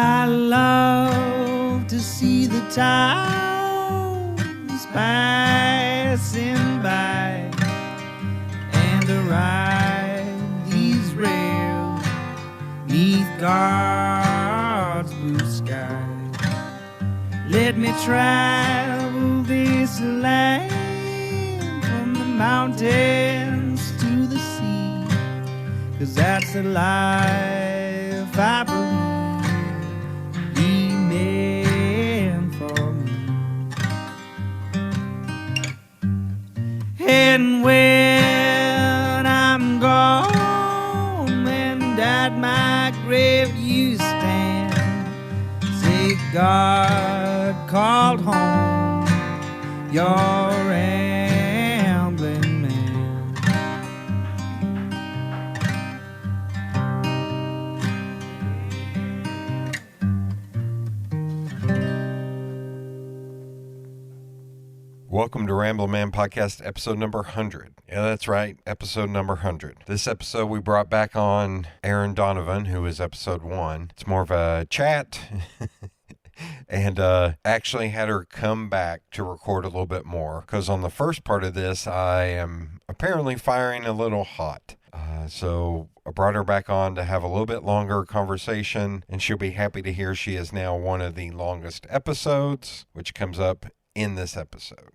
I love to see the towns passing by and to ride these rails neath God's blue sky. Let me travel this land from the mountains to the sea, 'cause that's the life I believe He meant for me. And when I'm gone and at my grave you stand, say God called home your rambling man. Welcome to Rambling Man Podcast, episode number 100. Yeah, that's right, episode number 100. This episode we brought back on Erin Donovan, who is episode 1. It's more of a chat. And actually had her come back to record a little bit more, because on the first part of this, I am apparently firing a little hot. So I brought her back on to have a little bit longer conversation, and she'll be happy to hear she is now one of the longest episodes, which comes up in this episode.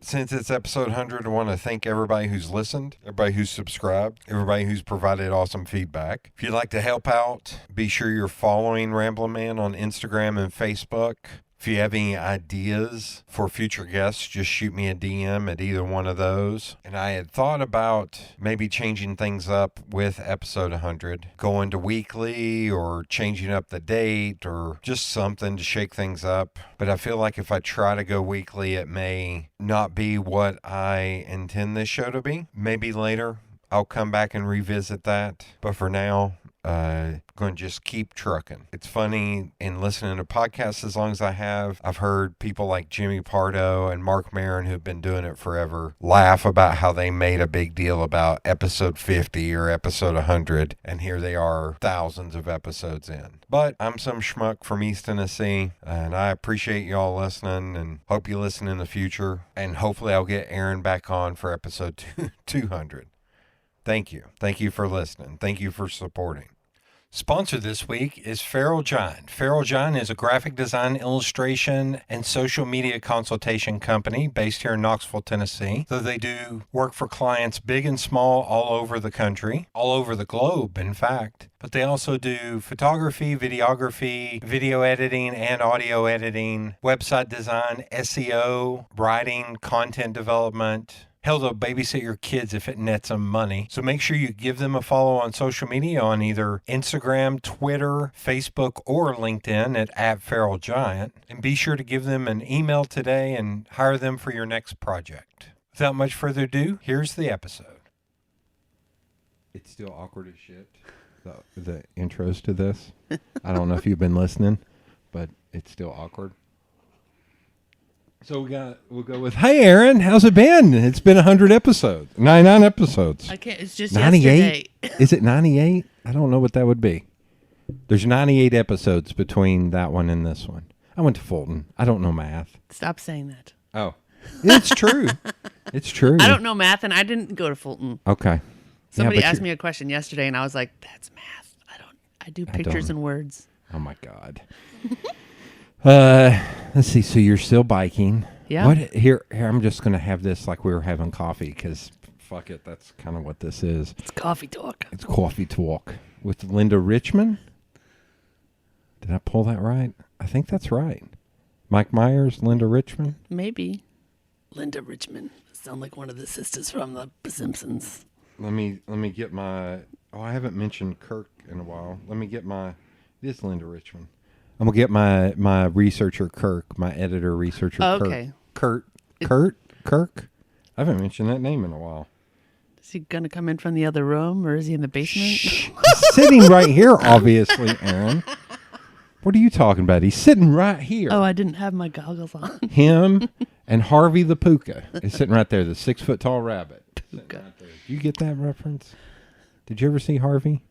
Since it's episode 100, I want to thank everybody who's listened, everybody who's subscribed, everybody who's provided awesome feedback. If you'd like to help out, be sure you're following Ramblin' Man on Instagram and Facebook. If you have any ideas for future guests, just shoot me a DM at either one of those. And I had thought about maybe changing things up with episode 100, going to weekly or changing up the date or just something to shake things up. But I feel like if I try to go weekly, it may not be what I intend this show to be. Maybe later I'll come back and revisit that. But for now, going to just keep trucking. It's funny, in listening to podcasts as long as I have, I've heard people like Jimmy Pardo and Mark Maron, who've been doing it forever, laugh about how they made a big deal about episode 50 or episode 100, and here they are thousands of episodes in. But I'm some schmuck from East Tennessee, and I appreciate y'all listening and hope you listen in the future, and hopefully I'll get Erin back on for episode 200. Thank you. Thank you for listening. Thank you for supporting. Sponsor this week is Feral Giant. Feral Giant is a graphic design, illustration, and social media consultation company based here in Knoxville, Tennessee. So they do work for clients big and small all over the country, all over the globe, in fact. But they also do photography, videography, video editing, and audio editing, website design, SEO, writing, content development. Hell, they'll babysit your kids if it nets them money. So make sure you give them a follow on social media on either Instagram, Twitter, Facebook, or LinkedIn at Feral Giant. And be sure to give them an email today and hire them for your next project. Without much further ado, here's the episode. It's still awkward as shit, the intros to this. I don't know if you've been listening, but it's still awkward. So we'll go with, hey, Erin, how's it been? It's been 100 episodes, 99 episodes. I can't, it's just 98? yesterday. Is it 98? I don't know what that would be. There's 98 episodes between that one and this one. I went to Fulton. I don't know math. Stop saying that. Oh, it's true. It's true. I don't know math, and I didn't go to Fulton. Okay. Somebody asked me a question yesterday, and I was like, that's math. I do pictures and words. Oh, my God. Let's see. So you're still biking. Yeah. What here, I'm just going to have this like we were having coffee, because fuck it. That's kind of what this is. It's coffee talk. It's coffee talk with Linda Richmond. Did I pull that right? I think that's right. Mike Myers, Linda Richmond. Maybe. Linda Richmond. Sound like one of the sisters from the Simpsons. Let me get my. Oh, I haven't mentioned Kirk in a while. Let me get my. This is Linda Richmond. I'm going to get my researcher, Kirk, my editor, researcher, okay. Kirk. I haven't mentioned that name in a while. Is he going to come in from the other room, or is he in the basement? Shh. He's sitting right here, obviously, Erin. What are you talking about? He's sitting right here. Oh, I didn't have my goggles on. Him and Harvey the Puka is sitting right there, the 6-foot-tall rabbit. Puka. Right there. Did you get that reference? Did you ever see Harvey?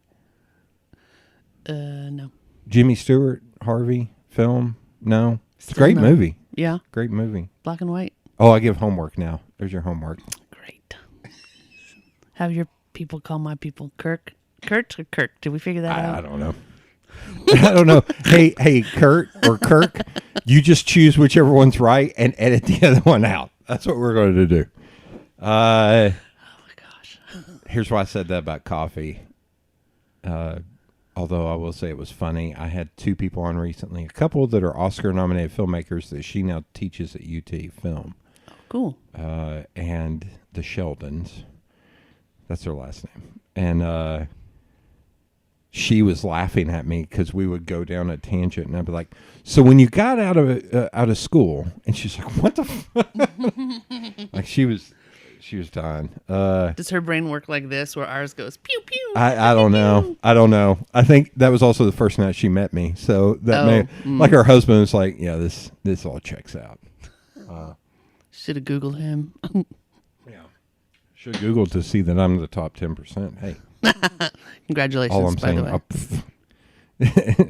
No. Jimmy Stewart, Harvey film? No. It's a Still great no. movie. Yeah. Great movie. Black and white. Oh, I give homework now. There's your homework. Great. Have your people call my people Kirk. Kurt or Kirk? Did we figure that out? I don't know. I don't know. Hey, Kurt or Kirk, you just choose whichever one's right and edit the other one out. That's what we're going to do. Oh my gosh. Here's why I said that about coffee. Although I will say it was funny. I had two people on recently, a couple that are Oscar-nominated filmmakers that she now teaches at UT Film. Oh, cool. And the Sheldons. That's their last name. And she was laughing at me because we would go down a tangent, and I'd be like, "So when you got out of school," and she's like, "What the?" Like she was dying. Does her brain work like this, where ours goes pew pew? I don't know. I don't know. I think that was also the first night she met me, so that like her husband was like, "Yeah, this all checks out." Should have Googled him. Yeah, should Google to see that I'm the top 10%. Hey. Congratulations, All I'm by saying, the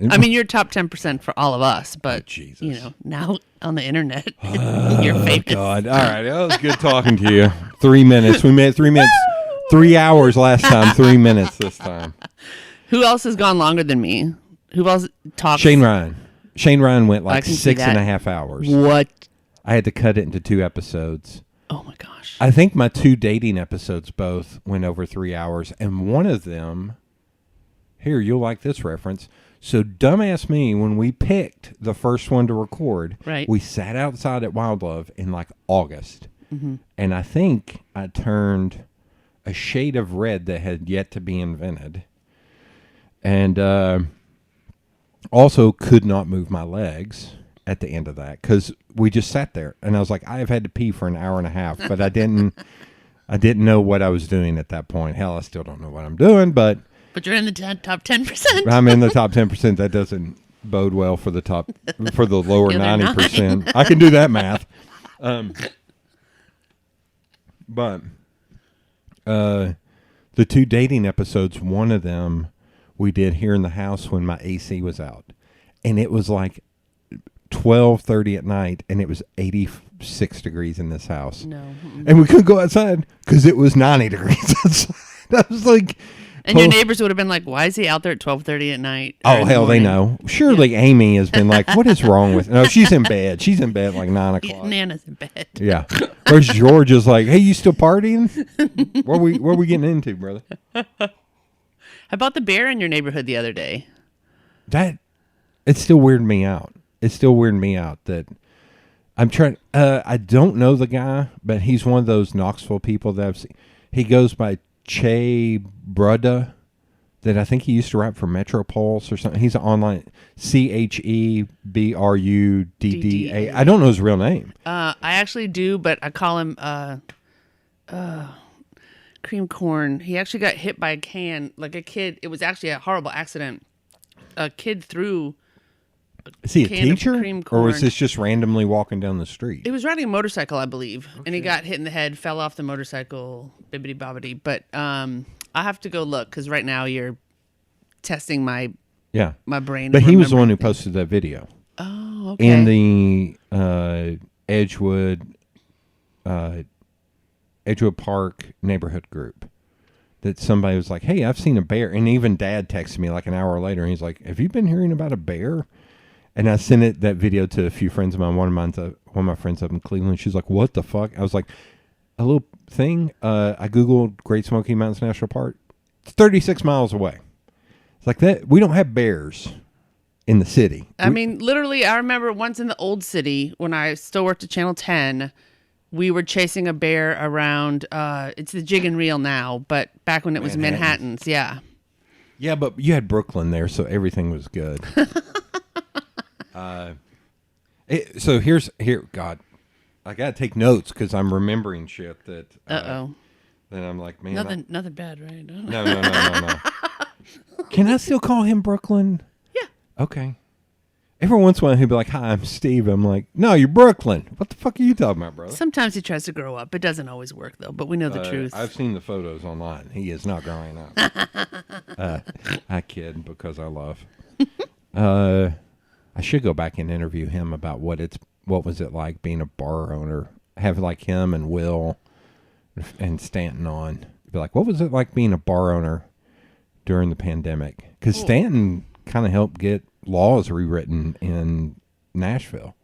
way. I mean, you're top 10% for all of us, but Jesus. you know, now on the internet, you're famous. God. All right. It was good talking to you. 3 minutes. We made 3 minutes. 3 hours last time. 3 minutes this time. Who else has gone longer than me? Who else talks? Shane Ryan. Shane Ryan went like can see 6.5 hours. What? I had to cut it into 2 episodes. Oh my gosh. I think my 2 dating episodes both went over 3 hours, and one of them, here, you'll like this reference. So dumbass me, when we picked the first one to record, Right. we sat outside at Wild Love in like August. And I think I turned a shade of red that had yet to be invented. And also could not move my legs at the end of that because we just sat there. And I was like, I have had to pee for an hour and a half, but I didn't know what I was doing at that point. Hell, I still don't know what I'm doing, but But you're in the top 10%. I'm in the top 10%. That doesn't bode well for the lower The other 90%. I can do that math. But the 2 dating episodes, one of them we did here in the house when my AC was out. And it was like 12:30 at night, and it was 86 degrees in this house. No. And we couldn't go outside because it was 90 degrees outside. I was like... And your neighbors would have been like, why is he out there at 12:30 at night? or in Oh, the hell, they morning?" know. Surely Amy has been like, what is wrong with... No, she's in bed. She's in bed like 9 o'clock. Nana's in bed. Yeah. Where's George is like, hey, you still partying? What are we getting into, brother? How about the bear in your neighborhood the other day? It still weirded me out. It still weirded me out that I'm trying... I don't know the guy, but he's one of those Knoxville people that I've seen. He goes by Che Brudda, that I think he used to rap for Metropulse or something. He's an online CheBrudda. I don't know his real name. I actually do, but I call him Cream Corn. He actually got hit by a can, like a kid. It was actually a horrible accident. A kid threw... Is he a can of teacher? cream Or was corn. this just randomly walking down the street? He was riding a motorcycle, I believe, and he got hit in the head, fell off the motorcycle, bibbity bobbity. But I have to go look because right now you're testing my brain. But of he was the one who remembering posted that video. Oh, okay. In the Edgewood Park neighborhood group, that somebody was like, hey, I've seen a bear. And even Dad texted me like an hour later, and he's like, have you been hearing about a bear? And I sent that video to a few friends of mine. One of my friends up in Cleveland. She's like, what the fuck? I was like, a little thing. I Googled Great Smoky Mountains National Park. It's 36 miles away. It's like that. We don't have bears in the city. I mean, literally, I remember once in the old city when I still worked at Channel 10, we were chasing a bear around, it's the Jig and Reel now, but back when it was Manhattan's, yeah. Yeah, but you had Brooklyn there, so everything was good. So God, I got to take notes because I'm remembering shit that... Then I'm like, man... Nothing bad, right? No. Can I still call him Brooklyn? Yeah. Okay. Every once in a while, he'll be like, hi, I'm Steve. I'm like, no, you're Brooklyn. What the fuck are you talking about, brother? Sometimes he tries to grow up. It doesn't always work, though, but we know the truth. I've seen the photos online. He is not growing up. I kid because I love. I should go back and interview him about what was it like being a bar owner. Have like him and Will and Stanton on. Be like, what was it like being a bar owner during the pandemic? Because Stanton kind of helped get laws rewritten in Nashville.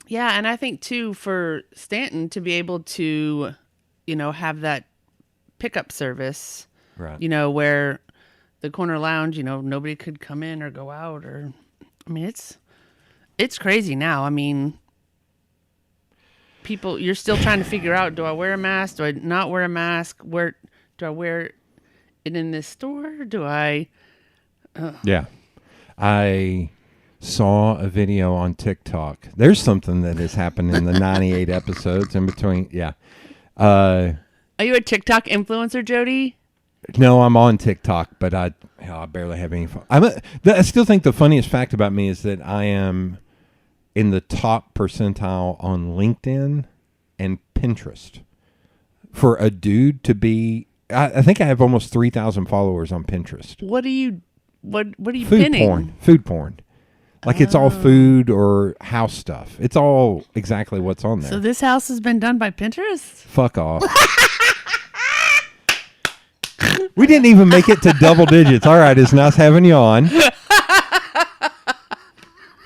Yeah, and I think too for Stanton to be able to, have that pickup service, Right. Where the corner lounge, nobody could come in or go out, or I mean, it's crazy now. I mean, people, you're still trying to figure out: do I wear a mask? Do I not wear a mask? Where do I wear it in this store? Do I? Yeah, I saw a video on TikTok. There's something that has happened in the 98 episodes in between. Yeah. Are you a TikTok influencer, Jody? No, I'm on TikTok, but I barely have any fun. I still think the funniest fact about me is that I am in the top percentile on LinkedIn and Pinterest. For a dude to be, I think I have almost 3,000 followers on Pinterest. What are you pinning? Food porn. Like it's all food or house stuff. It's all exactly what's on there. So this house has been done by Pinterest? Fuck off. We didn't even make it to double digits. All right, it's nice having you on.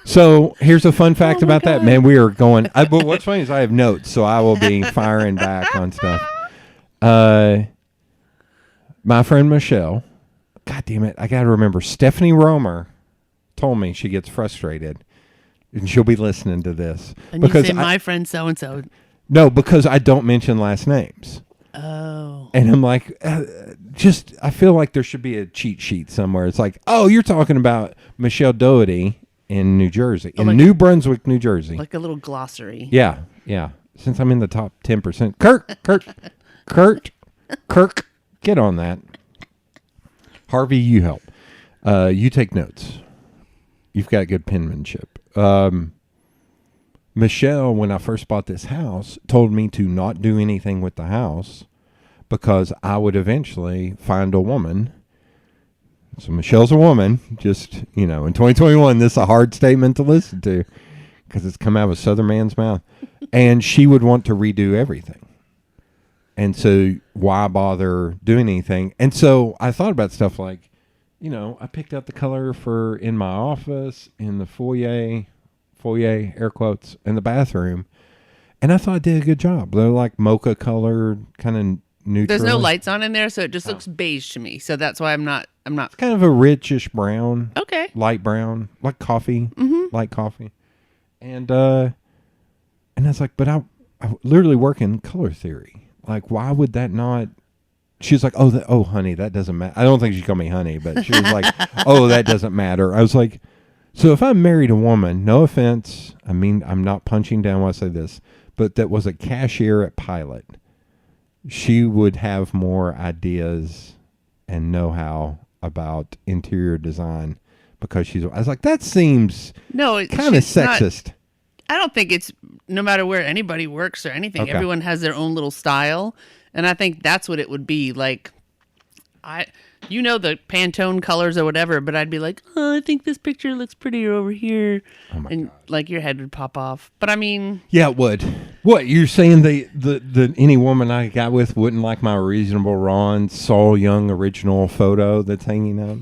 So here's a fun fact about that, man. We are going. But what's funny is I have notes, so I will be firing back on stuff. My friend Michelle, God damn it, I got to remember. Stephanie Romer told me she gets frustrated, and she'll be listening to this. And because you say my friend so and so. No, because I don't mention last names. Oh. And I'm like, I feel like there should be a cheat sheet somewhere. It's like, oh, you're talking about Michelle Doherty in New Jersey, in New Brunswick, New Jersey. Like a little glossary. Yeah. Since I'm in the top 10%. Kirk, get on that. Harvey, you help. You take notes. You've got good penmanship. Michelle, when I first bought this house, told me to not do anything with the house because I would eventually find a woman. So Michelle's a woman. Just, in 2021, this is a hard statement to listen to because it's come out of a Southern man's mouth. And she would want to redo everything. And so why bother doing anything? And so I thought about stuff like, I picked out the color for in my office, in the foyer, air quotes, in the bathroom. And I thought I did a good job. They're like mocha colored, kind of neutral. There's no lights on in there, so it just looks beige to me. So that's why I'm not. It's kind of a richish brown. Okay. Light brown, like coffee, light coffee. And I was like, but I literally work in color theory. Like, why would that not? She was like, oh, honey, that doesn't matter. I don't think she called me honey, but she was like, oh, that doesn't matter. I was like, so if I married a woman, no offense, I mean, I'm not punching down when I say this, but that was a cashier at Pilot, she would have more ideas and know-how about interior design because I was like, that seems kind of sexist. I don't think it's, no matter where anybody works or anything, Okay. Everyone has their own little style. And I think that's what it would be. Like, the Pantone colors or whatever, but I'd be like, oh, I think this picture looks prettier over here. Oh my and God. Like your head would pop off. But I mean, yeah, it would. What you're saying? The any woman I got with wouldn't like my Reasonable Ron Saul Young original photo that's hanging up.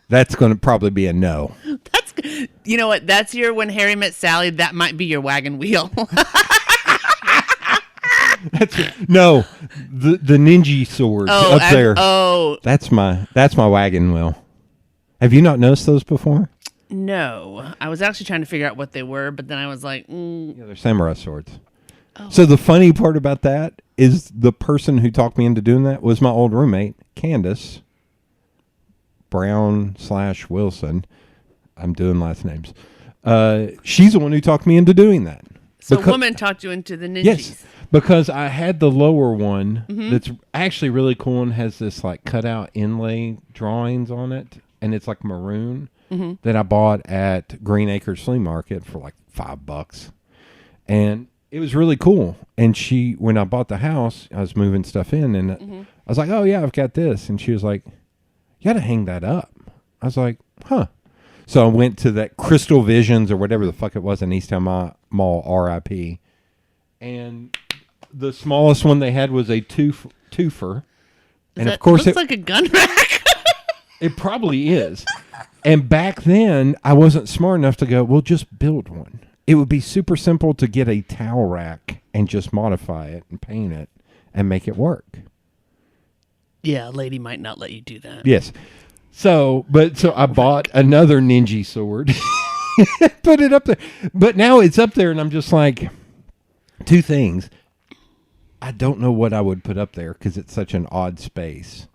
That's going to probably be a no. that's, you know what? That's your When Harry Met Sally. That might be your wagon wheel. No, the ninja sword up there. Oh, That's my wagon wheel. Have you not noticed those before? no. I was actually trying to figure out what they were, but then I was like, Yeah, they're samurai swords. Oh. So the funny part about that is the person who talked me into doing that was my old roommate, Candace Brown/Wilson. I'm doing last names. She's the one who talked me into doing that. So a woman talked you into the ninjas. Yes, because I had the lower one that's actually really cool and has this like cutout inlay drawings on it, and it's like maroon that I bought at Green Acres Flea Market for like $5, and it was really cool. And when I bought the house, I was moving stuff in, and I was like, "Oh yeah, I've got this," and she was like, "You got to hang that up." I was like, "Huh." So I went to that Crystal Visions or whatever the fuck it was in Easttown Mall, RIP. And the smallest one they had was a twofer. And of course it looks like a gun rack. It probably is. And back then, I wasn't smart enough to go, well, just build one. It would be super simple to get a towel rack and just modify it and paint it and make it work. Yeah, a lady might not let you do that. Yes. So I bought another ninja sword, put it up there. But now it's up there, and I'm just like, two things. I don't know what I would put up there because it's such an odd space.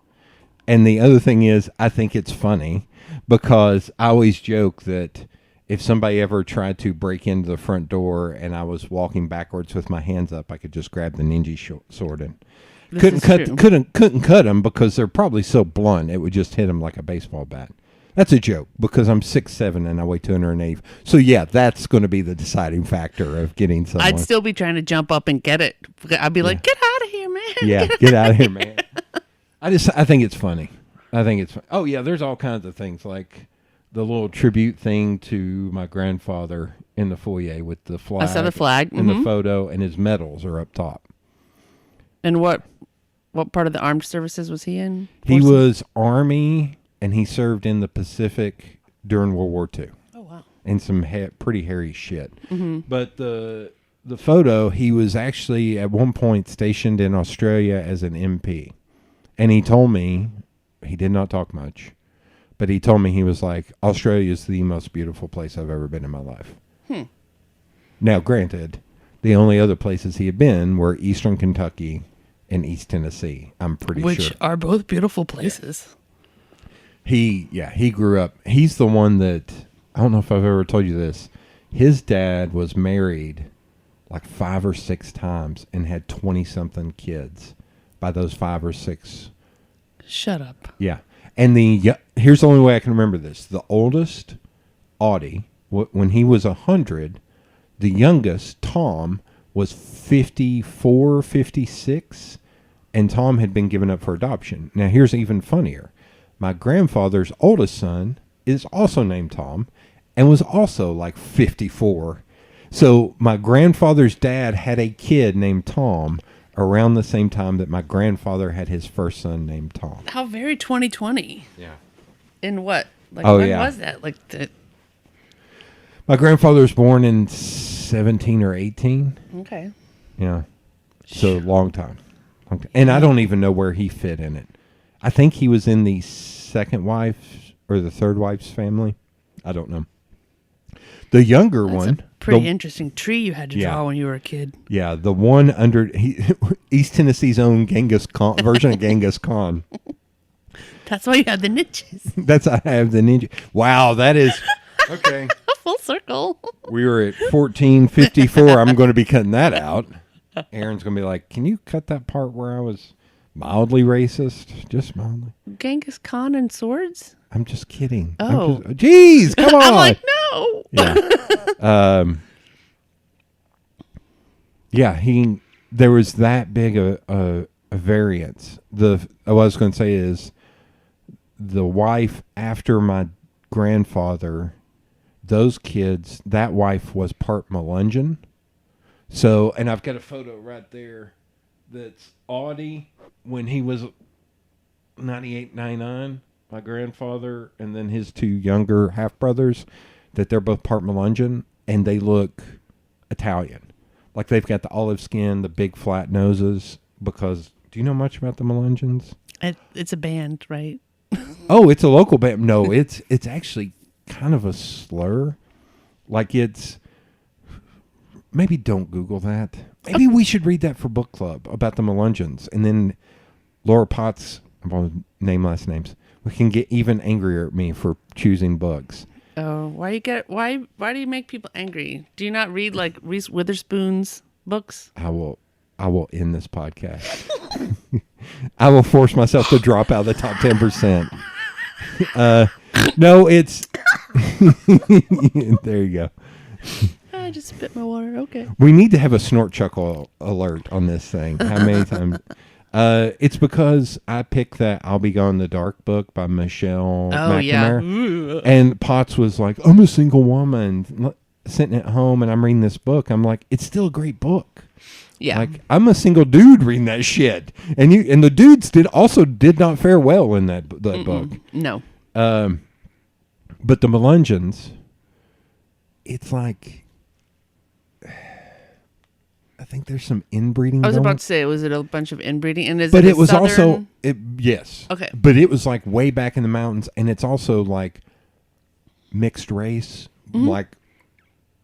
And the other thing is, I think it's funny because I always joke that if somebody ever tried to break into the front door and I was walking backwards with my hands up, I could just grab the ninja sword and couldn't cut them because they're probably so blunt it would just hit them like a baseball bat. That's a joke because I'm 6'7" and I weigh 280. So yeah, that's going to be the deciding factor of getting someone. I'd still be trying to jump up and get it. I'd be like, "Get out of here, man!" Yeah, get out of here, man. I think it's funny. Oh yeah, there's all kinds of things like the little tribute thing to my grandfather in the foyer with the flag. I saw the flag and the photo, and his medals are up top. And what part of the armed services was he in? He was Army, and he served in the Pacific during World War II. Oh wow! And some pretty hairy shit. Mm-hmm. But the photo, he was actually at one point stationed in Australia as an MP, and he told me he did not talk much. But he told me he was like, Australia is the most beautiful place I've ever been in my life. Now, granted, the only other places he had been were Eastern Kentucky and East Tennessee, I'm pretty sure. Which are both beautiful places. He grew up. He's the one that, I don't know if I've ever told you this. His dad was married like 5 or 6 times and had 20-something kids by those 5 or 6. Shut up. Yeah. And here's the only way I can remember this. The oldest, Audie, when he was 100, the youngest, Tom, was 54, 56, and Tom had been given up for adoption. Now, here's even funnier. My grandfather's oldest son is also named Tom and was also like 54. So my grandfather's dad had a kid named Tom around the same time that my grandfather had his first son named Tom. How very 2020. Yeah. In what? Like, when was that? Like, my grandfather was born in 17 or 18. Okay. Yeah. So long time. And I don't even know where he fit in it. I think he was in the second wife or the third wife's family. I don't know. The younger one. Pretty interesting tree you had to draw when you were a kid. Yeah, the one under East Tennessee's own Genghis Khan version of Genghis Khan. That's why you have the niches. I have the ninja. Wow, that is okay. Full circle. We were at 1454. I'm going to be cutting that out. Erin's going to be like, "Can you cut that part where I was mildly racist? Just mildly." Genghis Khan and swords? I'm just kidding. Oh. Jeez, come on. I'm like, no. Yeah. There was that big a variance. What I was going to say is the wife after my grandfather, those kids, that wife was part Melungeon. So, and I've got a photo right there that's Audie when he was 98, 99. My grandfather and then his 2 younger half-brothers, that they're both part Melungeon, and they look Italian. Like they've got the olive skin, the big flat noses, because, do you know much about the Melungeons? It's a band, right? Oh, it's a local band. No, it's actually kind of a slur. Like it's, maybe don't Google that. Maybe we should read that for book club about the Melungeons. And then Laura Potts, I'm going to name last names. We can get even angrier at me for choosing books. Oh, why do you make people angry? Do you not read like Reese Witherspoon's books? I will end this podcast. I will force myself to drop out of the top 10%. No, it's there you go. I just spit my water. Okay. We need to have a snort chuckle alert on this thing. How many times? It's because I picked that "I'll Be Gone in the Dark" book by Michelle McNamara, and Potts was like, "I'm a single woman sitting at home, and I'm reading this book." I'm like, "It's still a great book." Yeah, like I'm a single dude reading that shit, and the dudes did not fare well in that book. No, but the Melungeons, it's like. I think there's some inbreeding. I was about to say, was it a bunch of inbreeding? And but it was also yes. Okay, but it was like way back in the mountains, and it's also like mixed race, like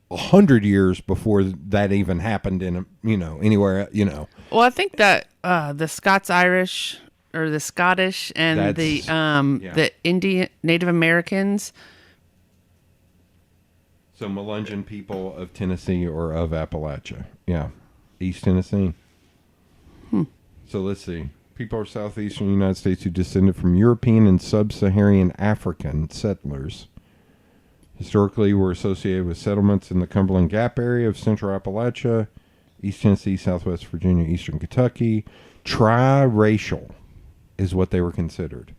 100 years before that even happened in anywhere. Well, I think that the Scots-Irish or the Scottish and the Indian Native Americans. So Melungeon people of Tennessee or of Appalachia. Yeah. East Tennessee. So let's see. People are southeastern United States who descended from European and sub-Saharan African settlers. Historically were associated with settlements in the Cumberland Gap area of central Appalachia, East Tennessee, Southwest Virginia, Eastern Kentucky. Tri-racial is what they were considered.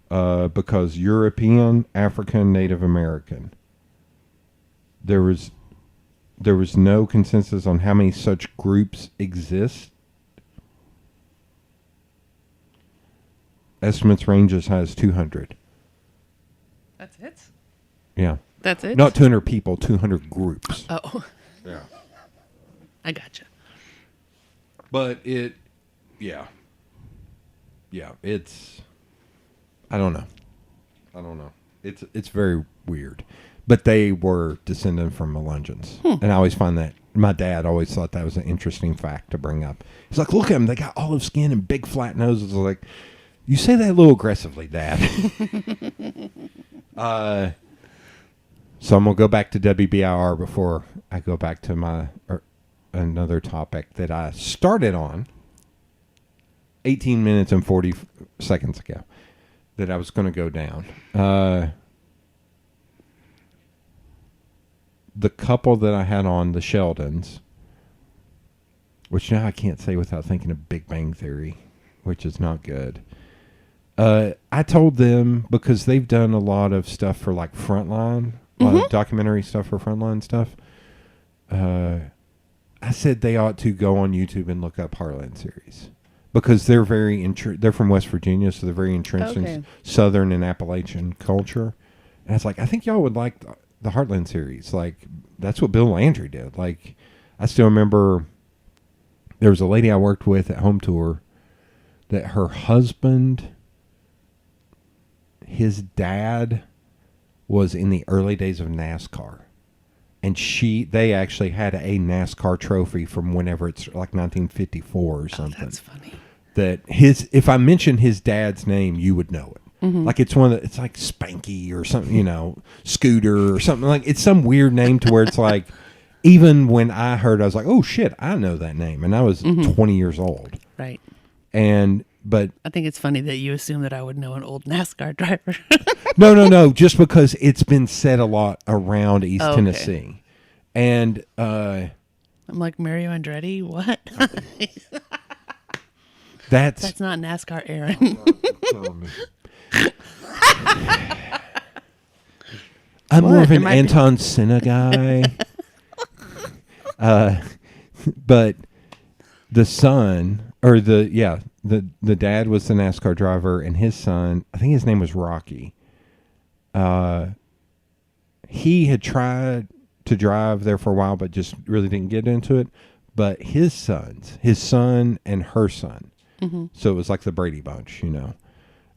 Because European, African, Native American. There was no consensus on how many such groups exist. Estimates range as high as 200. That's it? Yeah. That's it? Not 200 people, 200 groups. Oh. Yeah. I gotcha. But yeah, it's, I don't know. It's very weird. But they were descended from Melungeons. And I always find that, my dad always thought that was an interesting fact to bring up. He's like, look at them, they got olive skin and big flat noses. I was like, you say that a little aggressively, Dad. So I'm going to go back to WBIR before I go back to another topic that I started on 18 minutes and 40 seconds ago that I was going to go down. The couple that I had on, the Sheldons, which now I can't say without thinking of Big Bang Theory, which is not good. I told them, because they've done a lot of stuff for like Frontline, a lot of documentary stuff for Frontline stuff. I said they ought to go on YouTube and look up Heartland series, because they're they're from West Virginia, so they're very entrenched in Southern and Appalachian culture. And I was like, I think y'all would like the Heartland series. Like, that's what Bill Landry did. Like, I still remember there was a lady I worked with at Home Tour that her husband, his dad was in the early days of NASCAR. And they actually had a NASCAR trophy from whenever it's like 1954 or something. That's funny. That if I mentioned his dad's name, you would know it. Like it's it's like Spanky or something, Scooter or something. Like, it's some weird name to where it's like, even when I heard, I was like, oh shit, I know that name. And I was 20 years old. Right. But I think it's funny that you assume that I would know an old NASCAR driver. No. Just because it's been said a lot around East Tennessee. And I'm like, Mario Andretti? What? That's not NASCAR, Aaron. I'm more of an Anton Senna guy. But the son, or the dad was the NASCAR driver, and his son, I think his name was Rocky. He had tried to drive there for a while, but just really didn't get into it. But his son and her son, so it was like the Brady Bunch,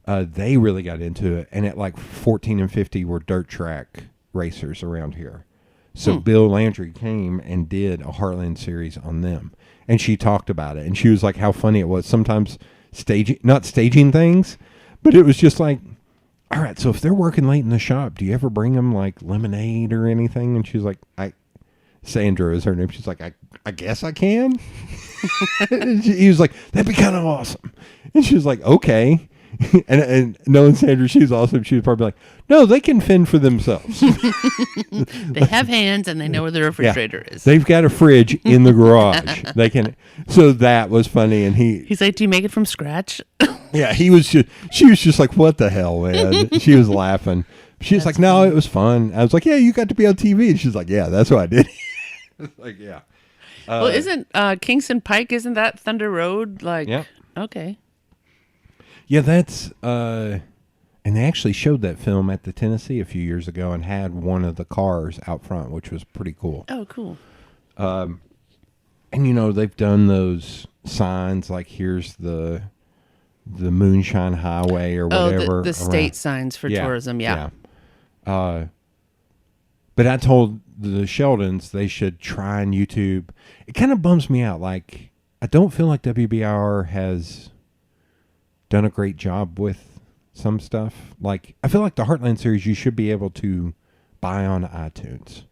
they really got into it. And at like 14 and 50 were dirt track racers around here. So Bill Landry came and did a Heartland series on them. And she talked about it. And she was like, how funny it was. Sometimes not staging things, but it was just like, all right, so if they're working late in the shop, do you ever bring them like lemonade or anything? And she's like, Sandra is her name. She's like, I guess I can. He was like, that'd be kind of awesome. And she was like, okay. and knowing Sandra, she was awesome. She was probably like, no, they can fend for themselves. They have hands and they know where the refrigerator is. They've got a fridge in the garage. They can. So that was funny. And he's like, do you make it from scratch? Yeah, she was just like, what the hell, man? She was laughing. She was like, no, it was fun. I was like, yeah, you got to be on TV. And she's like, yeah, that's what I did. Like, yeah. Well, isn't Kingston Pike, isn't that Thunder Road? Like, yeah. Okay. Yeah, that's, and they actually showed that film at the Tennessee a few years ago and had one of the cars out front, which was pretty cool. Oh, cool. And, they've done those signs like, here's the Moonshine Highway or whatever. The state signs for tourism, yeah. But I told the Sheldons they should try on YouTube. It kind of bums me out. Like, I don't feel like WBIR has done a great job with some stuff. Like, I feel like the Heartland series you should be able to buy on iTunes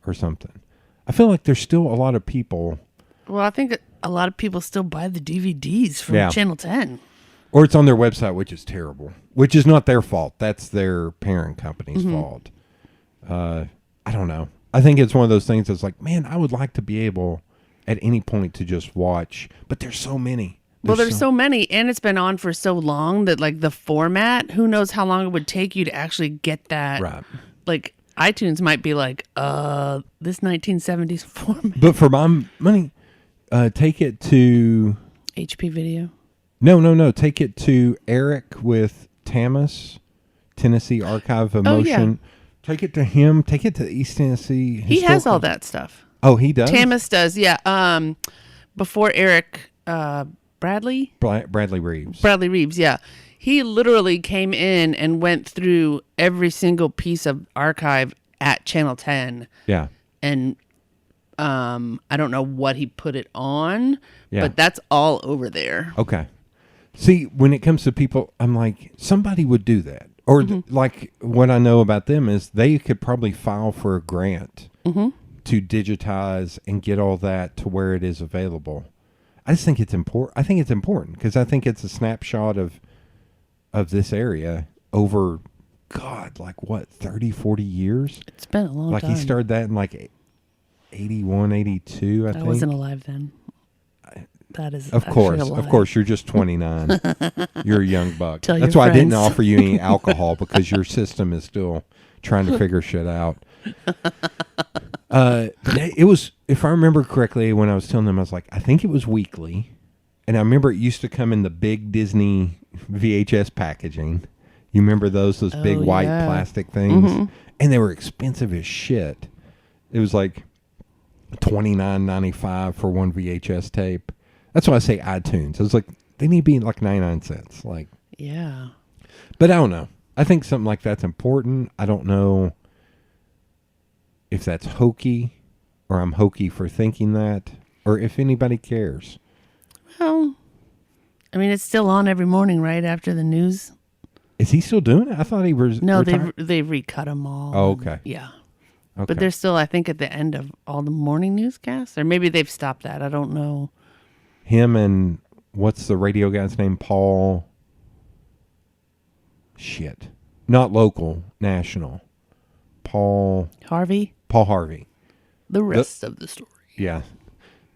or something. I feel like there's still a lot of people. Well, I think a lot of people still buy the DVDs from Channel 10. Or it's on their website, which is terrible. Which is not their fault. That's their parent company's fault. I don't know. I think it's one of those things that's like, man, I would like to be able at any point to just watch. But there's so many. There's so many. And it's been on for so long that, like, the format, who knows how long it would take you to actually get that. Right. Like, iTunes might be like, this 1970s format. But for my money, take it to... HP Video? No. Take it to Eric with TAMIS, Tennessee Archive of Motion. Yeah. Take it to him. Take it to East Tennessee. He has all that stuff. Oh, he does? TAMIS does, yeah. Before Eric, Bradley? Bradley Reeves. Bradley Reeves, yeah. He literally came in and went through every single piece of archive at Channel 10. Yeah. And I don't know what he put it on, but that's all over there. Okay. See, when it comes to people, I'm like, somebody would do that. Or like what I know about them is they could probably file for a grant to digitize and get all that to where it is available. I just think it's important. I think it's important because I think it's a snapshot of this area over, God, like what, 30, 40 years? It's been a long time. Like he started that in like 81, 82, I think. I wasn't alive then. That is of course, you're just 29. You're a young buck. Tell That's why I didn't offer you any alcohol because your system is still trying to figure shit out. It was, if I remember correctly, when I was telling them, I was like, I think it was weekly, and I remember it used to come in the big Disney VHS packaging. You remember those big white plastic things, and they were expensive as shit. It was like $29.95 for one VHS tape. That's why I say iTunes. I was like, they need to be like 99 cents. Like, yeah. But I don't know. I think something like that's important. I don't know if that's hokey or I'm hokey for thinking that or if anybody cares. Well, I mean, it's still on every morning, right after the news. Is he still doing it? I thought he was. No, retired. they've recut them all. Oh, okay. Yeah. Okay. But they're still, I think, at the end of all the morning newscasts. Or maybe they've stopped that. I don't know. Him and what's the radio guy's name? Paul. Shit. Not local, national. Paul Harvey. The rest of the story. Yeah.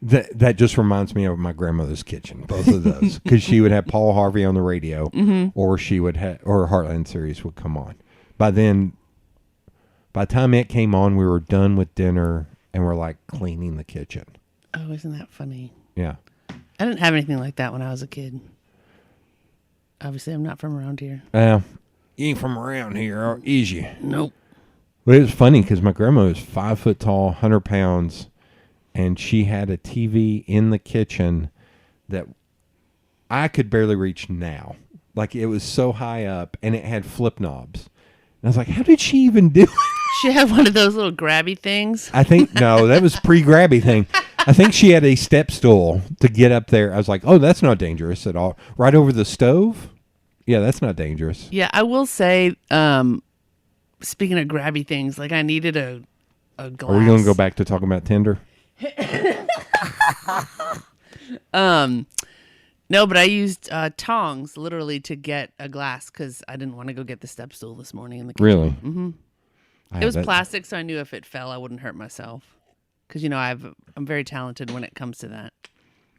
That just reminds me of my grandmother's kitchen, both of those. Because she would have Paul Harvey on the radio, or she would or Heartland series would come on. By the time it came on, we were done with dinner and we're like cleaning the kitchen. Oh, isn't that funny? Yeah. I didn't have anything like that when I was a kid. Obviously, I'm not from around here. You ain't from around here, is you? Nope. Well, it was funny because my grandma was 5 foot tall, 100 pounds, and she had a TV in the kitchen that I could barely reach now. Like, it was so high up, and it had flip knobs. And I was like, how did she even do it? She had one of those little grabby things. I think, no, that was pre-grabby thing. I think she had a step stool to get up there. I was like, oh, that's not dangerous at all. Right over the stove? Yeah, that's not dangerous. Yeah, I will say, speaking of grabby things, like I needed a glass. Are we going to go back to talking about Tinder? No, but I used tongs literally to get a glass because I didn't want to go get the step stool this morning in the kitchen. Really? Mm-hmm. It was plastic, so I knew if it fell, I wouldn't hurt myself. Because, I'm very talented when it comes to that.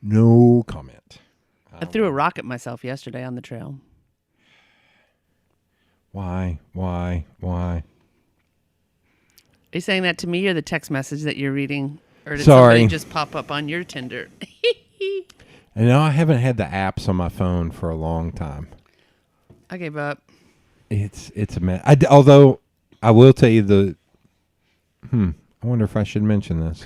No comment. I threw a rock at myself yesterday on the trail. Why? Are you saying that to me or the text message that you're reading? Or did somebody just pop up on your Tinder? I know I haven't had the apps on my phone for a long time. I gave up. It's a mess. Although I will tell you I wonder if I should mention this.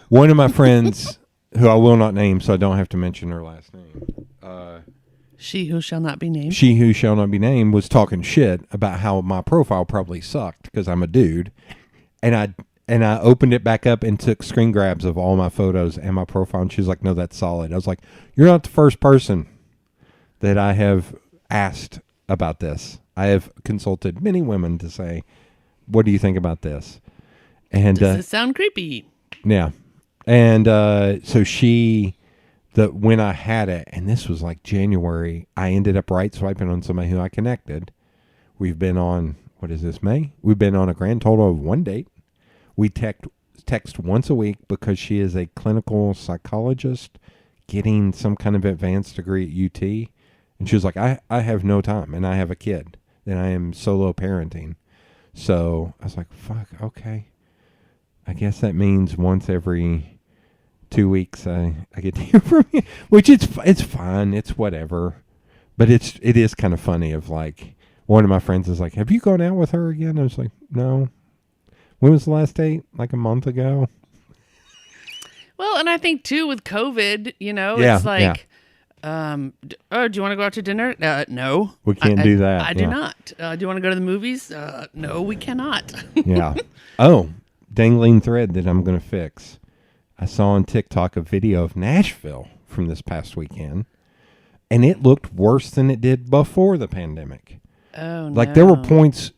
One of my friends, who I will not name, so I don't have to mention her last name. She who shall not be named. She who shall not be named was talking shit about how my profile probably sucked because I'm a dude, and I opened it back up and took screen grabs of all my photos and my profile, and she was like, "No, that's solid." I was like, "You're not the first person that I have asked about this. I have consulted many women to say, what do you think about this?" And does this sound creepy? Yeah, and so when I had it, and this was like January, I ended up right swiping on somebody who I connected. We've been on, what is this, May? We've been on a grand total of 1 date. We text once a week because she is a clinical psychologist getting some kind of advanced degree at UT. And she was like, I have no time, and I have a kid, and I am solo parenting. So I was like, fuck, okay. I guess that means once every 2 weeks I get to hear from you, which it's fine. It's whatever. But it is kind of funny of like, one of my friends is like, have you gone out with her again? I was like, no. When was the last date? Like a month ago? Well, and I think too with COVID, it's like, do you want to go out to dinner? No. We can't do that. I do not. Do you want to go to the movies? No, we cannot. Yeah. Oh, dangling thread that I'm going to fix. I saw on TikTok a video of Nashville from this past weekend, and it looked worse than it did before the pandemic. Oh, no. Like there were points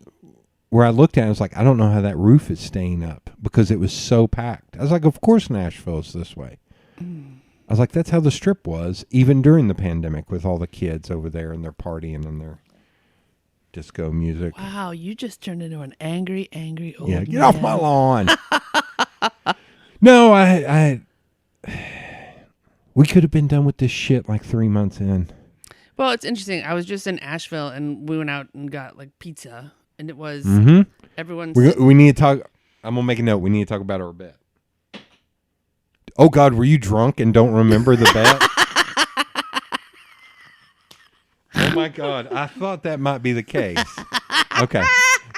where I looked at it, I was like, I don't know how that roof is staying up because it was so packed. I was like, of course Nashville's this way. I was like, that's how the Strip was, even during the pandemic, with all the kids over there and their partying and their disco music. Wow, you just turned into an angry old man. Get off my lawn. No, we could have been done with this shit like 3 months in. Well, it's interesting. I was just in Asheville, and we went out and got like pizza, and it was everyone's. We need to talk. I'm gonna make a note. We need to talk about our bet. Oh God, were you drunk and don't remember the bet? Oh my God, I thought that might be the case. Okay,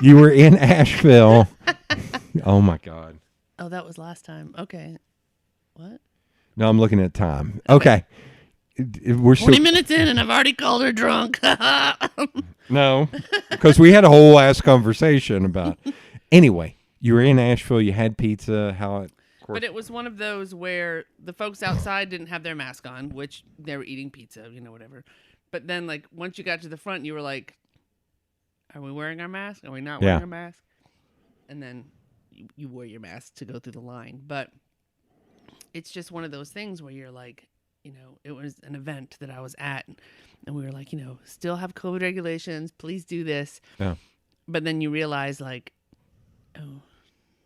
you were in Asheville. Oh my God. Oh, that was last time. Okay. What? No, I'm looking at time. Okay. We're 40 minutes in and I've already called her drunk. No, because we had a whole ass conversation about. Anyway, you were in Asheville. You had pizza. But it was one of those where the folks outside didn't have their mask on, which they were eating pizza, whatever. But then, like, once you got to the front, you were like, "Are we wearing our mask? Are we not wearing our mask?" And then you wore your mask to go through the line. But it's just one of those things where you're like, it was an event that I was at, and we were like, still have COVID regulations. Please do this. Yeah. But then you realize, like, oh,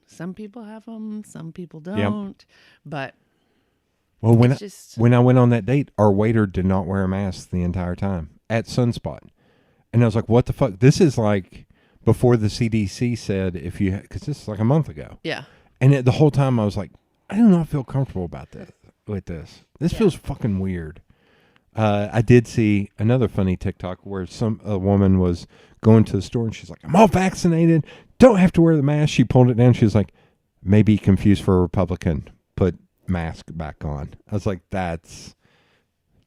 some people have them, some people don't. Yep. But well, when I went on that date, our waiter did not wear a mask the entire time at Sunspot, and I was like, "What the fuck? This is like before the CDC said because this is like a month ago." Yeah. And the whole time I was like, I do not feel comfortable about this. With this feels fucking weird. I did see another funny TikTok where a woman was going to the store and she's like, "I'm all vaccinated, don't have to wear the mask." She pulled it down. She was like, "Maybe confused for a Republican. Put mask back on." I was like, "That's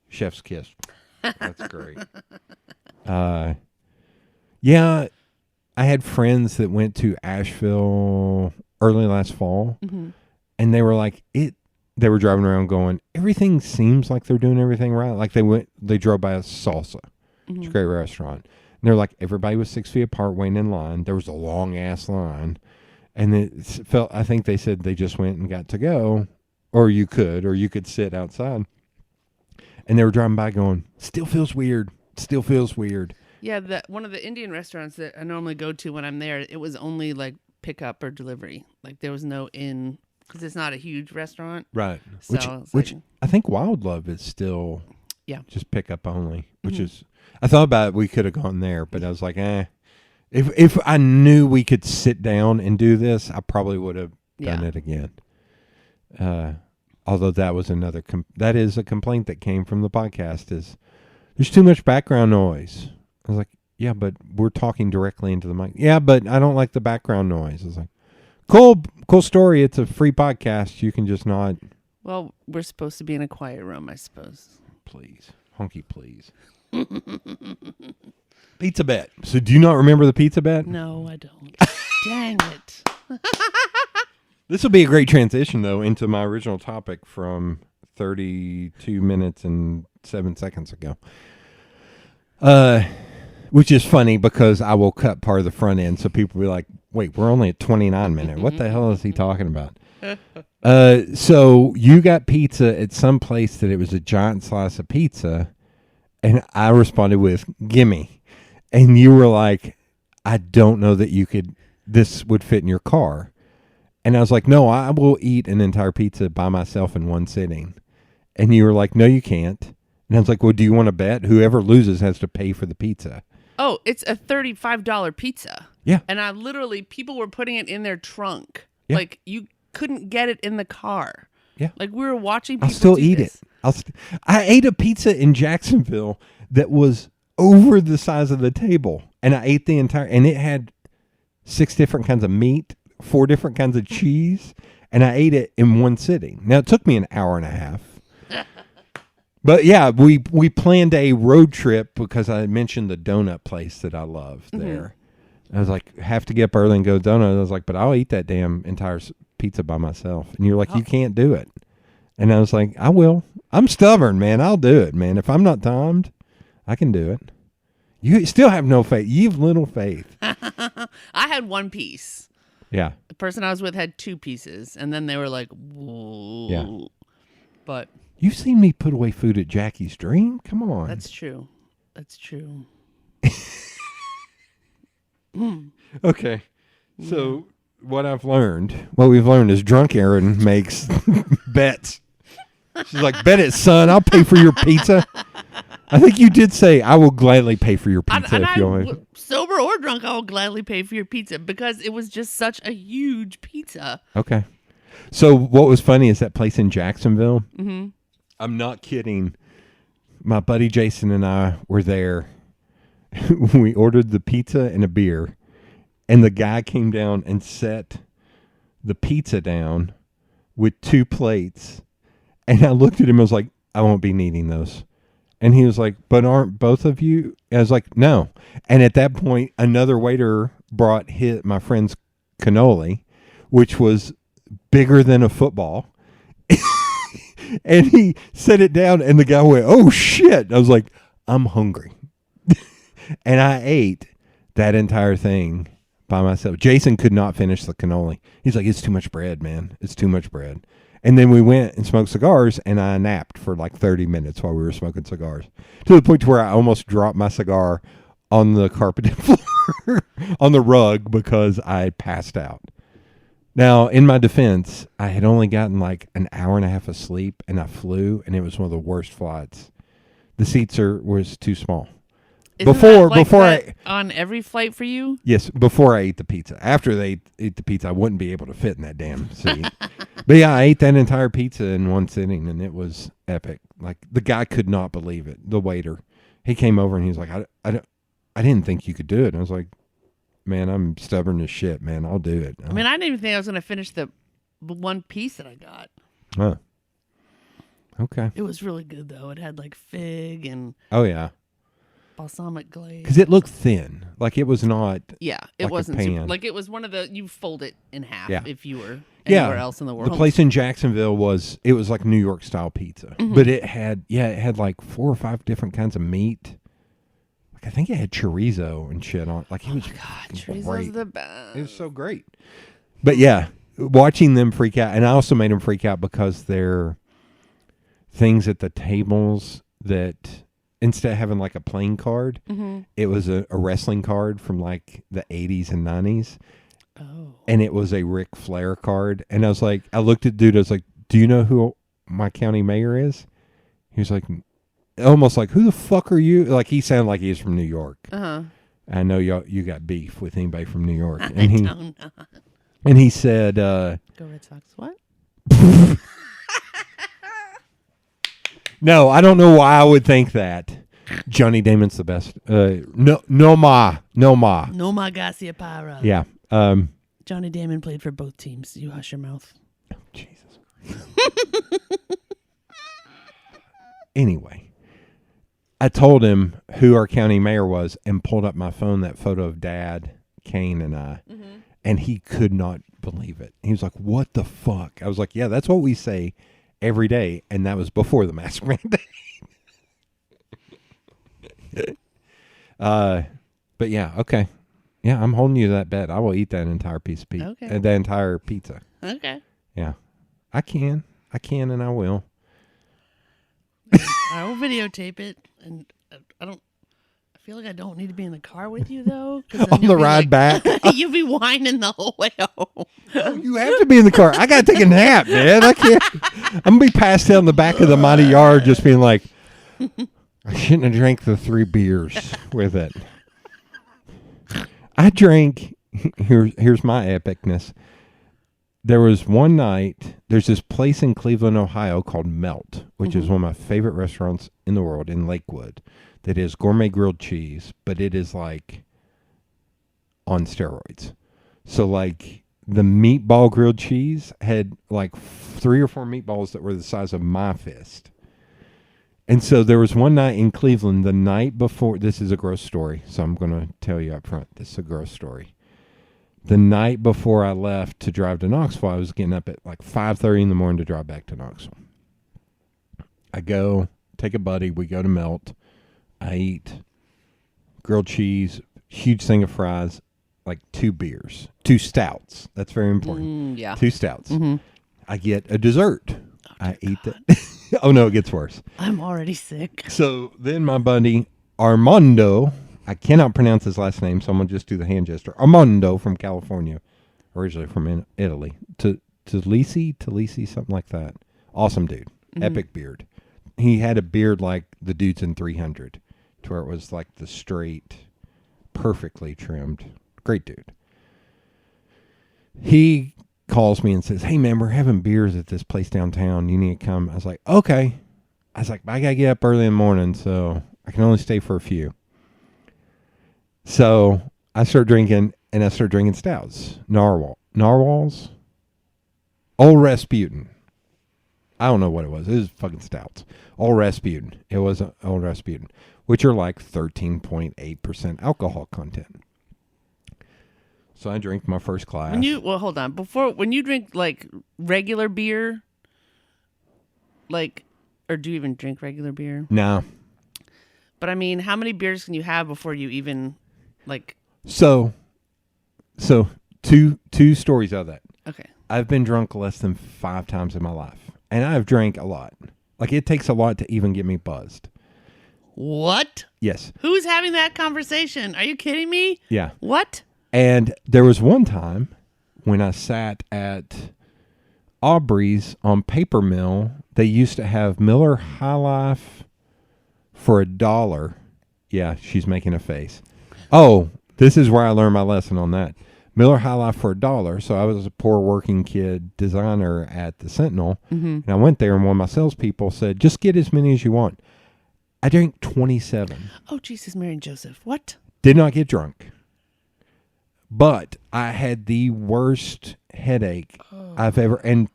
chef's kiss." That's great. Yeah, I had friends that went to Asheville early last fall, and they were like They were driving around going, everything seems like they're doing everything right. Like they drove by a Salsa. It's a great restaurant. And they're like, everybody was 6 feet apart waiting in line. There was a long ass line. And I think they said they just went and got to go, or you could sit outside. and they were driving by going, still feels weird. Still feels weird. Yeah, one of the Indian restaurants that I normally go to when I'm there, it was only like pickup or delivery. Like there was no in, because it's not a huge restaurant. Right. So Which I think Wild Love is still just pickup only, which is, I thought about it, we could have gone there, but I was like, if I knew we could sit down and do this, I probably would have done it again. Although that was that is a complaint that came from the podcast, is there's too much background noise. I was like, yeah, but we're talking directly into the mic. Yeah, but I don't like the background noise. I was like, cool story. It's a free podcast. You can just not. Well, we're supposed to be in a quiet room, I suppose. Please. Honky, please. Pizza bet. So do you not remember the pizza bet? No, I don't. Dang it. This will be a great transition, though, into my original topic from 32 minutes and 7 seconds ago. Which is funny because I will cut part of the front end, so people will be like, wait, we're only at 29 minutes. What the hell is he talking about? So you got pizza at some place that it was a giant slice of pizza, and I responded with, gimme. And you were like, I don't know that this would fit in your car. And I was like, no, I will eat an entire pizza by myself in one sitting. And you were like, no, you can't. And I was like, well, do you want to bet? Whoever loses has to pay for the pizza. Oh, it's a $35 pizza. Yeah. And people were putting it in their trunk. Yeah. Like, you couldn't get it in the car. Yeah. Like, we were watching people I'll still do eat this. it. I ate a pizza in Jacksonville that was over the size of the table. And I ate and it had 6 different kinds of meat, 4 different kinds of cheese. And I ate it in one sitting. Now, it took me an hour and a half. But yeah, we planned a road trip because I mentioned the donut place that I love there. I was like, have to get up early and go donut. I was like, but I'll eat that damn entire pizza by myself. And you're like, you can't do it. And I was like, I will. I'm stubborn, man. I'll do it, man. If I'm not timed, I can do it. You still have no faith. You've little faith. I had one piece. Yeah. The person I was with had 2 pieces, and then they were like, whoa. Yeah. But You've seen me put away food at Jackie's Dream? Come on. that's true. That's true. Okay. So what we've learned is drunk Erin makes bets. She's like, bet it, son. I'll pay for your pizza. I think you did say, I will gladly pay for your pizza if you want. Sober or drunk, I will gladly pay for your pizza because it was just such a huge pizza. Okay. So what was funny is that place in Jacksonville. Mm-hmm. I'm not kidding. My buddy Jason and I were there. We ordered the pizza and a beer, and the guy came down and set the pizza down with 2 plates. And I looked at him and was like, I won't be needing those. And he was like, but aren't both of you? And I was like, no. And at that point, another waiter brought my friend's cannoli, which was bigger than a football. And he set it down, and the guy went, oh, shit. I was like, I'm hungry. And I ate that entire thing by myself. Jason could not finish the cannoli. He's like, it's too much bread, man. It's too much bread. And then we went and smoked cigars, and I napped for like 30 minutes while we were smoking cigars, to the point where I almost dropped my cigar on the carpeted floor, on the rug, because I passed out. Now, in my defense, I had only gotten like an hour and a half of sleep, and I flew, and it was one of the worst flights. The seats was too small. Isn't Before that on every flight for you? Yes, before I ate the pizza. After they ate the pizza, I wouldn't be able to fit in that damn seat. But yeah, I ate that entire pizza in one sitting, and it was epic. Like, the guy could not believe it. The waiter, he came over and he was like, I didn't think you could do it. And I was like, man, I'm stubborn as shit, man. I'll do it. I mean, I didn't even think I was going to finish the one piece that I got. Huh. Okay. It was really good, though. It had like fig and Oh, yeah. balsamic glaze. Because it looked thin. Like, it was not. Yeah, it like a wasn't pan. like it was one of the, you fold it in half if you were Yeah. anywhere else in the world. The place in Jacksonville was like New York style pizza. Mm-hmm. But it had like 4 or 5 different kinds of meat. Like, I think it had chorizo and shit on it. Like, it was chorizo's great. the best. It was so great. But yeah, watching them freak out, and I also made them freak out because their things at the tables that instead of having like a playing card, it was a wrestling card from like the 80s and 90s. Oh. And it was a Ric Flair card. And I was like, I looked at the dude, I was like, do you know who my county mayor is? He was like, almost like, who the fuck are you? Like, he sounded like he was from New York. Uh-huh. I know you got beef with anybody from New York. I don't know. And he said, Go Red Sox. What? no, I don't know why I would think that. Johnny Damon's the best. No ma. No ma Garcia Para. Yeah. Johnny Damon played for both teams. You hush your mouth. Jesus. Anyway, I told him who our county mayor was and pulled up my phone that photo of Dad, Kane, and I, and he could not believe it. He was like, "What the fuck?" I was like, "Yeah, that's what we say every day," and that was before the mask mandate. But yeah, okay. Yeah, I'm holding you to that bet. I will eat that entire piece of pizza. Okay. That entire pizza. Okay. Yeah. I can, and I will. I will videotape it, and I feel like I don't need to be in the car with you though. On the ride back, you'll be whining the whole way home. You have to be in the car. I gotta take a nap, man. I can't. I'm gonna be passed out in the back of the mighty yard, just being like, I shouldn't have drank the 3 beers with it. I drank. Here's my epicness. There was one night, there's this place in Cleveland, Ohio called Melt, which is one of my favorite restaurants in the world in Lakewood, that is gourmet grilled cheese, but it is like on steroids. So like the meatball grilled cheese had like 3 or 4 meatballs that were the size of my fist. And so there was one night in Cleveland, the night before, this is a gross story, so I'm going to tell you up front, this is a gross story. The night before I left to drive to Knoxville, I was getting up at like 5:30 in the morning to drive back to Knoxville. I go, take a buddy, we go to Melt. I eat grilled cheese, huge thing of fries, like 2 beers, 2 stouts. That's very important. Yeah. 2 stouts. Mm-hmm. I get a dessert. I eat God. that. Oh, no, it gets worse. I'm already sick. So then my buddy Armando, I cannot pronounce his last name, so I'm going to just do the hand gesture. Armando from California, originally from Italy. Talisi, something like that. Awesome dude. Epic beard. He had a beard like the dudes in 300, to where it was like the straight, perfectly trimmed. Great dude. He calls me and says, "Hey, man, we're having beers at this place downtown. You need to come." I was like, "Okay." I was like, "I got to get up early in the morning, so I can only stay for a few." So I started drinking, and I started drinking stouts. Narwhals? Old Rasputin. I don't know what it was. It was fucking stouts. Old Rasputin. It was Old Rasputin, which are like 13.8% alcohol content. So I drank my first glass. Hold on. When you drink like regular beer, like, or do you even drink regular beer? No. But I mean, how many beers can you have before you even like? So two stories of that. Okay. I've been drunk less than 5 times in my life, and I've drank a lot. Like, it takes a lot to even get me buzzed. What? Yes. Who's having that conversation? Are you kidding me? Yeah. What? And there was one time when I sat at Aubrey's on Paper Mill. They used to have Miller High Life for $1. Yeah, she's making a face. Oh, this is where I learned my lesson on that. Miller High Life for $1. So I was a poor working kid designer at the Sentinel. And I went there, and one of my salespeople said, "Just get as many as you want." I drank 27. Oh, Jesus, Mary and Joseph. What? Did not get drunk. But I had the worst headache I've ever, and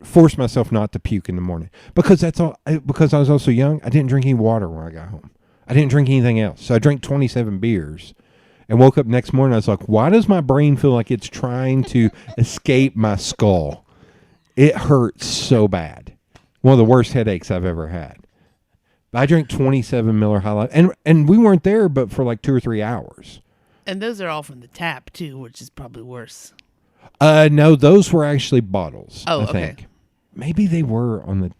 forced myself not to puke in the morning. Because that's all. Because I was also young, I didn't drink any water when I got home. I didn't drink anything else. So I drank 27 beers. And woke up next morning, I was like, why does my brain feel like it's trying to escape my skull? It hurts so bad. One of the worst headaches I've ever had. I drank 27 Miller High Life. And we weren't there but for like 2 or 3 hours. And those are all from the tap, too, which is probably worse. No, those were actually bottles, Oh, I think. okay. Maybe they were on the...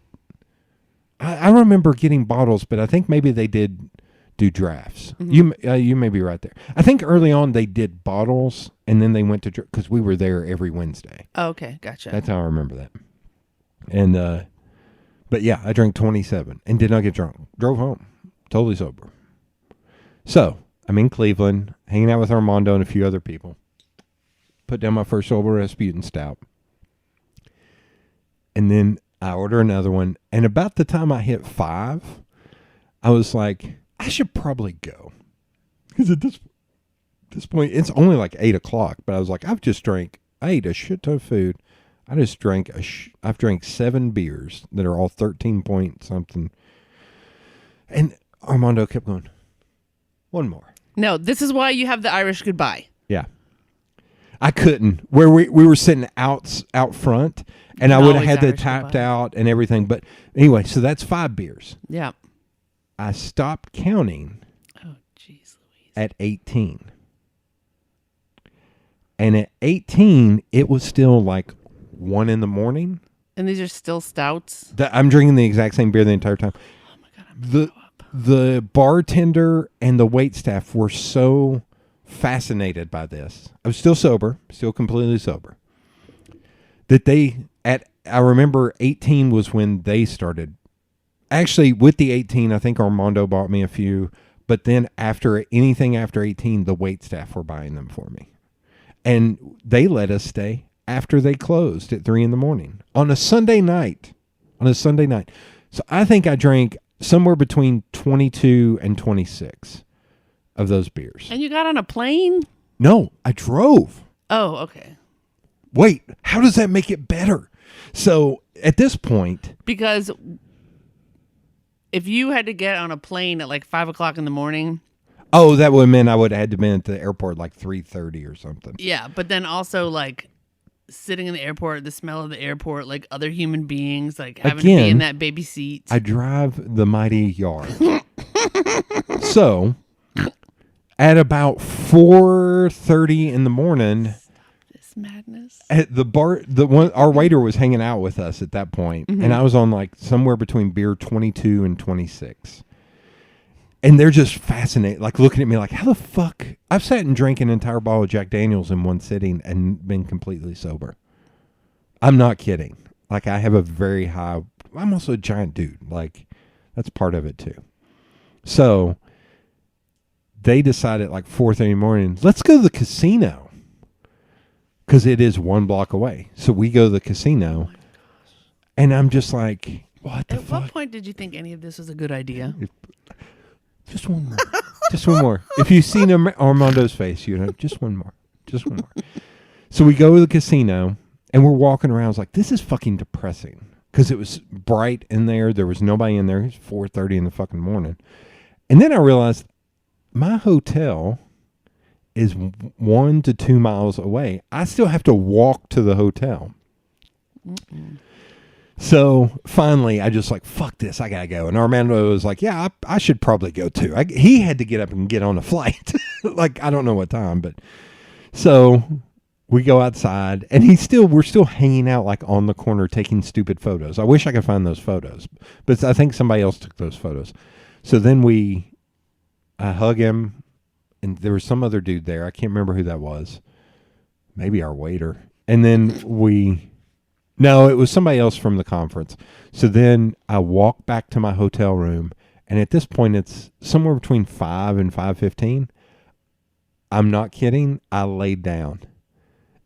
I remember getting bottles, but I think maybe they did do drafts. You may be right there. I think early on they did bottles, and then they went to because we were there every Wednesday. Oh, okay, gotcha. That's how I remember that. And but yeah, I drank 27 and did not get drunk. Drove home, totally sober. So I'm in Cleveland, hanging out with Armando and a few other people. Put down my first Sober Rasputin stout, and then I order another one. And about the time I hit 5, I was like, I should probably go, because at this point it's only like 8 o'clock. But I was like, I ate a shit ton of food. I just drank I've drank 7 beers that are all 13 point something. And Armando kept going, one more. No, this is why you have the Irish goodbye. Yeah. I couldn't. Where we were sitting out front, and I would have had to tapped out and everything. But anyway, so that's 5 beers. Yeah. I stopped counting. Oh, jeez Louise. At 18. And at 18, it was still like 1 in the morning. And these are still stouts? I'm drinking the exact same beer the entire time. Oh, my God. I'm going to throw up. The bartender and the waitstaff were so fascinated by this. I was still sober, still completely sober. That I remember 18 was when they started. Actually, with the 18, I think Armando bought me a few. But then anything after 18, the waitstaff were buying them for me. And they let us stay after they closed at 3 a.m. on a Sunday night. So I think I drank somewhere between 22 and 26 of those beers. And you got on a plane? No, I drove. Oh, okay. Wait, how does that make it better? So at this point... Because if you had to get on a plane at like 5 o'clock in the morning... Oh, that would have meant I would have had to be at the airport like 3:30 or something. Yeah, but then also like sitting in the airport, the smell of the airport, like other human beings, like having to be in that baby seat. I drive the mighty yard. So, at about 4:30 in the morning, stop this madness. At the bar, our waiter was hanging out with us at that point, and I was on like somewhere between beer 22 and 26. And they're just fascinated, like looking at me like, how the fuck? I've sat and drank an entire bottle of Jack Daniels in one sitting and been completely sober. I'm not kidding. Like, I have a very high, I'm also a giant dude. Like, that's part of it too. So they decided like 4:30 in the morning, let's go to the casino. Because it is 1 block away. So we go to the casino. Oh, and I'm just like, what the fuck? At what point did you think any of this was a good idea? Just one more. Just one more. If you've seen Armando's face, you know, just one more. Just one more. So we go to the casino, and we're walking around. I was like, this is fucking depressing. Because it was bright in there. There was nobody in there. It was 4:30 in the fucking morning. And then I realized my hotel is 1 to 2 miles away. I still have to walk to the hotel. Mm-mm. So finally, I just like, fuck this, I gotta go. And Armando was like, yeah, I should probably go too. He had to get up and get on a flight. Like, I don't know what time, but so we go outside, and we're still hanging out like on the corner taking stupid photos. I wish I could find those photos, but I think somebody else took those photos. So then I hug him, and there was some other dude there. I can't remember who that was. Maybe our waiter. And then no, it was somebody else from the conference. So then I walk back to my hotel room, and at this point, it's somewhere between 5 and 5:15. I'm not kidding. I laid down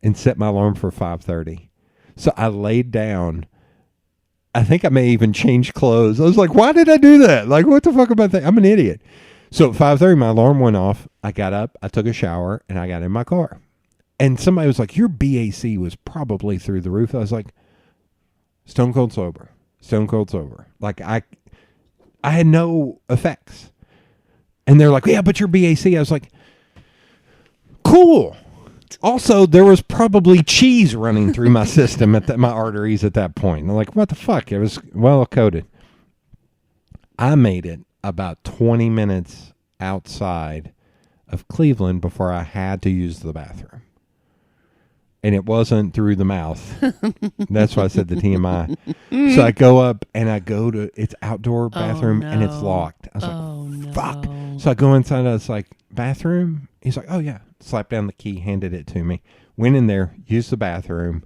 and set my alarm for 5:30. So I laid down. I think I may even change clothes. I was like, why did I do that? Like, what the fuck about that? I'm an idiot. So at 5:30, my alarm went off. I got up, I took a shower, and I got in my car. And somebody was like, your BAC was probably through the roof. I was like, stone cold sober. Like, I had no effects. And they're like, yeah, but your BAC. I was like, cool. Also, there was probably cheese running through my system my arteries at that point. And I'm like, what the fuck? It was well coated. I made it about 20 minutes outside of Cleveland before I had to use the bathroom. and it wasn't through the mouth. That's why I said the TMI. So I go up and I go to its outdoor bathroom and it's locked. I was like, fuck. So I go inside. I was like, bathroom? He's like, oh yeah. Slapped down the key, handed it to me. Went in there, used the bathroom,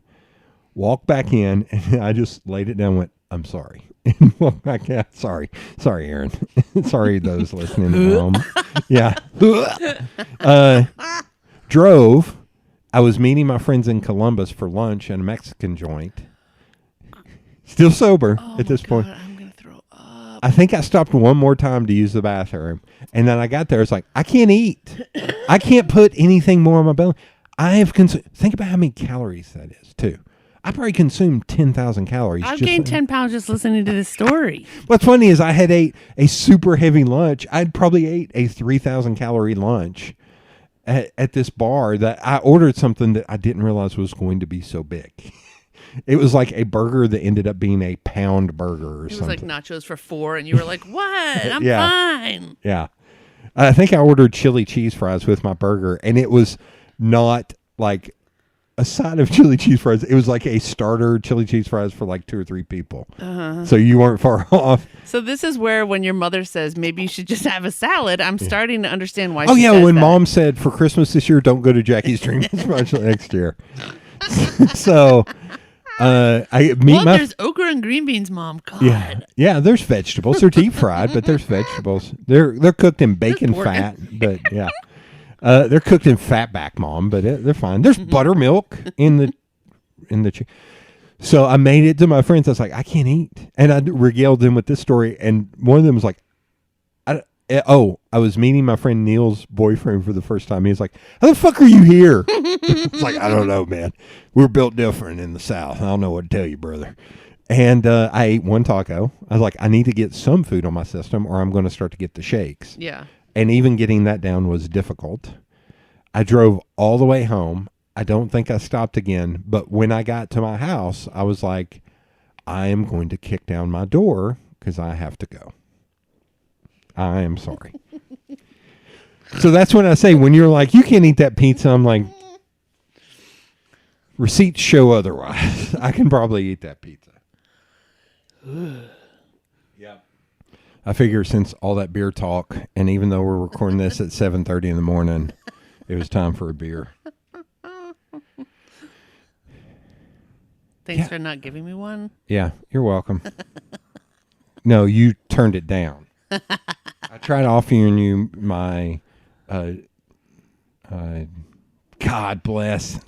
walked back in, and I just laid it down and went, I'm sorry. And walked back out. Sorry, Erin. Sorry, those listening at home. Yeah. Drove. I was meeting my friends in Columbus for lunch at a Mexican joint. Still sober at this point. I'm going to throw up. I think I stopped one more time to use the bathroom. And then I got there. It's like, I can't eat. I can't put anything more on my belly. I have consumed. Think about how many calories that is, too. I probably consumed 10,000 calories. I've gained 10 pounds just listening to this story. What's funny is I had ate a super heavy lunch. I'd probably ate a 3,000 calorie lunch at this bar that I ordered something that I didn't realize was going to be so big. It was like a burger that ended up being a pound burger or something. It was like nachos for $4, and you were like, what? I'm fine. Yeah. I think I ordered chili cheese fries with my burger, and it was not like a side of chili cheese fries. It was like a starter chili cheese fries for like 2 or 3 people. So you weren't far off. So this is where when your mother says maybe you should just have a salad, I'm starting to understand why Oh she yeah, says when that. Mom said for Christmas this year, don't go to Jackie's Dream Special next year. So I meet my there's okra and green beans, Mom. God. yeah. There's vegetables. They're deep fried, but there's vegetables. They're cooked in bacon fat, but yeah. They're cooked in fatback, Mom, but they're fine. There's buttermilk in the So I made it to my friends. I was like, I can't eat, and I regaled them with this story. And one of them was like, I was meeting my friend Neil's boyfriend for the first time. He was like, how the fuck are you here? It's like, I don't know, man. We're built different in the South. I don't know what to tell you, brother. And I ate one taco. I was like, I need to get some food on my system, or I'm going to start to get the shakes. Yeah. And even getting that down was difficult. I drove all the way home. I don't think I stopped again. But when I got to my house, I was like, I am going to kick down my door because I have to go. I am sorry. So that's when I say, when you're like, you can't eat that pizza, I'm like, receipts show otherwise. I can probably eat that pizza. Yeah. I figure since all that beer talk, and even though we're recording this at 7:30 in the morning, it was time for a beer. Thanks for not giving me one. Yeah, you're welcome. No, you turned it down. I tried offering you my, God bless.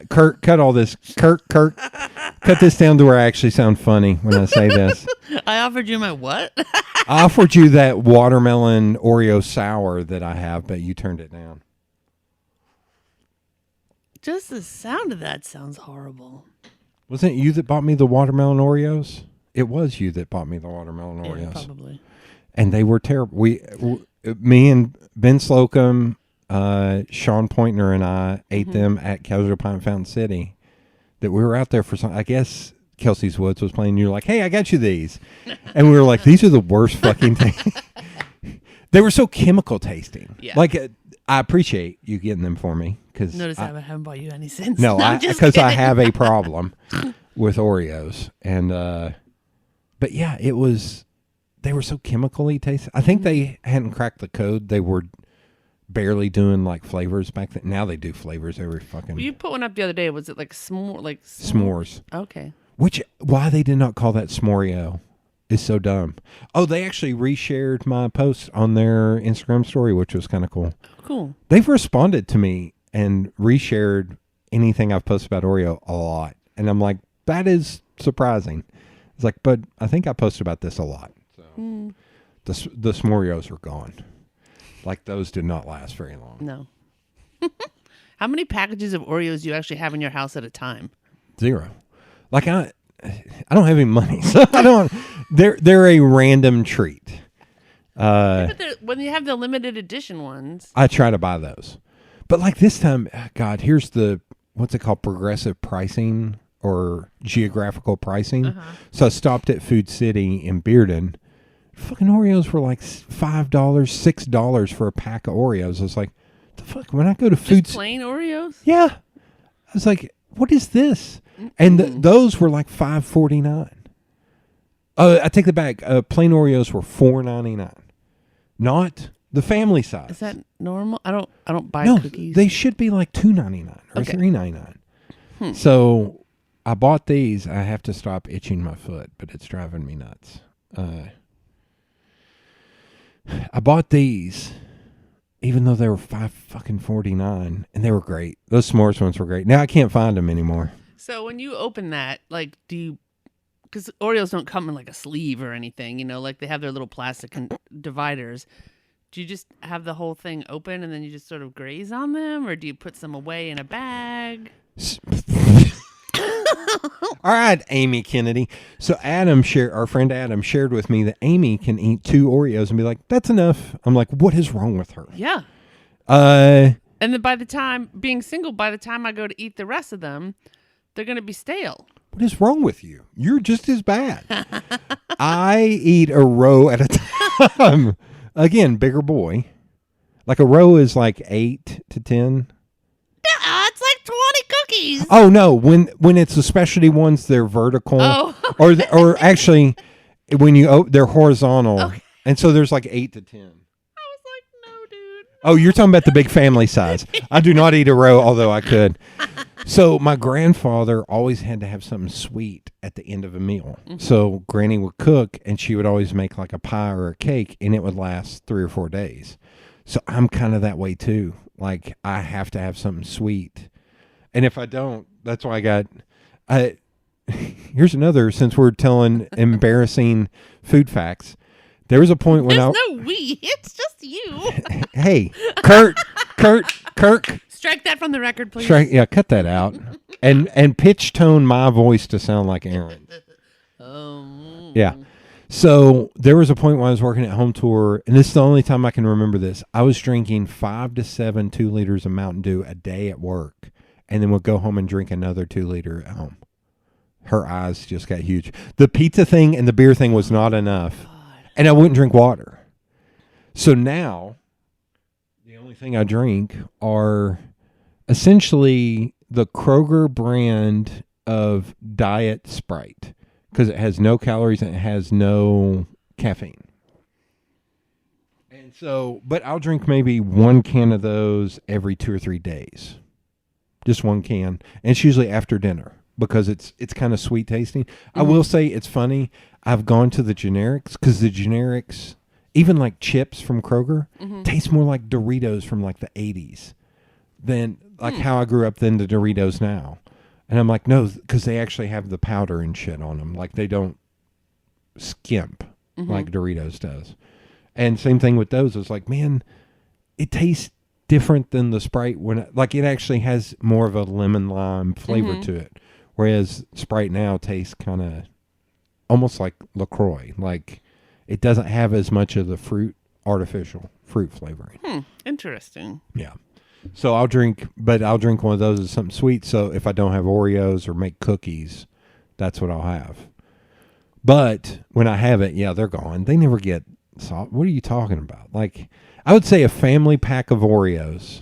Kurt, cut all this. Kurt, cut this down to where I actually sound funny when I say this. I offered you my what? I offered you that watermelon Oreo sour that I have, but you turned it down. Just the sound of that sounds horrible. Wasn't it you that bought me the watermelon Oreos? It was you that bought me the watermelon Oreos. Yeah, probably. And they were terrible. Me and Ben Slocum, Sean Pointner, and I ate them at Casual Pine Fountain City. That we were out there for some. I guess Kelsey's Woods was playing. You're like, hey, I got you these, and we were like, these are the worst fucking things. They were so chemical tasting. Yeah. Like I appreciate you getting them for me because Notice I haven't bought you any since. No, because I kidding. have a problem with Oreos, and but yeah, it was. They were so chemically tasting. I think they hadn't cracked the code. They were barely doing like flavors back then. Now they do flavors every fucking. Well, you put one up the other day. Was it like s'mores? Okay. Why they did not call that s'moreo is so dumb. Oh, they actually reshared my post on their Instagram story, which was kind of cool. Cool. They've responded to me and reshared anything I've posted about Oreo a lot, and I'm like, that is surprising. It's like, but I think I posted about this a lot. So the s'moreos are gone. Like those did not last very long. No. How many packages of Oreos do you actually have in your house at a time? 0. Like I don't have any money, so I don't. They're a random treat. But when you have the limited edition ones, I try to buy those, but like this time, God, here's the what's it called, progressive pricing or geographical pricing. So I stopped at Food City in Bearden. Fucking Oreos were like $5, $6 for a pack of Oreos. I was like, the fuck? When I go to Food just plain Oreos? Yeah. I was like, what is this? And those were like $5.49. I take it back. Plain Oreos were $4.99, not the family size. Is that normal? I don't buy cookies. They should be like $2.99 or $3.99. So I bought these. I have to stop itching my foot, but it's driving me nuts. I bought these, even though they were $5.49, and they were great. Those s'mores ones were great. Now I can't find them anymore. So when you open that, like, do you? Because Oreos don't come in like a sleeve or anything, like they have their little plastic dividers. Do you just have the whole thing open and then you just sort of graze on them, or do you put some away in a bag? All right, Amy Kennedy. So our friend Adam shared with me that Amy can eat 2 Oreos and be like, that's enough. I'm like, what is wrong with her? Yeah. And then by the time I go to eat the rest of them, they're going to be stale. What is wrong with you? You're just as bad. I eat a row at a time. Again, bigger boy. Like a row is like 8 to 10. It's like 20 cookies. Oh no! When it's the specialty ones, they're vertical. Oh. or actually, when they're horizontal, okay. And so there's like 8 to 10. I was like, no, dude. Oh, you're talking about the big family size. I do not eat a row, although I could. So my grandfather always had to have something sweet at the end of a meal. Mm-hmm. So Granny would cook, and she would always make like a pie or a cake, and it would last 3 or 4 days. So I'm kind of that way too. Like I have to have something sweet. And if I don't, that's why here's another, since we're telling embarrassing food facts. There was a point when no we, it's just you. Hey, Kirk. Strike that from the record, please. Cut that out. and pitch tone my voice to sound like Erin. Yeah. So there was a point when I was working at Home Tour, and this is the only time I can remember this. I was drinking 5 to 7 2 liters of Mountain Dew a day at work, and then would go home and drink another 2 liter at home. Her eyes just got huge. The pizza thing and the beer thing was not enough, and I wouldn't drink water. So now, the only thing I drink are essentially the Kroger brand of Diet Sprite, because it has no calories and it has no caffeine. And so, but I'll drink maybe 1 can of those every 2 or 3 days. Just 1 can. And it's usually after dinner because it's kind of sweet tasting. Mm-hmm. I will say it's funny. I've gone to the generics because the generics, even like chips from Kroger, taste more like Doritos from like the 80s than like how I grew up than the Doritos now. And I'm like, no, because they actually have the powder and shit on them. Like they don't skimp like Doritos does. And same thing with those. It's like, man, it tastes different than the Sprite when it actually has more of a lemon lime flavor to it. Whereas Sprite now tastes kind of almost like LaCroix. Like it doesn't have as much of the artificial fruit flavoring. Interesting. Yeah. So I'll drink one of those as something sweet. So if I don't have Oreos or make cookies, that's what I'll have. But when I have it, they're gone. They never get salt. What are you talking about? Like, I would say a family pack of Oreos.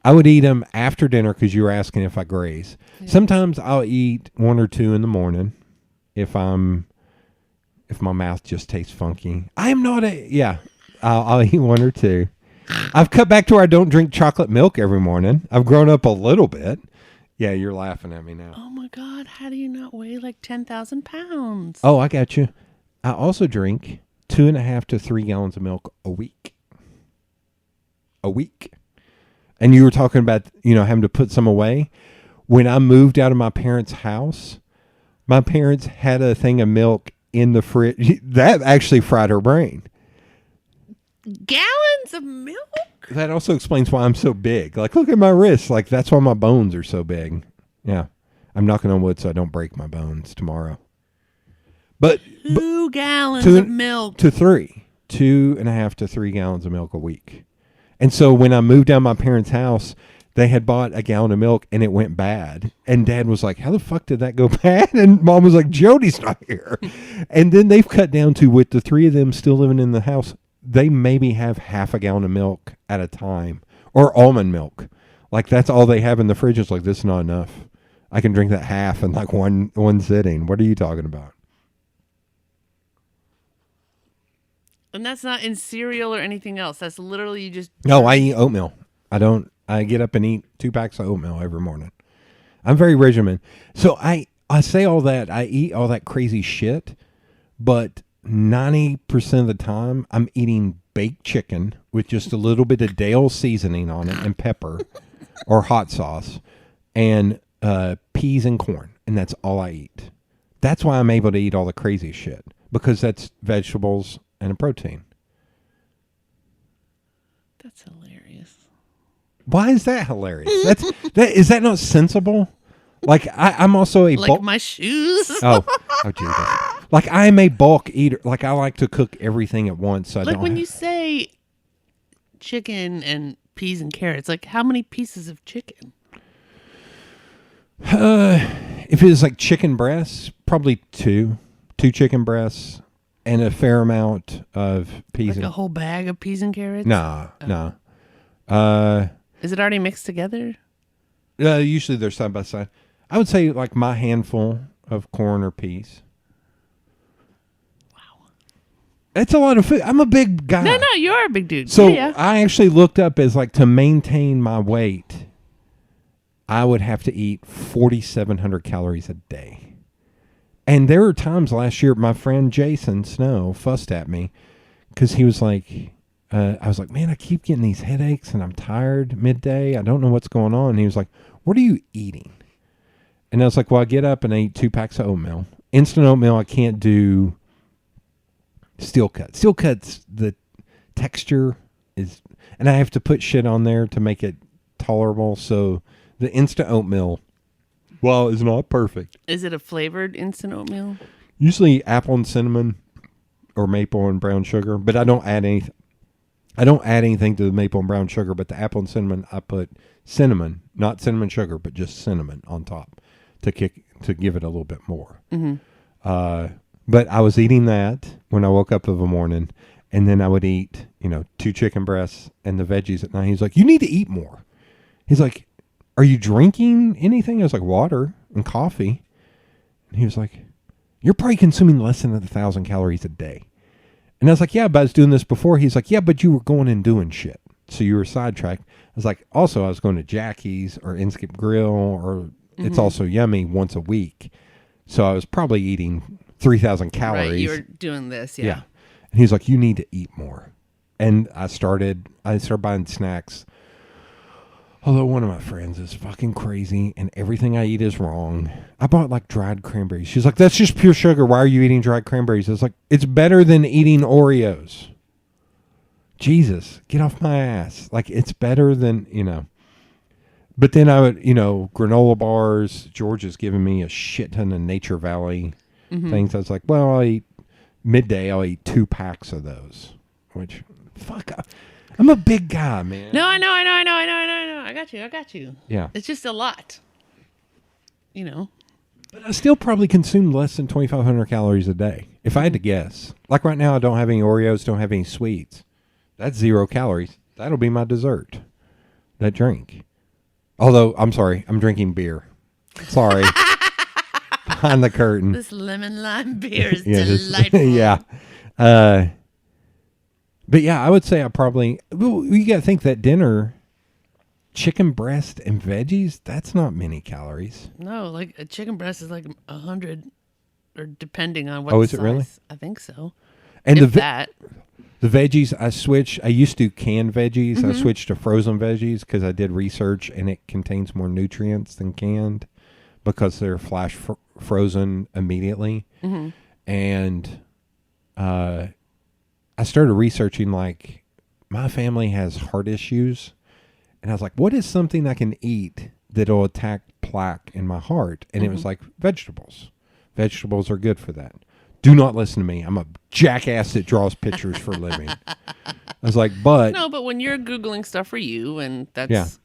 I would eat them after dinner because you were asking if I graze. Yeah. Sometimes I'll eat 1 or 2 in the morning if my mouth just tastes funky. I'll eat 1 or 2. I've cut back to where I don't drink chocolate milk every morning. I've grown up a little bit. Yeah, you're laughing at me now. Oh my God, how do you not weigh like 10,000 pounds? Oh, I got you. I also drink 2.5 to 3 gallons of milk a week. And you were talking about, having to put some away. When I moved out of my parents' house, my parents had a thing of milk in the fridge. That actually fried her brain. Gallons of milk? That also explains why I'm so big. Like, look at my wrists. Like, that's why my bones are so big. Yeah. I'm knocking on wood so I don't break my bones tomorrow. But 2 gallons of milk. To 3. 2.5 to 3 gallons of milk a week. And so when I moved down my parents' house, they had bought a gallon of milk and it went bad. And Dad was like, how the fuck did that go bad? And Mom was like, Jody's not here. And then they've cut down to, with the 3 of them still living in the house, they maybe have half a gallon of milk at a time, or almond milk. Like that's all they have in the fridge. It's like, this is not enough. I can drink that half in like one sitting. What are you talking about? And that's not in cereal or anything else. That's literally you just. No, I eat oatmeal. I get up and eat 2 packs of oatmeal every morning. I'm very regimented. So I say all that. I eat all that crazy shit, but 90% of the time I'm eating baked chicken with just a little bit of Dale seasoning on it and pepper or hot sauce and peas and corn. And that's all I eat. That's why I'm able to eat all the crazy shit, because that's vegetables and a protein. That's hilarious. Why is that hilarious? Is that not sensible? Like I'm also a like bulk. my shoes. Oh, Jesus! Like I'm a bulk eater. Like I like to cook everything at once. So I like don't. when you say chicken and peas and carrots, like how many pieces of chicken? If it was like chicken breasts, probably two chicken breasts, and a fair amount of peas. Like a whole bag of peas and carrots? Nah. Is it already mixed together? Usually they're side by side. I would say like my handful of corn or peas. Wow. That's a lot of food. I'm a big guy. No, you are a big dude. So yeah. I actually looked up as like to maintain my weight, I would have to eat 4,700 calories a day. And there were times last year, my friend Jason Snow fussed at me because he was like, I was like, man, I keep getting these headaches and I'm tired midday. I don't know what's going on. And he was like, what are you eating? And I was like, well, I get up and I eat 2 packs of oatmeal. Instant oatmeal, I can't do steel cut. Steel cut's the texture is, and I have to put shit on there to make it tolerable. So the instant oatmeal, well, is not perfect. Is it a flavored instant oatmeal? Usually apple and cinnamon or maple and brown sugar, but I don't add anything. I don't add anything to the maple and brown sugar, but the apple and cinnamon, I put cinnamon, not cinnamon sugar, but just cinnamon on top to give it a little bit more. Mm-hmm. But I was eating that when I woke up of a morning, and then I would eat, 2 chicken breasts and the veggies at night. He's like, you need to eat more. He's like, are you drinking anything? I was like, water and coffee. And he was like, you're probably consuming less than 1,000 calories a day. And I was like, yeah, but I was doing this before. He's like, yeah, but you were going and doing shit. So you were sidetracked. I was like, also, I was going to Jackie's or Inskip Grill, or it's also yummy once a week. So I was probably eating 3,000 calories. Right, you were doing this, yeah. And he's like, you need to eat more. And I started buying snacks. Although one of my friends is fucking crazy and everything I eat is wrong. I bought like dried cranberries. She's like, that's just pure sugar. Why are you eating dried cranberries? I was like, it's better than eating Oreos. Jesus, get off my ass. Like, it's better than, But then I would, granola bars. George is giving me a shit ton of Nature Valley things. I was like, well, midday, I'll eat 2 packs of those. Which, fuck, I'm a big guy, man. No, I know. I got you. Yeah. It's just a lot. But I still probably consume less than 2,500 calories a day, if I had to guess. Like right now, I don't have any Oreos, don't have any sweets. That's 0 calories. That'll be my dessert, that drink. Although, I'm sorry, I'm drinking beer. Sorry. Behind the curtain. This lemon lime beer is delightful. Yeah. But yeah, I would say I probably, you got to think that dinner, chicken breast and veggies, that's not many calories. No, like a chicken breast is like 100, or depending on what is size. it really? I think so. And if that. The veggies, I used to canned veggies. I switched to frozen veggies because I did research and it contains more nutrients than canned because they're flash frozen immediately. Mm-hmm. And I started researching, like, my family has heart issues. And I was like, what is something I can eat that'll attack plaque in my heart? And it was like vegetables. Vegetables are good for that. Do not listen to me. I'm a jackass that draws pictures for a living. I was like, but... No, but when you're Googling stuff for you, and that's,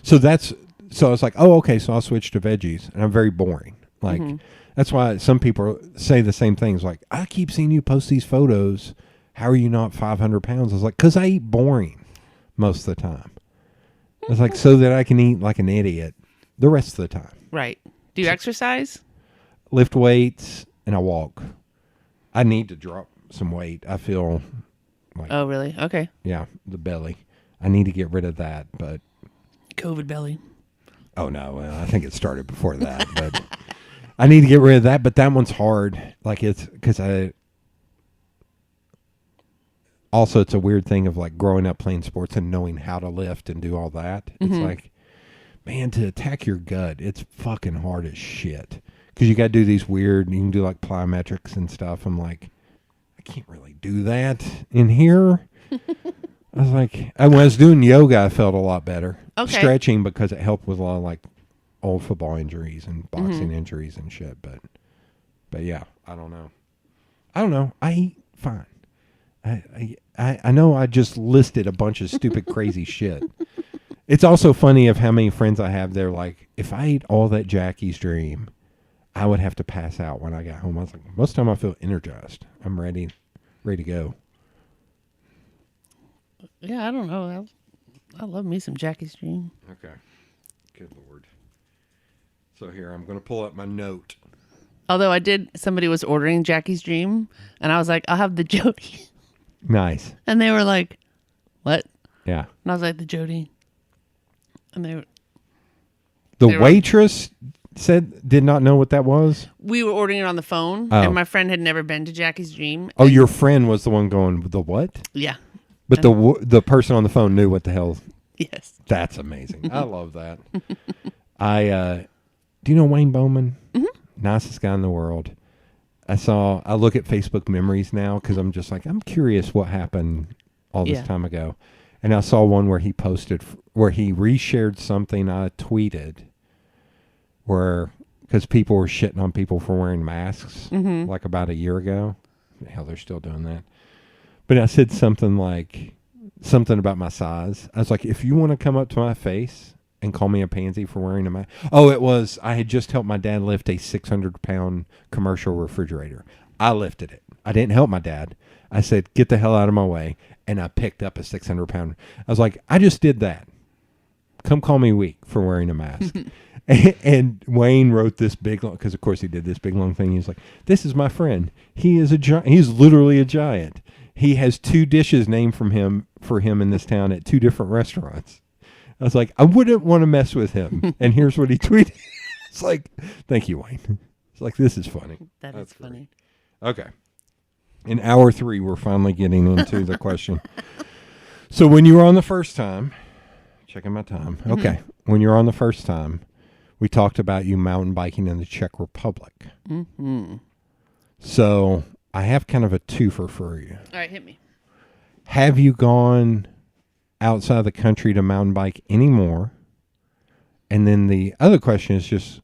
So I was like, oh, okay, so I'll switch to veggies. And I'm very boring. Like, that's why some people say the same things. Like, I keep seeing you post these photos. How are you not 500 pounds? I was like, because I eat boring most of the time. It's like so that I can eat like an idiot the rest of the time. Right. Do you exercise? Lift weights and I walk. I need to drop some weight. I feel like, Oh, really? Okay. yeah, the belly. I need to get rid of that, but COVID belly. oh no, well, I think it started before that, but I need to get rid of that, but that one's hard. Like it's because it's a weird thing of like growing up playing sports and knowing how to lift and do all that. It's like, man, to attack your gut, it's fucking hard as shit. Because you got to do these weird, you can do like plyometrics and stuff. I'm like, I can't really do that in here. I was like, when I was doing yoga, I felt a lot better. Okay. Stretching because it helped with a lot of like old football injuries and boxing injuries and shit. But yeah, I don't know. I eat fine. I know I just listed a bunch of stupid, crazy shit. It's also funny of how many friends I have. They're like, if I ate all that Jackie's Dream, I would have to pass out when I got home. I was like, most of the time I feel energized. I'm ready to go. Yeah, I don't know. I love me some Jackie's Dream. Okay. Good Lord. So here, I'm going to pull up my note. Although somebody was ordering Jackie's Dream, and I was like, I'll have the Jody. Nice. And they were like, what? Yeah. And I was like, the Jody. And they The were- waitress did not know what that was? we were ordering it on the phone, Oh. and my friend had never been to Jackie's Dream. Oh, your friend was the one going, the what? Yeah. But the person on the phone knew what the hell. Yes. That's amazing. I love that. Do you know Wayne Bowman? Mm-hmm. Nicest guy in the world. I look at Facebook memories now because I'm just like, I'm curious what happened all this time ago. And I saw one where he posted, where he reshared something I tweeted because people were shitting on people for wearing masks like about a year ago. Hell, they're still doing that. But I said something about my size. I was like, if you want to come up to my face and call me a pansy for wearing a mask. Oh, I had just helped my dad lift a 600-pound commercial refrigerator. I lifted it. I didn't help my dad. I said, get the hell out of my way. And I picked up a 600-pound. I was like, I just did that. Come call me weak for wearing a mask. And Wayne wrote this big long, because of course he did this big long thing. He's like, this is my friend. He is a giant. He's literally a giant. He has 2 dishes named for him in this town at 2 different restaurants. I was like, I wouldn't want to mess with him. And here's what he tweeted. It's like, thank you, Wayne. It's like, this is funny. That's funny. Okay. In hour 3, we're finally getting into the question. So when you were on the first time, checking my time. Okay. When you were on the first time, we talked about you mountain biking in the Czech Republic. Mm-hmm. So I have kind of a twofer for you. All right, hit me. Have you gone outside the country to mountain bike anymore? And then the other question is just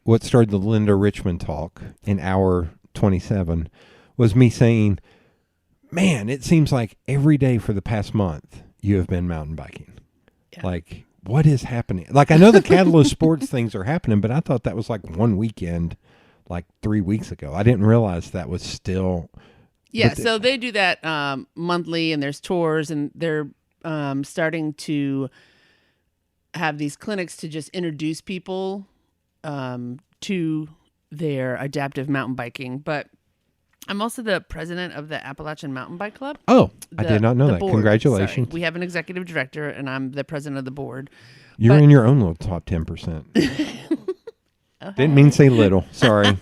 what started the Linda Richmond talk in hour 27 was me saying, man, it seems like every day for the past month you have been mountain biking. Yeah. Like, what is happening? Like, I know the Catalyst Sports things are happening, but I thought that was like one weekend, like 3 weeks ago. I didn't realize that was still... Yeah, so they do that monthly, and there's tours, and they're starting to have these clinics to just introduce people to their adaptive mountain biking. But I'm also the president of the Appalachian Mountain Bike Club. Oh, I did not know that. Board. Congratulations. Sorry. We have an executive director, and I'm the president of the board. You're in your own little top 10%. Didn't mean say little. Sorry.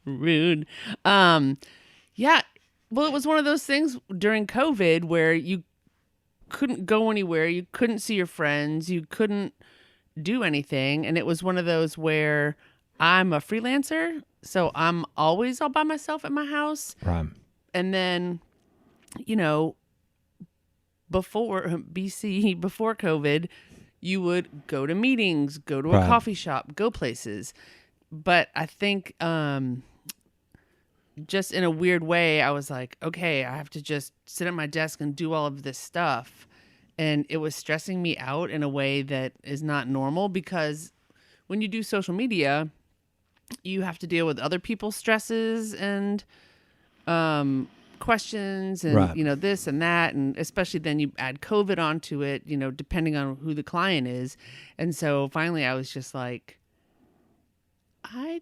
Rude. Yeah. Well, it was one of those things during COVID where you couldn't go anywhere. You couldn't see your friends. You couldn't do anything. And it was one of those where I'm a freelancer, so I'm always all by myself at my house. Right. And then, before COVID, you would go to meetings, go to a coffee shop, go places. But I think just in a weird way, I was like, okay, I have to just sit at my desk and do all of this stuff. And it was stressing me out in a way that is not normal, because when you do social media, you have to deal with other people's stresses and questions and, Right. you know, this and that. And especially then you add COVID onto it, you know, depending on who the client is. And so finally I was just like, I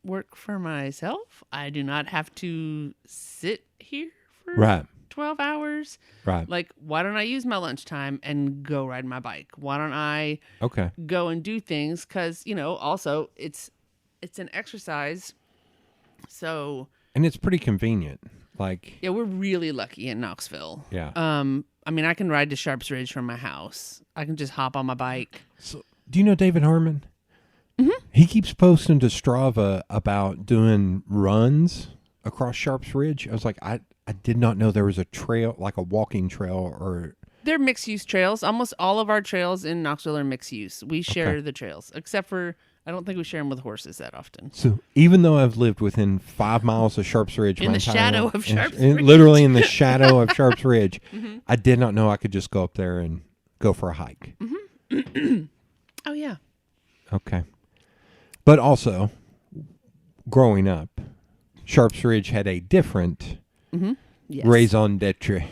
work for myself. I do not have to sit here for Right. 12 hours. Right. Like, why don't I use my lunchtime and go ride my bike? Why don't I Okay. go and do things? Because, you know, also it's an exercise. So, And it's pretty convenient. Like, yeah, we're really lucky in Knoxville. yeah. I mean, I can ride to Sharps Ridge from my house. I can just hop on my bike. So, do you know David Harmon? Mm-hmm. He keeps posting to Strava about doing runs across Sharps Ridge. I was like, I did not know there was a trail, like a walking trail or... They're mixed use trails. Almost all of our trails in Knoxville are mixed use. We share Okay. the trails, except for I don't think we share them with horses that often. So even though I've lived within 5 miles of Sharps Ridge, In my the entire shadow life- of Sharps in- Ridge. literally in the shadow of Sharps Ridge, Mm-hmm. I did not know I could just go up there and go for a hike. Oh yeah. Okay. But also, growing up, Sharps Ridge had a different Yes. raison d'etre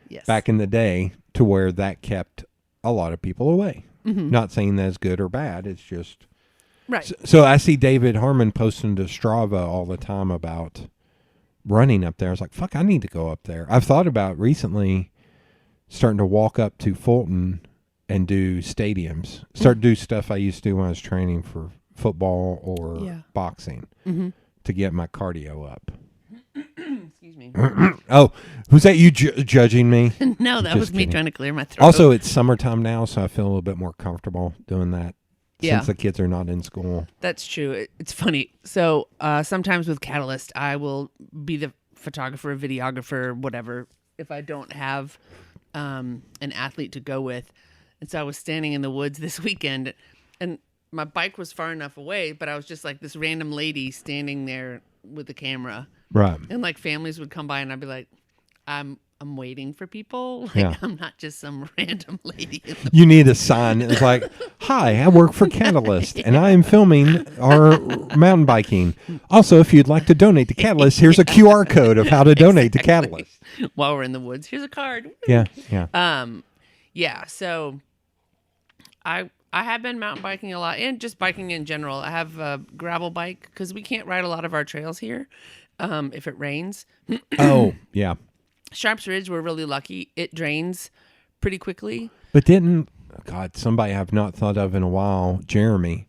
Yes. back in the day to where that kept a lot of people away. Mm-hmm. Not saying that's good or bad. It's just... Right. So I see David Harmon posting to Strava all the time about running up there. I was like, fuck, I need to go up there. I've thought about recently starting to walk up to Fulton and do stadiums. Start to do stuff I used to do when I was training for football or Yeah. boxing Mm-hmm. to get my cardio up. Excuse me. Oh, was that you judging me? No, that Just was me kidding. trying to clear my throat. Also, it's summertime now, so I feel a little bit more comfortable doing that Yeah. since the kids are not in school. That's true. It's funny. So sometimes with Catalyst, I will be the photographer, videographer, whatever, if I don't have an athlete to go with. And so I was standing in the woods this weekend, and my bike was far enough away, but I was just like this random lady standing there with the camera. Right. And like families would come by, and I'd be like, I'm waiting for people. Like, Yeah. I'm not just some random lady. In the You need a sign. It's like, hi, I work for Catalyst, and I am filming our mountain biking. Also, if you'd like to donate to Catalyst, here's a QR code of how to donate to Catalyst. While we're in the woods, here's a card. Yeah, yeah. Yeah, so I have been mountain biking a lot and just biking in general. I have a gravel bike because we can't ride a lot of our trails here if it rains. Oh, yeah. Sharps Ridge, we're really lucky. It drains pretty quickly. But God, somebody I've not thought of in a while, Jeremy.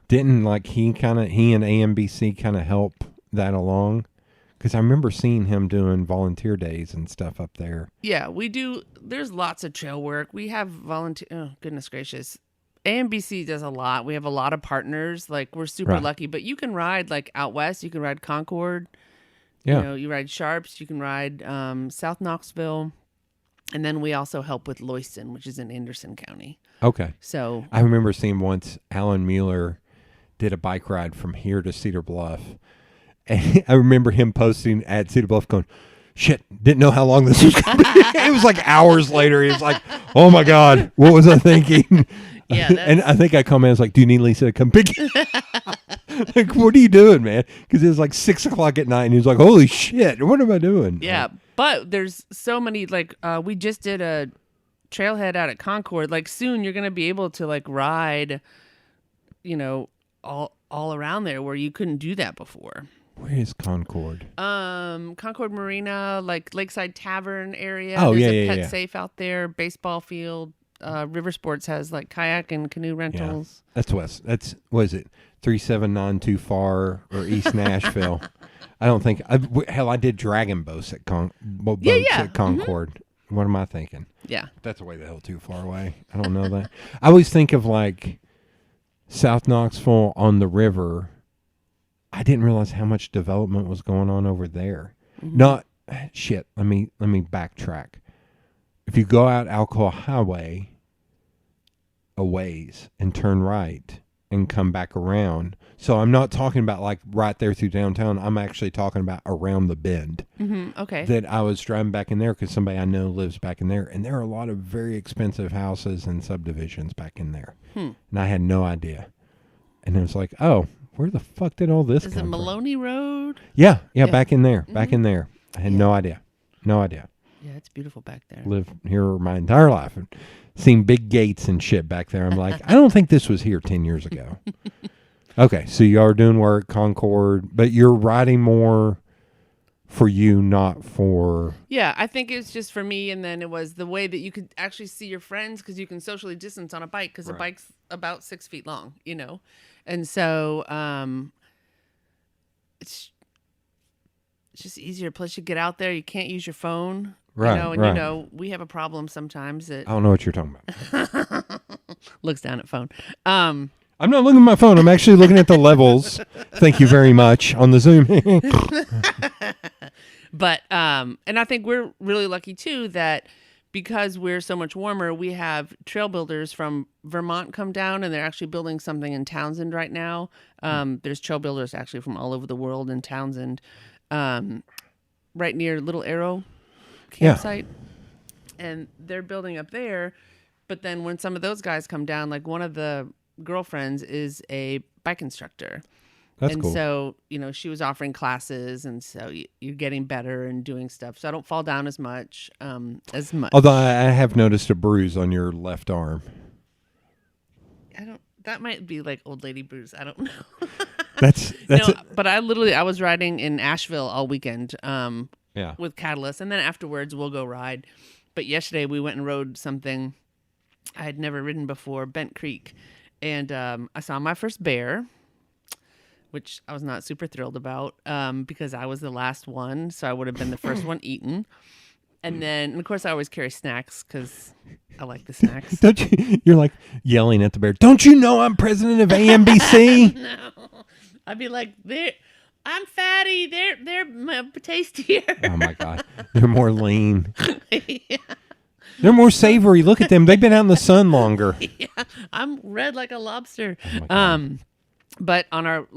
Didn't like he and AMBC kind of help that along? Because I remember seeing him doing volunteer days and stuff up there. Yeah, we do. There's lots of trail work. We have volunteer. Oh, goodness gracious. AMBC does a lot. We have a lot of partners. Like, we're super Right. lucky. But you can ride, like, out west. You can ride Concord. Yeah. You know, you ride Sharps. You can ride South Knoxville. And then we also help with Lewiston, which is in Anderson County. Okay. So, I remember seeing once Alan Mueller did a bike ride from here to Cedar Bluff. And I remember him posting at Cedar Bluff going, shit, didn't know how long this was going to be. It was like hours later. He was like, oh my God, what was I thinking? yeah. And I think I commented, I was like, do you need Lisa to come pick you up? Like, what are you doing, man? Because it was like 6 o'clock at night. And he was like, holy shit, what am I doing? Yeah, but there's so many, like, we just did a trailhead out at Concord. Like, soon you're going to be able to, like, ride, you know, all around there where you couldn't do that before. Where is Concord? Concord Marina, like Lakeside Tavern area. Oh, There's yeah, a yeah, pet yeah. safe out there, baseball field. River Sports has, like, kayak and canoe rentals. That's west. That's, what is it? 379 too far or East Nashville. I don't think, hell, I did dragon boats at boats Yeah. at Concord. What am I thinking? Yeah. That's way the hell too far away. I don't know that. I always think of like South Knoxville on the river. I didn't realize how much development was going on over there. Not shit. Let me backtrack. If you go out Alcoa Highway a ways and turn right and come back around. So I'm not talking about like right there through downtown. I'm actually talking about around the bend. Okay. That I was driving back in there because somebody I know lives back in there. And there are a lot of very expensive houses and subdivisions back in there. And I had no idea. And it was like, oh, where the fuck did all this Is come it from? Maloney Road? Yeah, back in there, back in there. I had no idea. No idea. Yeah, it's beautiful back there. Lived here my entire life and seen big gates and shit back there. I'm like, I don't think this was here 10 years ago. Okay, so you are doing work, Concord, but you're riding more for you, not for... Yeah, I think it's just for me, and then it was the way that you could actually see your friends because you can socially distance on a bike because a bike's about 6 feet long, you know? And so it's just easier. Plus, you get out there, you can't use your phone. Right, you know, and right. you know, we have a problem sometimes that I don't know what you're talking about. looks down at phone. I'm not looking at my phone. I'm actually looking at the levels. Thank you very much on the Zoom. But and I think we're really lucky too that because we're so much warmer, we have trail builders from Vermont come down, and they're actually building something in Townsend right now. There's trail builders actually from all over the world in Townsend, right near Little Arrow campsite, and they're building up there. But then when some of those guys come down, like one of the girlfriends is a bike instructor. That's and cool. so, you know, she was offering classes, and so you're getting better and doing stuff. So I don't fall down as much. Although I have noticed a bruise on your left arm. That might be like old lady bruise. I don't know. That's But I was riding in Asheville all weekend with Catalyst, and then afterwards we'll go ride. But yesterday we went and rode something I had never ridden before, Bent Creek, and I saw my first bear, which I was not super thrilled about because I was the last one, so I would have been the first one eaten. And then, of course, I always carry snacks because I like the snacks. Don't you? You're like yelling at the bear. Don't you know I'm president of AMBC? No, I'd be like, I'm fatty. They're tastier. Oh my god, they're more lean. Yeah. They're more savory. Look at them. They've been out in the sun longer. Yeah, I'm red like a lobster. Oh my God. But on our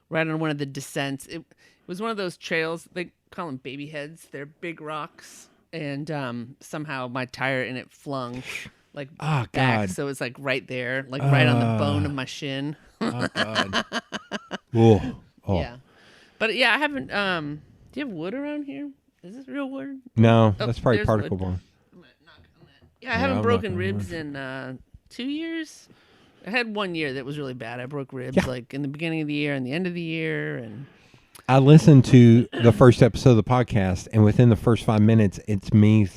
right on one of the descents, it was one of those trails. They call them baby heads. They're big rocks, and somehow my tire in it flung back. God. So it's like right there, right on the bone of my shin. Oh God. Oh. Yeah, but yeah, I haven't. Do you have wood around here? Is this real wood? No, that's probably there's particle wood. bomb. I'm gonna knock on that. Yeah, I haven't I'm broken knocking on ribs in 2 years. I had 1 year that was really bad. I broke ribs in the beginning of the year and the end of the year, and I listened to the first episode of the podcast, and within the first 5 minutes, it's me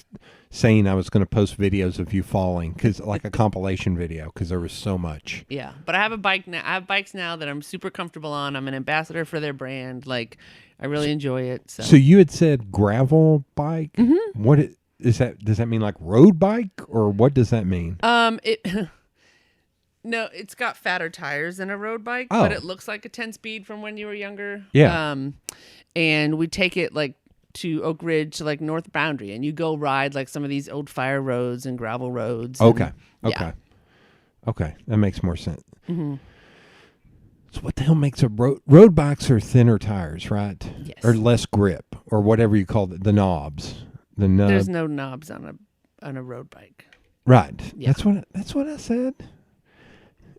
saying I was going to post videos of you falling, because like a compilation video, because there was so much. yeah. But I have a bike now. I have bikes now that I'm super comfortable on. I'm an ambassador for their brand. I really enjoy it. So you had said gravel bike. Mm-hmm. What is that? Does that mean like road bike, or what does that mean? No, it's got fatter tires than a road bike, Oh. but it looks like a 10-speed from when you were younger. Yeah. And we take it to Oak Ridge to North Boundary, and you go ride some of these old fire roads and gravel roads. Okay. Yeah. Okay. That makes more sense. Mm-hmm. So what the hell makes a road bikes are thinner tires, right? Yes. Or less grip, or whatever you call it, the knobs. The nub. There's no knobs on a road bike. Right. Yeah. That's what I said.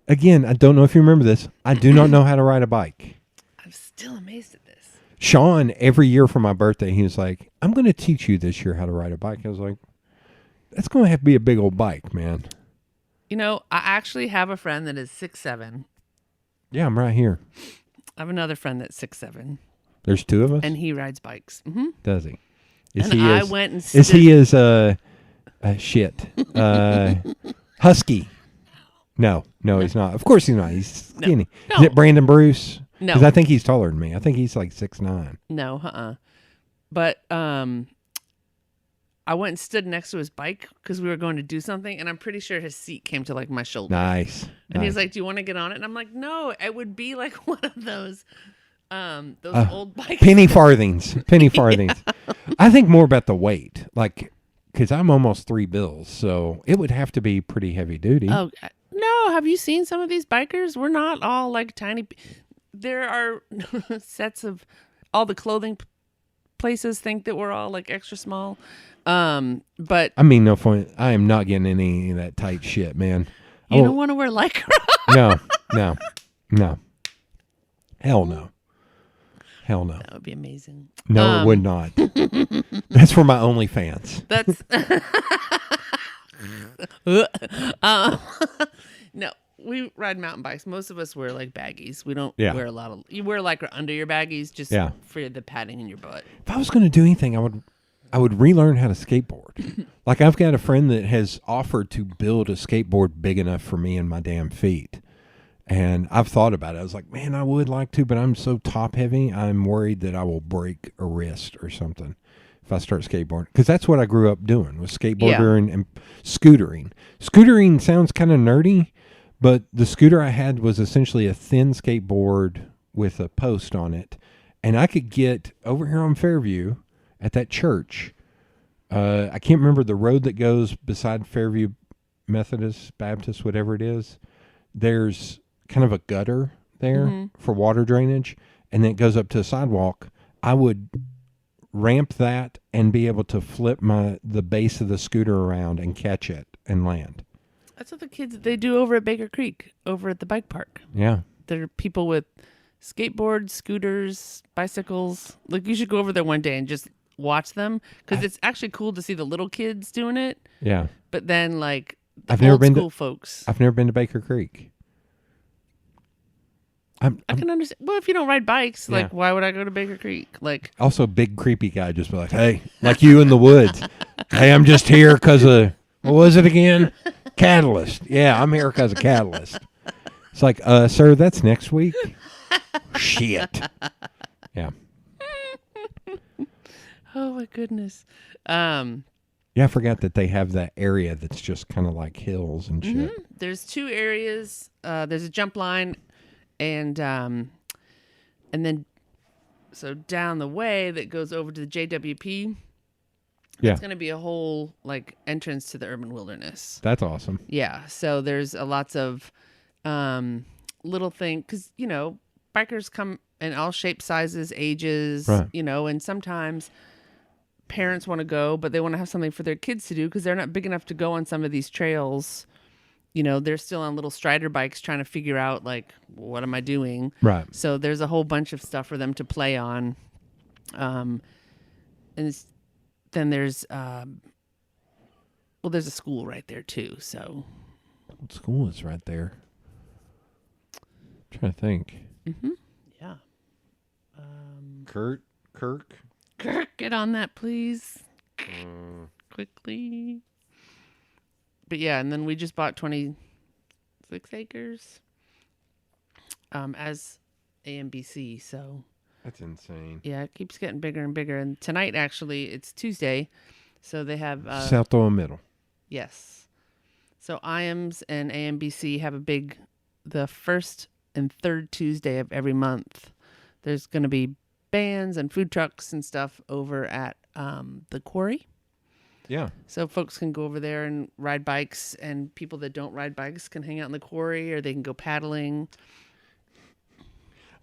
Again, I don't know if you remember this. I do not know how to ride a bike. I'm still amazed at this. Sean, every year for my birthday, he was like, I'm going to teach you this year how to ride a bike. I was like, that's going to have to be a big old bike, man. You know, I actually have a friend that is 6'7". Yeah, I'm right here. I have another friend that's 6'7", There's two of us? and he rides bikes. Mm-hmm. Does he? I went and Is he as husky? No, he's not. Of course he's not. He's skinny. No. Is it Brandon Bruce? No. Because I think he's taller than me. I think he's like 6'9". No, But I went and stood next to his bike because we were going to do something, and I'm pretty sure his seat came to my shoulder. Nice. And he's like, "Do you want to get on it?" And I'm like, "No, it would be like one of those old bikes." Penny farthings. I think more about the weight. Because I'm almost 3 bills, so it would have to be pretty heavy duty. Oh, no. Have you seen some of these bikers? We're not all tiny. There are sets of all the clothing places think that we're all extra small. But I mean, no point. I am not getting any of that tight shit, man. you don't want to wear Lycra. No. Hell no. Hell no. That would be amazing. No, it would not. That's for my OnlyFans. That's no. We ride mountain bikes. Most of us wear like baggies. We don't wear a lot of. You wear like under your baggies just for the padding in your butt. If I was going to do anything, I would relearn how to skateboard. Like I've got a friend that has offered to build a skateboard big enough for me and my damn feet. And I've thought about it. I was like, man, I would like to, but I'm so top heavy. I'm worried that I will break a wrist or something if I start skateboarding. Because that's what I grew up doing, was skateboarding and scootering. Scootering sounds kind of nerdy, but the scooter I had was essentially a thin skateboard with a post on it. And I could get over here on Fairview at that church. I can't remember the road that goes beside Fairview Methodist, Baptist, whatever it is. There's kind of a gutter there for water drainage, and then it goes up to a sidewalk. I would ramp that and be able to flip the base of the scooter around and catch it and land. That's what the kids they do over at Baker Creek, over at the bike park. Yeah. There are people with skateboards, scooters, bicycles. Like you should go over there one day and just watch them, because it's actually cool to see the little kids doing it. Yeah. But then like I've never been school folks. I've never been to Baker Creek. I can understand. Well, if you don't ride bikes, like why would I go to Baker Creek? Like also big creepy guy just be like, hey, like you in the woods. Hey, I'm just here because of, what was it again? Catalyst. Yeah, I'm here because of Catalyst. It's like, sir, that's next week. Shit. Yeah. Oh my goodness. Yeah, I forgot that they have that area that's just kind of like hills and shit. There's two areas. There's a jump line, and then so down the way that goes over to the JWP. Yeah, it's going to be a whole like entrance to the urban wilderness. That's awesome. Yeah, so there's lots of little things, because bikers come in all shapes, sizes, ages, right. And sometimes parents want to go, but they want to have something for their kids to do because they're not big enough to go on some of these trails. They're still on little Strider bikes trying to figure out, like, what am I doing? Right. So there's a whole bunch of stuff for them to play on. Then there's, there's a school right there, too. So what school is right there? I'm trying to think. Yeah. Kirk? Kirk, get on that, please. Quickly. But yeah, and then we just bought 26 acres as AMBC, so. That's insane. Yeah, it keeps getting bigger and bigger. And tonight, actually, it's Tuesday, so they have... South or Middle. Yes. So IAMS and AMBC have the first and third Tuesday of every month. There's going to be bands and food trucks and stuff over at the quarry. Yeah. So folks can go over there and ride bikes, and people that don't ride bikes can hang out in the quarry, or they can go paddling.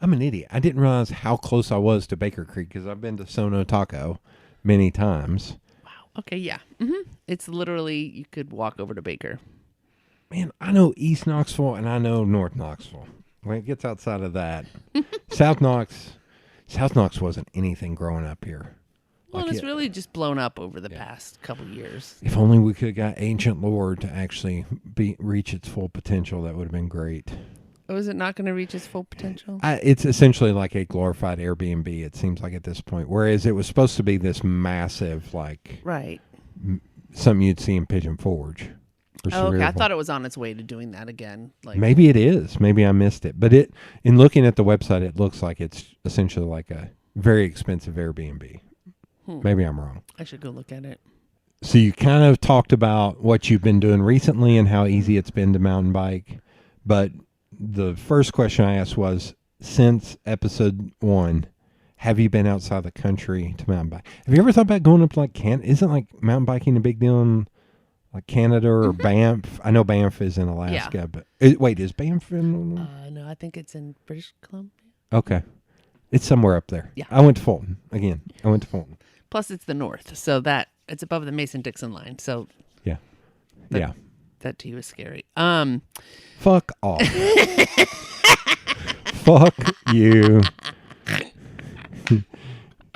I'm an idiot. I didn't realize how close I was to Baker Creek because I've been to Sono Taco many times. Wow. Okay, yeah. It's literally, you could walk over to Baker. Man, I know East Knoxville and I know North Knoxville. When it gets outside of that, South Knox wasn't anything growing up here. Well, it's really just blown up over the past couple years. If only we could have got Ancient Lord to actually reach its full potential, that would have been great. Oh, is it not going to reach its full potential? It's essentially like a glorified Airbnb, it seems like at this point. Whereas it was supposed to be this massive, like, right, something you'd see in Pigeon Forge. Oh, okay. I thought it was on its way to doing that again. Like, maybe it is. Maybe I missed it. But in looking at the website, it looks like it's essentially like a very expensive Airbnb. Maybe I'm wrong. I should go look at it. So you kind of talked about what you've been doing recently and how easy it's been to mountain bike. But the first question I asked was, since episode 1, have you been outside the country to mountain bike? Have you ever thought about going up to like Isn't like mountain biking a big deal in like Canada or Banff? I know Banff is in Alaska, but wait, is Banff in? No, I think it's in British Columbia. Okay, it's somewhere up there. Yeah, I went to Fulton again. Plus, it's the north, so that it's above the Mason-Dixon line. So yeah, that to you is scary. Fuck off. Fuck you.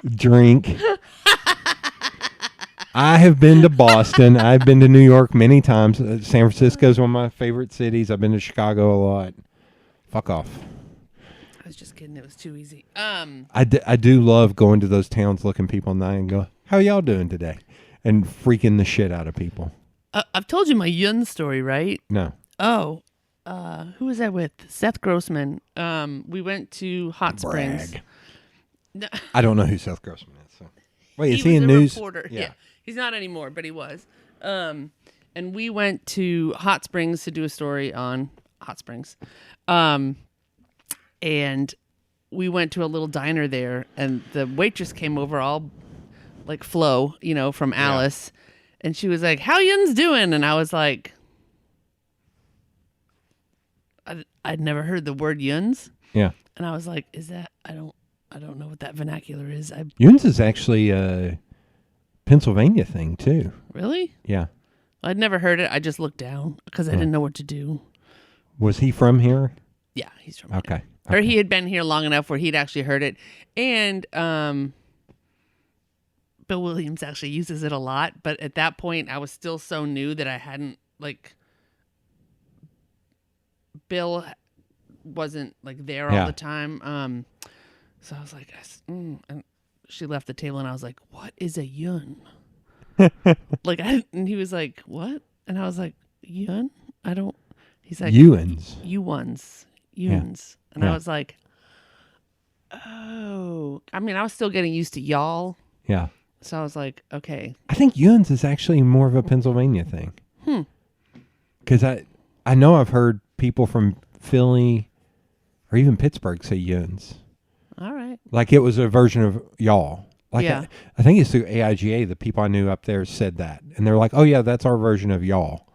drink. I have been to Boston. I've been to New York many times. San Francisco is one of my favorite cities. I've been to Chicago a lot. Fuck off. I was just kidding. It was too easy. I do love going to those towns, looking people in the eye and go, how y'all doing today? And freaking the shit out of people. I've told you my Yun story, right? No. Oh, who was I with? Seth Grossman. We went to Hot Springs. Brag. No, I don't know who Seth Grossman is. So. Wait, is he he was in a news? reporter. Yeah, he's not anymore, but he was. And we went to Hot Springs to do a story on Hot Springs. And we went to a little diner there, and the waitress came over all like Flo, from Alice. And she was like, how Yun's doing? And I was like, I'd never heard the word Yuns. Yeah. And I was like, is that, I don't know what that vernacular is. Yuns is actually a Pennsylvania thing, too. Really? Yeah. I'd never heard it. I just looked down because I didn't know what to do. Was he from here? Yeah, he's from Okay. here. Or he had been here long enough where he'd actually heard it. And Bill Williams actually uses it a lot. But at that point, I was still so new that I hadn't, Bill wasn't, there all the time. So I was like, and she left the table, and I was like, what is a Yun? And he was like, what? And I was like, Yun? He's like, Yuans. Yuans. Yeah. And I was like, oh. I mean, I was still getting used to y'all. Yeah. So I was like, okay. I think Yuns is actually more of a Pennsylvania thing. Because I know I've heard people from Philly or even Pittsburgh say Yuns. All right. Like it was a version of y'all. Yeah. I think it's through AIGA. The people I knew up there said that. And they're like, oh, yeah, that's our version of y'all.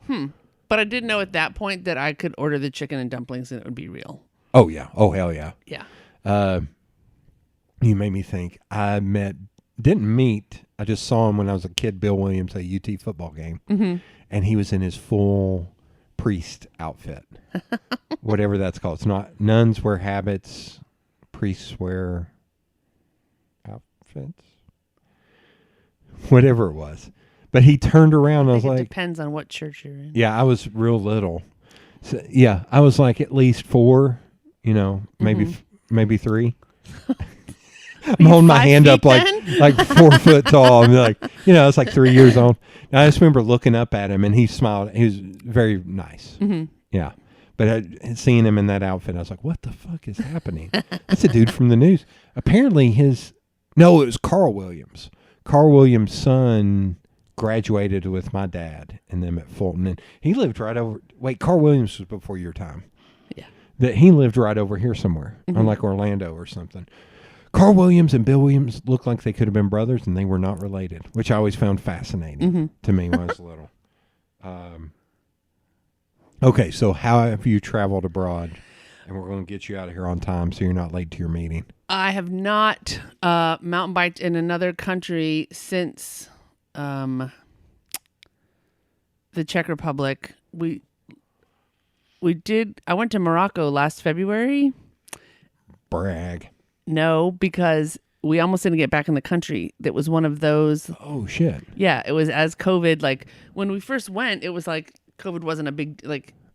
But I did know at that point that I could order the chicken and dumplings and it would be real. Oh, yeah. Oh, hell yeah. Yeah. You made me think. Didn't meet, I just saw him when I was a kid, Bill Williams, at a UT football game. Mm-hmm. And he was in his full priest outfit. Whatever that's called. It's not, nuns wear habits, priests wear outfits. Whatever it was. But he turned around and I was it like... depends on what church you're in. Yeah, I was real little. So, yeah, I was like at least 4, maybe 3. I'm holding my hand up like 4 foot tall. I'm like, it's like 3 years old. And I just remember looking up at him and he smiled. He was very nice. Mm-hmm. Yeah. But seeing him in that outfit, I was like, what the fuck is happening? That's a dude from the news. Apparently it was Carl Williams. Carl Williams' son graduated with my dad and them at Fulton. And he lived right over. Wait, Carl Williams was before your time. Yeah. That he lived right over here somewhere, on like Orlando or something. Carl Williams and Bill Williams looked like they could have been brothers, and they were not related, which I always found fascinating to me when I was little. Okay, so how have you traveled abroad? And we're going to get you out of here on time so you're not late to your meeting. I have not mountain biked in another country since the Czech Republic. We did. I went to Morocco last February. Brag. No, because we almost didn't get back in the country. That was one of those. Oh, shit. Yeah, it was as COVID. Like when we first went, it was like COVID wasn't a big,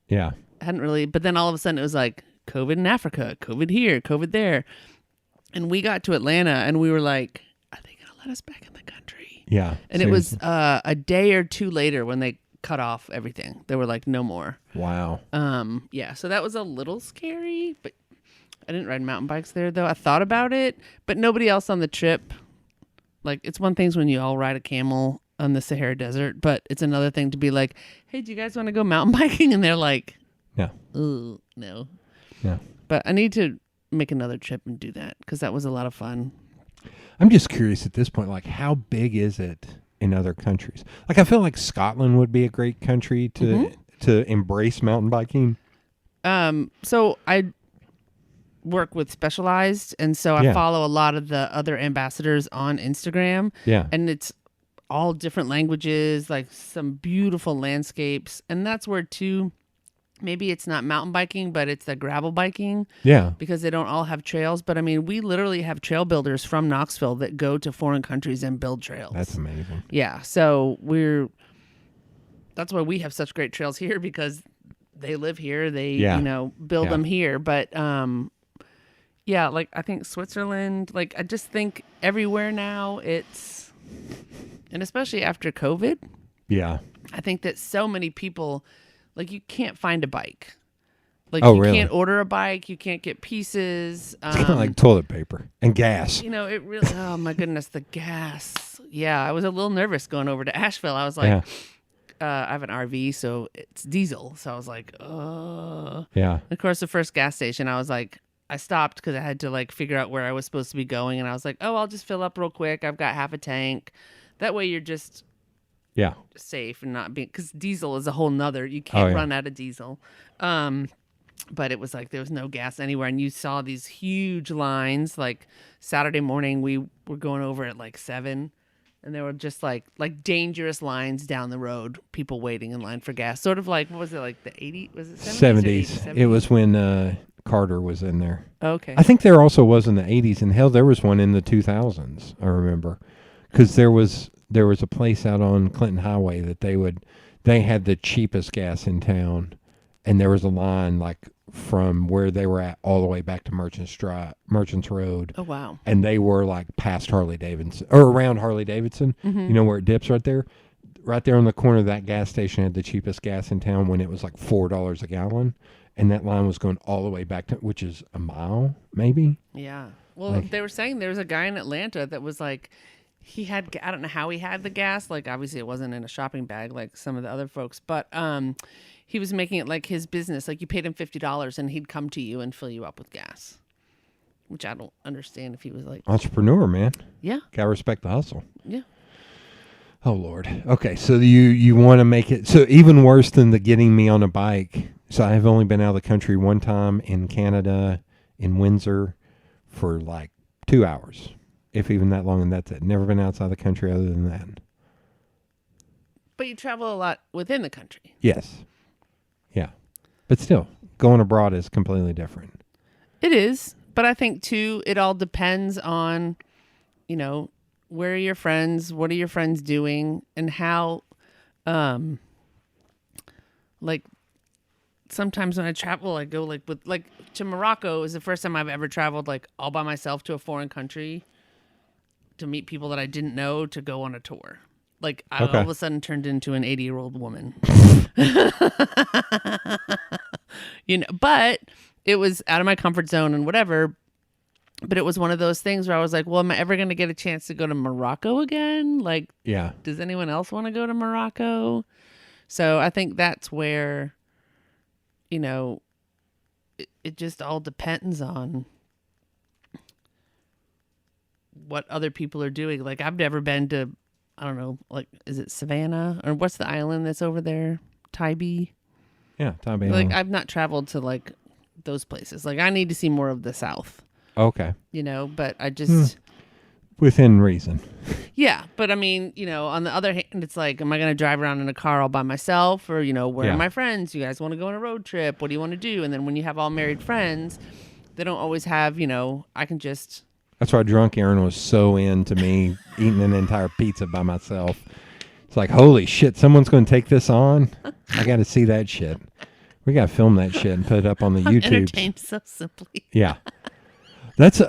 yeah. Hadn't really. But then all of a sudden it was like COVID in Africa, COVID here, COVID there. And we got to Atlanta and we were like, are they going to let us back in the country? Yeah. And seriously. It was a day or two later when they cut off everything. They were like, no more. Wow. Yeah, so that was a little scary, but I didn't ride mountain bikes there, though. I thought about it, but nobody else on the trip. Like, it's one thing when you all ride a camel on the Sahara Desert, but it's another thing to be like, hey, do you guys want to go mountain biking? And they're like, yeah. Ooh, no. Yeah. But I need to make another trip and do that because that was a lot of fun. I'm just curious at this point, like, how big is it in other countries? Like, I feel like Scotland would be a great country to embrace mountain biking. So I work with Specialized, and so I follow a lot of the other ambassadors on Instagram. Yeah. And it's all different languages, like some beautiful landscapes. And that's where, too, maybe it's not mountain biking, but it's the gravel biking. Yeah. Because they don't all have trails. But I mean, we literally have trail builders from Knoxville that go to foreign countries and build trails. That's amazing. Yeah. So that's why we have such great trails here, because they live here. They, build them here. But, yeah, like I think Switzerland, like I just think everywhere now and especially after COVID. Yeah. I think that so many people, like you can't find a bike. Like you can't order a bike. You can't get pieces. It's kind of like toilet paper and gas. It really, oh my goodness, the gas. Yeah, I was a little nervous going over to Asheville. I was like, I have an RV, so it's diesel. So I was like, Yeah. Of course, the first gas station, I was like, I stopped because I had to like figure out where I was supposed to be going. And I was like, I'll just fill up real quick. I've got half a tank. That way you're just safe and not being, because diesel is a whole nother, you can't run out of diesel. But it was like there was no gas anywhere. And you saw these huge lines. Like Saturday morning, we were going over at like 7. And there were just like dangerous lines down the road, people waiting in line for gas. Sort of like, what was it, like the 80s? Was it 70s? 70s. It was when Carter was in there. Okay. I think there also was in the 80s. And hell, there was one in the 2000s, I remember. Because there was a place out on Clinton Highway that they had the cheapest gas in town. And there was a line like from where they were at all the way back to Merchants Road. Oh, wow. And they were like past Harley Davidson or around Harley Davidson. Mm-hmm. You know where it dips right there? Right there on the corner of that gas station had the cheapest gas in town when it was like $4 a gallon. And that line was going all the way back to, which is a mile, maybe. Yeah. Well, they were saying there was a guy in Atlanta that was like, I don't know how he had the gas. Like, obviously it wasn't in a shopping bag like some of the other folks, but he was making it like his business. Like you paid him $50 and he'd come to you and fill you up with gas, which I don't understand if he was like. Entrepreneur, man. Yeah. Gotta respect the hustle. Yeah. Oh, Lord. Okay, so you want to make it, so even worse than the getting me on a bike. So I have only been out of the country one time in Canada, in Windsor, for like 2 hours, if even that long, and that's it. Never been outside the country other than that. But you travel a lot within the country. Yes. Yeah. But still, going abroad is completely different. It is. But I think, too, it all depends on, where are your friends? What are your friends doing? And how, like, sometimes when I travel, I go, to Morocco is the first time I've ever traveled, like, all by myself to a foreign country to meet people that I didn't know, to go on a tour. Like, I all of a sudden turned into an 80-year-old woman. But it was out of my comfort zone and whatever. But it was one of those things where I was like, well, am I ever going to get a chance to go to Morocco again? Like, does anyone else want to go to Morocco? So I think that's where, it just all depends on what other people are doing. Like, I've never been to, I don't know, like, is it Savannah? Or what's the island that's over there? Tybee? Yeah, Tybee. Like, I've not traveled to, like, those places. Like, I need to see more of the South. Okay. But I just... Within reason. Yeah, but I mean, on the other hand, it's like, am I going to drive around in a car all by myself? Or, where are my friends? You guys want to go on a road trip? What do you want to do? And then when you have all married friends, they don't always have, I can just... That's why drunk Erin was so into me eating an entire pizza by myself. It's like, holy shit, someone's going to take this on? I got to see that shit. We got to film that shit and put it up on the YouTube. Entertained so simply. Yeah. That's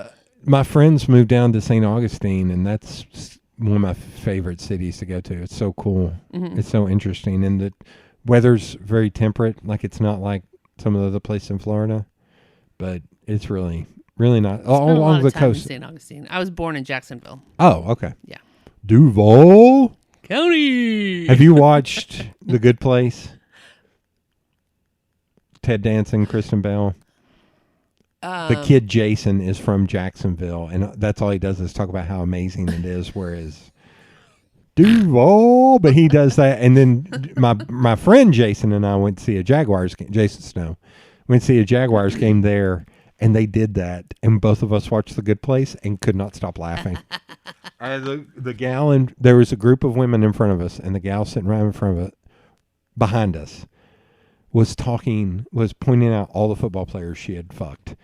my friends moved down to St. Augustine, and that's one of my favorite cities to go to. It's so cool. Mm-hmm. It's so interesting. And the weather's very temperate. Like, it's not like some of the other places in Florida, but it's really, really not. All along the coast. St. Augustine. I was born in Jacksonville. Oh, okay. Yeah. Duval County. Have you watched The Good Place? Ted Danson, Kristen Bell. The kid Jason is from Jacksonville, and that's all he does is talk about how amazing it is. Whereas Duval, but he does that, and then my friend Jason and I went to see a Jaguars game. Jason Snow went to see a Jaguars game there, and they did that, and both of us watched The Good Place and could not stop laughing. The gal, and there was a group of women in front of us, and the gal sitting right in front of it, behind us, was pointing out all the football players she had fucked.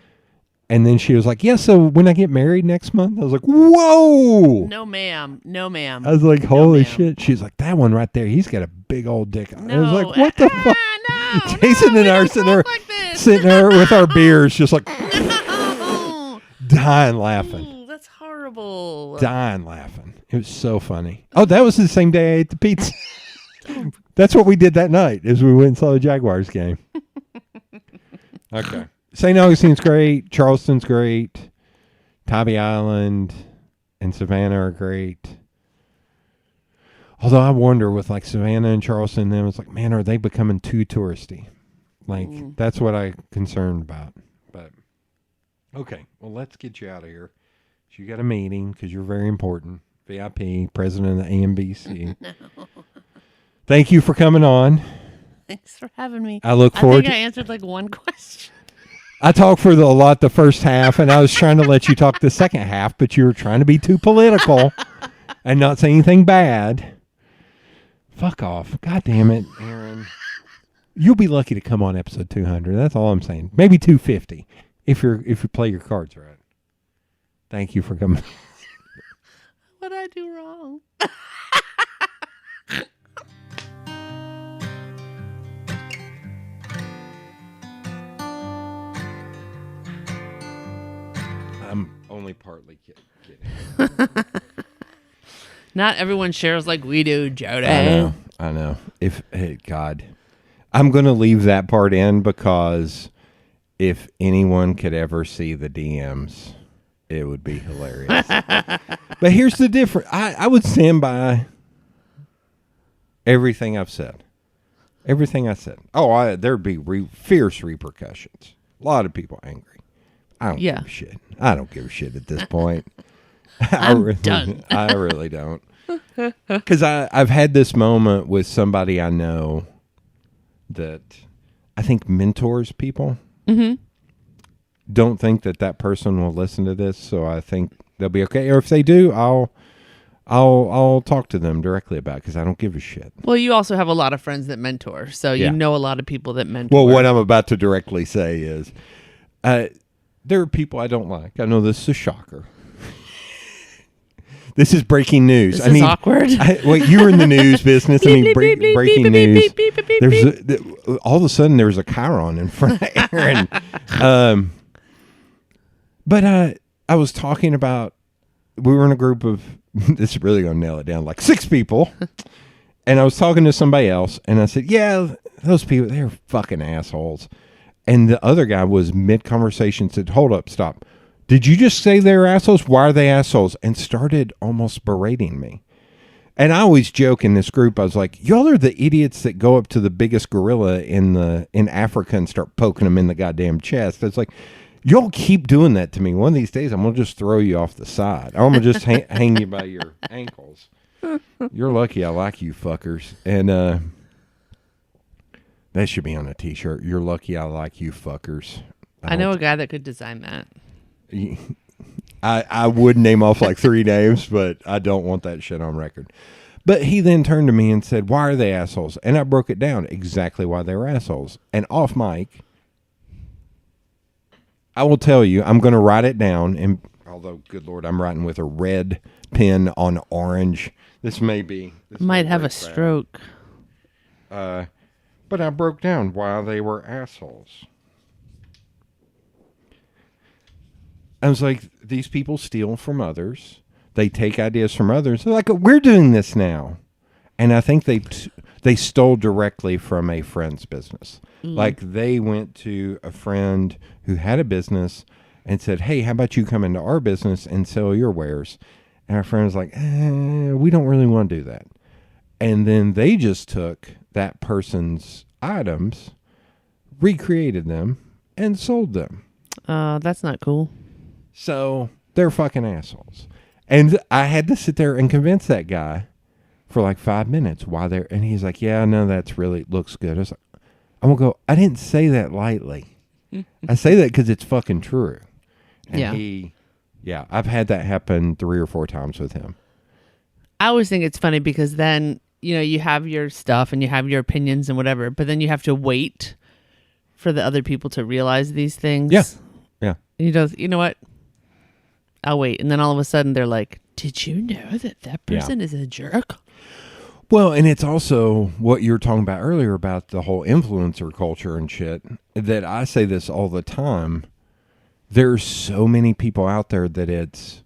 And then she was like, yeah, so when I get married next month, I was like, whoa. No, ma'am. No, ma'am. I was like, holy ma'am. shit. She's like, that one right there, he's got a big old dick. I No. was like, what the fuck? No, Jason and I are sitting there with our beers, just like No. dying laughing. Ooh, that's horrible. Dying laughing. It was so funny. Oh, that was the same day I ate the pizza. That's what we did that night, is we went and saw the Jaguars game. Okay. St. Augustine's great. Charleston's great. Tybee Island and Savannah are great. Although I wonder with like Savannah and Charleston, then it's like, man, are they becoming too touristy? Like, that's what I'm concerned about. But, okay. Well, let's get you out of here. So you got a meeting because you're very important. VIP, president of the AMBC. No. Thank you for coming on. Thanks for having me. I look forward I answered like one question. I talked for a lot the first half, and I was trying to let you talk the second half, but you were trying to be too political and not say anything bad. Fuck off. God damn it, Erin. You'll be lucky to come on episode 200. That's all I'm saying. Maybe 250 if you play your cards right. Thank you for coming. What did I do wrong? I'm only partly kidding. Not everyone shares like we do, Jody. I know. God, I'm going to leave that part in because if anyone could ever see the DMs, it would be hilarious. But here's the difference. I would stand by everything I've said. Everything I said. Oh, there'd be fierce repercussions. A lot of people angry. I don't give a shit. I don't give a shit at this point. I'm done. I really don't. Because I've had this moment with somebody I know that I think mentors people. Mm-hmm. Don't think that person will listen to this, so I think they'll be okay. Or if they do, I'll talk to them directly about it because I don't give a shit. Well, you also have a lot of friends that mentor, so you know a lot of people that mentor. Well, what I'm about to directly say is, there are people I don't like. I know this is a shocker. This is breaking news. This is awkward. Wait, you were in the news business. Breaking news. All of a sudden, there was a Chiron in front of Erin. But I was talking about, we were in a group of, this is really going to nail it down, like 6 people. And I was talking to somebody else, and I said, yeah, those people, they're fucking assholes. And the other guy was mid-conversation, said, hold up, stop. Did you just say they're assholes? Why are they assholes? And started almost berating me. And I always joke in this group, I was like, y'all are the idiots that go up to the biggest gorilla in Africa and start poking them in the goddamn chest. It's like, y'all keep doing that to me. One of these days, I'm going to just throw you off the side. I'm going to just hang you by your ankles. You're lucky I like you fuckers. And that should be on a t-shirt. You're lucky I like you fuckers. I know a guy that could design that. I would name off like 3 names, but I don't want that shit on record. But he then turned to me and said, why are they assholes? And I broke it down exactly why they were assholes. And off mic, I will tell you, I'm going to write it down. And although, good Lord, I'm writing with a red pen on orange. This might have a stroke. But I broke down why they were assholes. I was like, these people steal from others. They take ideas from others. They're like, we're doing this now. And I think they stole directly from a friend's business. Like they went to a friend who had a business and said, hey, how about you come into our business and sell your wares? And our friend was like, we don't really want to do that. And then they just took that person's items, recreated them, and sold them. That's not cool. So they're fucking assholes. And I had to sit there and convince that guy for like 5 minutes why they're, and he's like, yeah, no, that's really looks good. I was like, I'm going to go, I didn't say that lightly. I say that because it's fucking true. And I've had that happen 3 or 4 times with him. I always think it's funny because then you have your stuff and you have your opinions and whatever, but then you have to wait for the other people to realize these things. Yeah. Yeah. You know what? I'll wait. And then all of a sudden they're like, did you know that person is a jerk? Well, and it's also what you were talking about earlier about the whole influencer culture and shit, that I say this all the time. There's so many people out there that it's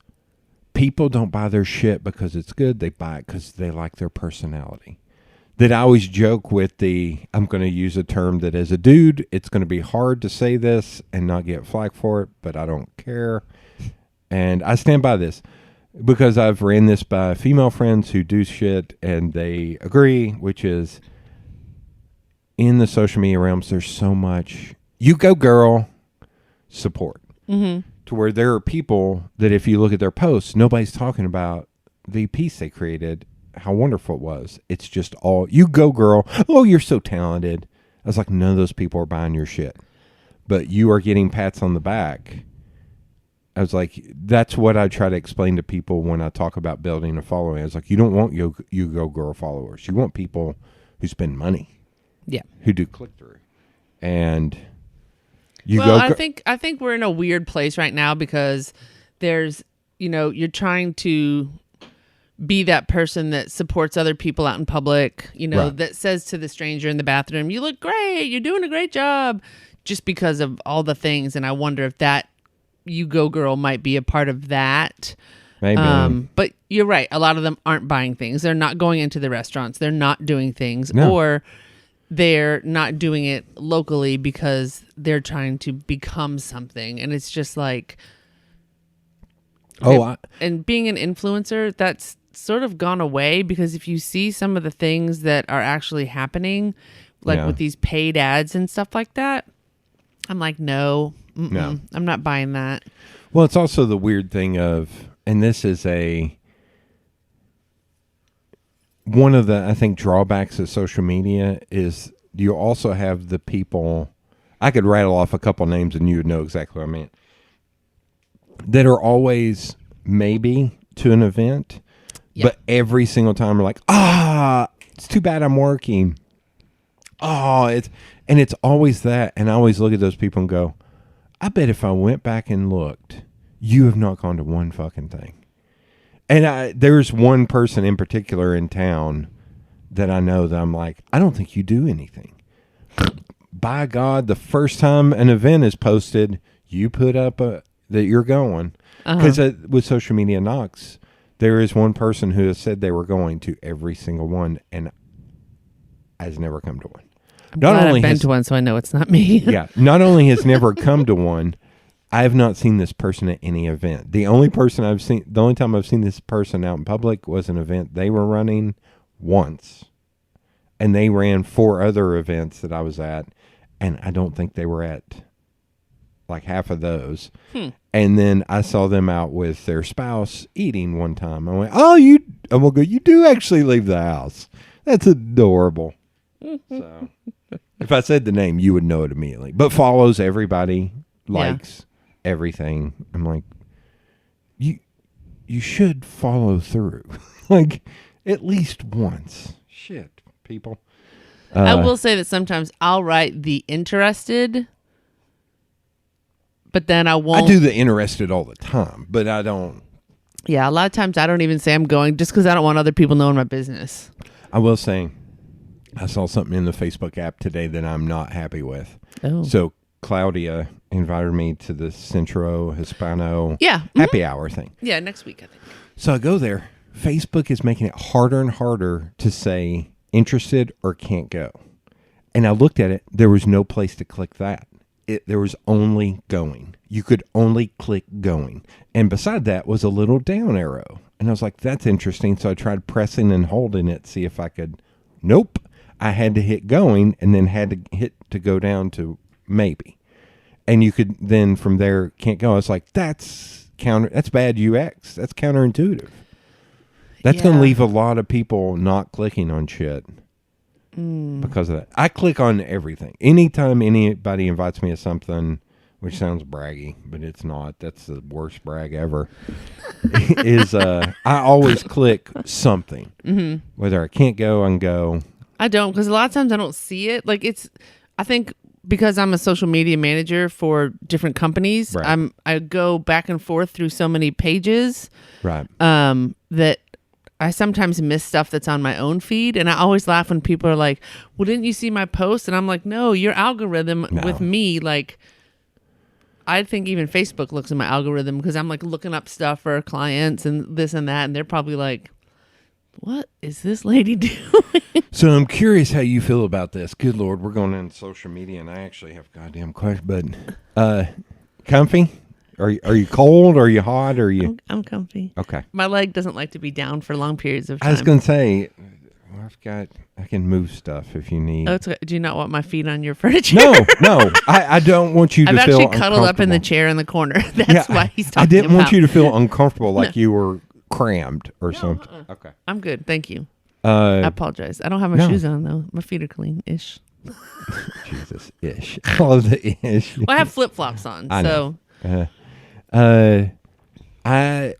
people don't buy their shit because it's good. They buy it because they like their personality. That I always joke with I'm going to use a term that as a dude, it's going to be hard to say this and not get flack for it, but I don't care. And I stand by this because I've ran this by female friends who do shit and they agree, which is in the social media realms, there's so much, you go girl, support. Mm-hmm. To where there are people that if you look at their posts, nobody's talking about the piece they created, how wonderful it was. It's just all, you go girl, oh, you're so talented. I was like, none of those people are buying your shit. But you are getting pats on the back. I was like, that's what I try to explain to people when I talk about building a following. I was like, you don't want you go girl followers. You want people who spend money. Yeah. Who do click through. And I think we're in a weird place right now because there's, you're trying to be that person that supports other people out in public, Right. that says to the stranger in the bathroom, you look great, you're doing a great job, just because of all the things. And I wonder if that you go girl might be a part of that. Maybe. But you're right. A lot of them aren't buying things. They're not going into the restaurants. They're not doing things. No. Or they're not doing it locally because they're trying to become something. And it's just like... And being an influencer, that's sort of gone away because if you see some of the things that are actually happening, like with these paid ads and stuff like that, I'm like, no, I'm not buying that. Well, it's also the weird thing of, and this is one of the, I think, drawbacks of social media is you also have the people, I could rattle off a couple names and you would know exactly what I mean, that are always maybe to an event, but every single time we're like, it's too bad I'm working. It's always that. And I always look at those people and go, I bet if I went back and looked, you have not gone to one fucking thing. And there's one person in particular in town that I know that I'm like, I don't think you do anything. By God, the first time an event is posted, you put up that you're going. Because with social media knocks, there is one person who has said they were going to every single one and has never come to one. I've been to one, so I know it's not me. Yeah. Not only has never come to one, I have not seen this person at any event. The only time I've seen this person out in public was an event they were running once. And they ran 4 other events that I was at. And I don't think they were at like half of those. And then I saw them out with their spouse eating one time. I went, I'm going to go, you do actually leave the house. That's adorable. So if I said the name, you would know it immediately. But follows everybody, likes everything. I'm like, you should follow through. Like, at least once. Shit, people. I will say that sometimes I'll write the interested, but then I won't. I do the interested all the time, but I don't. Yeah, a lot of times I don't even say I'm going just because I don't want other people knowing my business. I will say, I saw something in the Facebook app today that I'm not happy with. Oh. So Claudia invited me to the Centro Hispano Mm-hmm. happy hour thing. Yeah, next week, I think. So I go there. Facebook is making it harder and harder to say interested or can't go. And I looked at it. There was no place to click that. There was only going. You could only click going. And beside that was a little down arrow. And I was like, that's interesting. So I tried pressing and holding it, see if I could. Nope. I had to hit going and then had to hit to go down to maybe. And you could then from there can't go. I was like, that's bad UX. That's counterintuitive. That's going to leave a lot of people not clicking on shit because of that. I click on everything. Anytime anybody invites me to something, which sounds braggy, but it's not. That's the worst brag ever. Is I always click something. Mm-hmm. Whether I can't go, I can go. I don't, because a lot of times I don't see it. Like I think because I'm a social media manager for different companies, Right. I go back and forth through so many pages, Right. that I sometimes miss stuff that's on my own feed. And I always laugh when people are like, well, didn't you see my post? And I'm like, no, your algorithm with me, like, I think even Facebook looks at my algorithm because I'm like looking up stuff for clients and this and that. And they're probably like, what is this lady doing? So I'm curious how you feel about this. Good Lord, we're going into social media, and I actually have a goddamn question. But comfy? Are you cold? Are you hot? Are you? I'm comfy. Okay. My leg doesn't like to be down for long periods of time. I was going to say, I can move stuff if you need. Oh, it's okay. Do you not want my feet on your furniture? No. I don't want you to I've feel actually cuddled up in the uncomfortable. chair in the corner. That's why he's talking I didn't want about. you to feel uncomfortable like you were crammed or something. Okay. I'm good. Thank you. I apologize. I don't have my no. shoes on, though. My feet are clean-ish. Jesus, ish. All of the ish. Well, I have flip-flops on, I so... know. I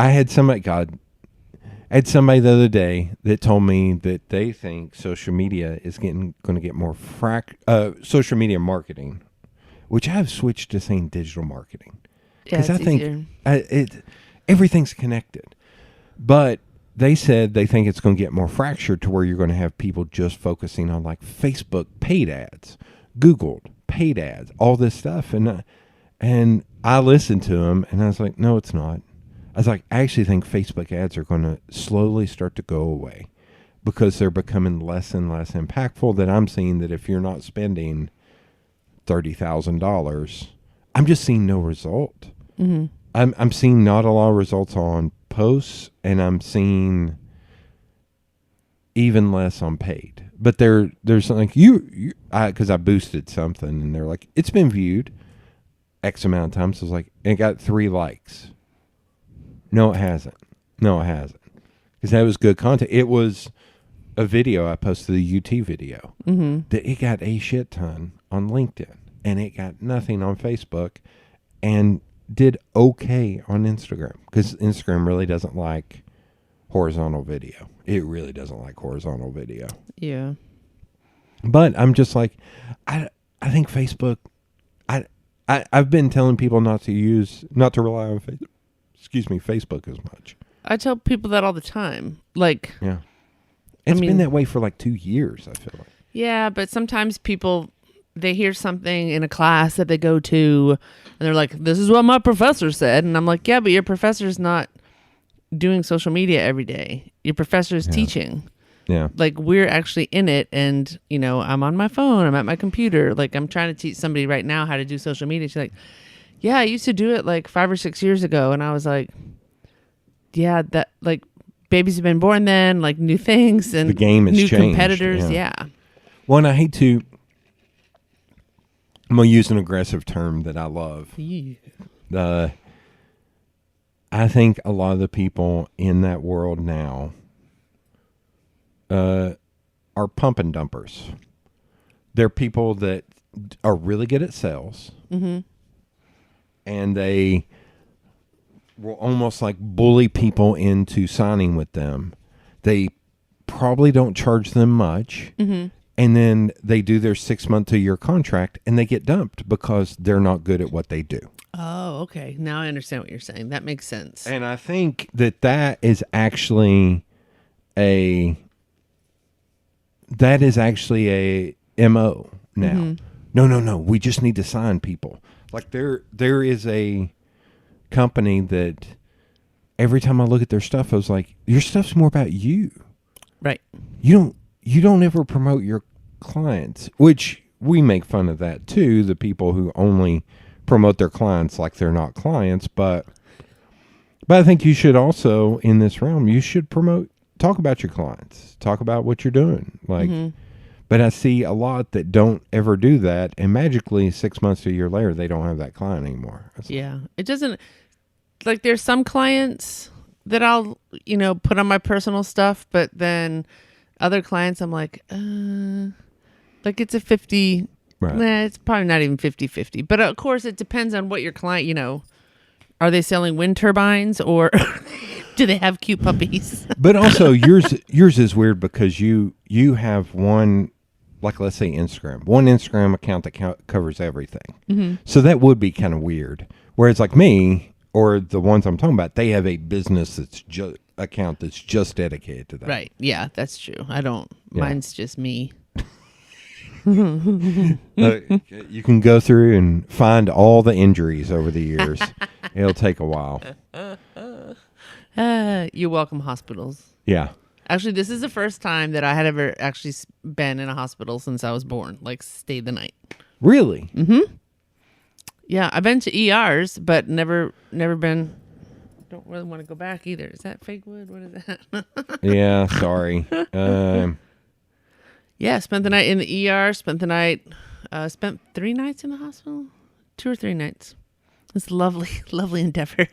had somebody the other day that told me that they think social media is going to get more social media marketing, which I've switched to saying digital marketing Yeah, I think everything's connected. But they said they think it's going to get more fractured to where you're going to have people just focusing on like Facebook paid ads, Google paid ads, all this stuff, and I listened to them, and I was like, no, it's not. I was like, I actually think Facebook ads are going to slowly start to go away because they're becoming less and less impactful. That I'm seeing that if you're not spending $30,000, I'm just seeing no result. Mm-hmm. I'm seeing not a lot of results on posts, and I'm seeing even less on paid. But there's like because I boosted something, and they're like, it's been viewed X amount of times. So I was like, and it got 3 likes. No, it hasn't. Because that was good content. It was a video I posted, the UT video. Mm-hmm. That it got a shit ton on LinkedIn, and it got nothing on Facebook, and did okay on Instagram, because Instagram really doesn't like horizontal video. It really doesn't like horizontal video. Yeah. But I'm just like, I think Facebook, I've been telling people not to rely on Facebook as much. I tell people that all the time. Like, yeah. It's been that way for like 2 years, I feel like. Yeah, but sometimes people, they hear something in a class that they go to, and they're like, this is what my professor said. And I'm like, yeah, but your professor's not doing social media every day. Your professor is teaching. Yeah. Like, we're actually in it, and, I'm on my phone, I'm at my computer. Like, I'm trying to teach somebody right now how to do social media. She's like, yeah, I used to do it like 5 or 6 years ago. And I was like, yeah, that, like, babies have been born then, like, new things and the game has new changed. competitors. Yeah. Well, and I hate to, I'm going to use an aggressive term that I love. Yeah. I think a lot of the people in that world now are pump and dumpers. They're people that are really good at sales. Mm-hmm. And they will almost like bully people into signing with them. They probably don't charge them much. Mm-hmm. And then they do their 6-month to a year contract, and they get dumped because they're not good at what they do. Oh, okay. Now I understand what you're saying. That makes sense. And I think that is actually a MO now. Mm-hmm. No. We just need to sign people. Like there is a company that every time I look at their stuff, I was like, your stuff's more about you. Right. You don't ever promote your clients, which we make fun of that too. The people who only promote their clients like they're not clients, but I think you should also, in this realm, you should talk about your clients, talk about what you're doing. Like, but I see a lot that don't ever do that, and magically 6 months to a year later, they don't have that client anymore. Yeah, it doesn't. Like, there's some clients that I'll put on my personal stuff, but then other clients I'm like it's a 50 Right. Nah, it's probably not even 50-50. But of course, it depends on what your client, are they selling wind turbines or do they have cute puppies? But also yours is weird because you have one, like let's say Instagram, one Instagram account that covers everything. Mm-hmm. So that would be kind of weird. Whereas like me or the ones I'm talking about, they have a business account that's just dedicated to that. Right. Yeah, that's true. I don't. Yeah. Mine's just me. You can go through and find all the injuries over the years. It'll take a while. You're welcome, hospitals. Yeah. Actually, this is the first time that I had ever actually been in a hospital since I was born, like stayed the night. Really? Mm-hmm. Yeah, I've been to ERs, but never been. Don't really want to go back either. Is that fake wood? What is that? Yeah, sorry. Yeah, spent the night in the ER. Spent 3 nights in the hospital, 2 or 3 nights. It's lovely, lovely endeavor.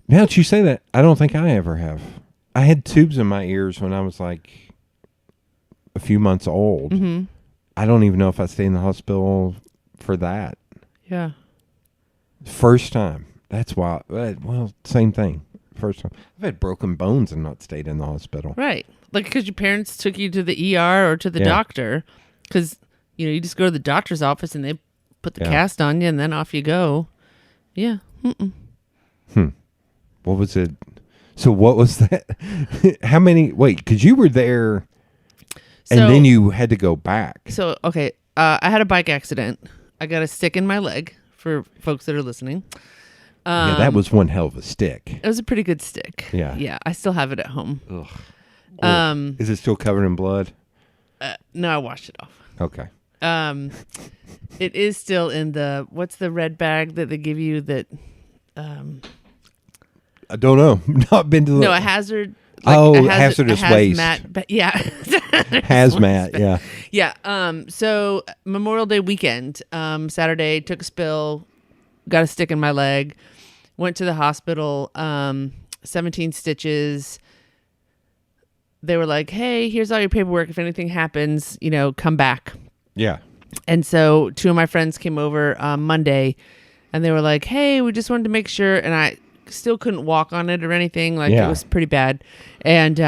Now that you say that, I don't think I ever have. I had tubes in my ears when I was like a few months old. Mm-hmm. I don't even know if I stayed in the hospital for that. Yeah. First time. That's why. Well, same thing. First time. I've had broken bones and not stayed in the hospital. Right. Like because your parents took you to the ER or to the doctor. Because, you just go to the doctor's office and they put the cast on you and then off you go. Yeah. What was it? So what was that? How many? Wait, because you were there and then you had to go back. So, okay. I had a bike accident. I got a stick in my leg for folks that are listening. Yeah, that was one hell of a stick. It was a pretty good stick. Yeah. Yeah. I still have it at home. Ugh. Is it still covered in blood? No, I washed it off. Okay. It is still in what's the red bag that they give you that, I don't know. Not been to the... No, a hazard. Hazardous waste. Yeah. Hazmat, yeah. Yeah. So Memorial Day weekend, Saturday, took a spill, got a stick in my leg, went to the hospital, 17 stitches. They were like, hey, here's all your paperwork. If anything happens, come back. Yeah. And so 2 of my friends came over Monday and they were like, hey, we just wanted to make sure. And I still couldn't walk on it or anything. Like it was pretty bad. And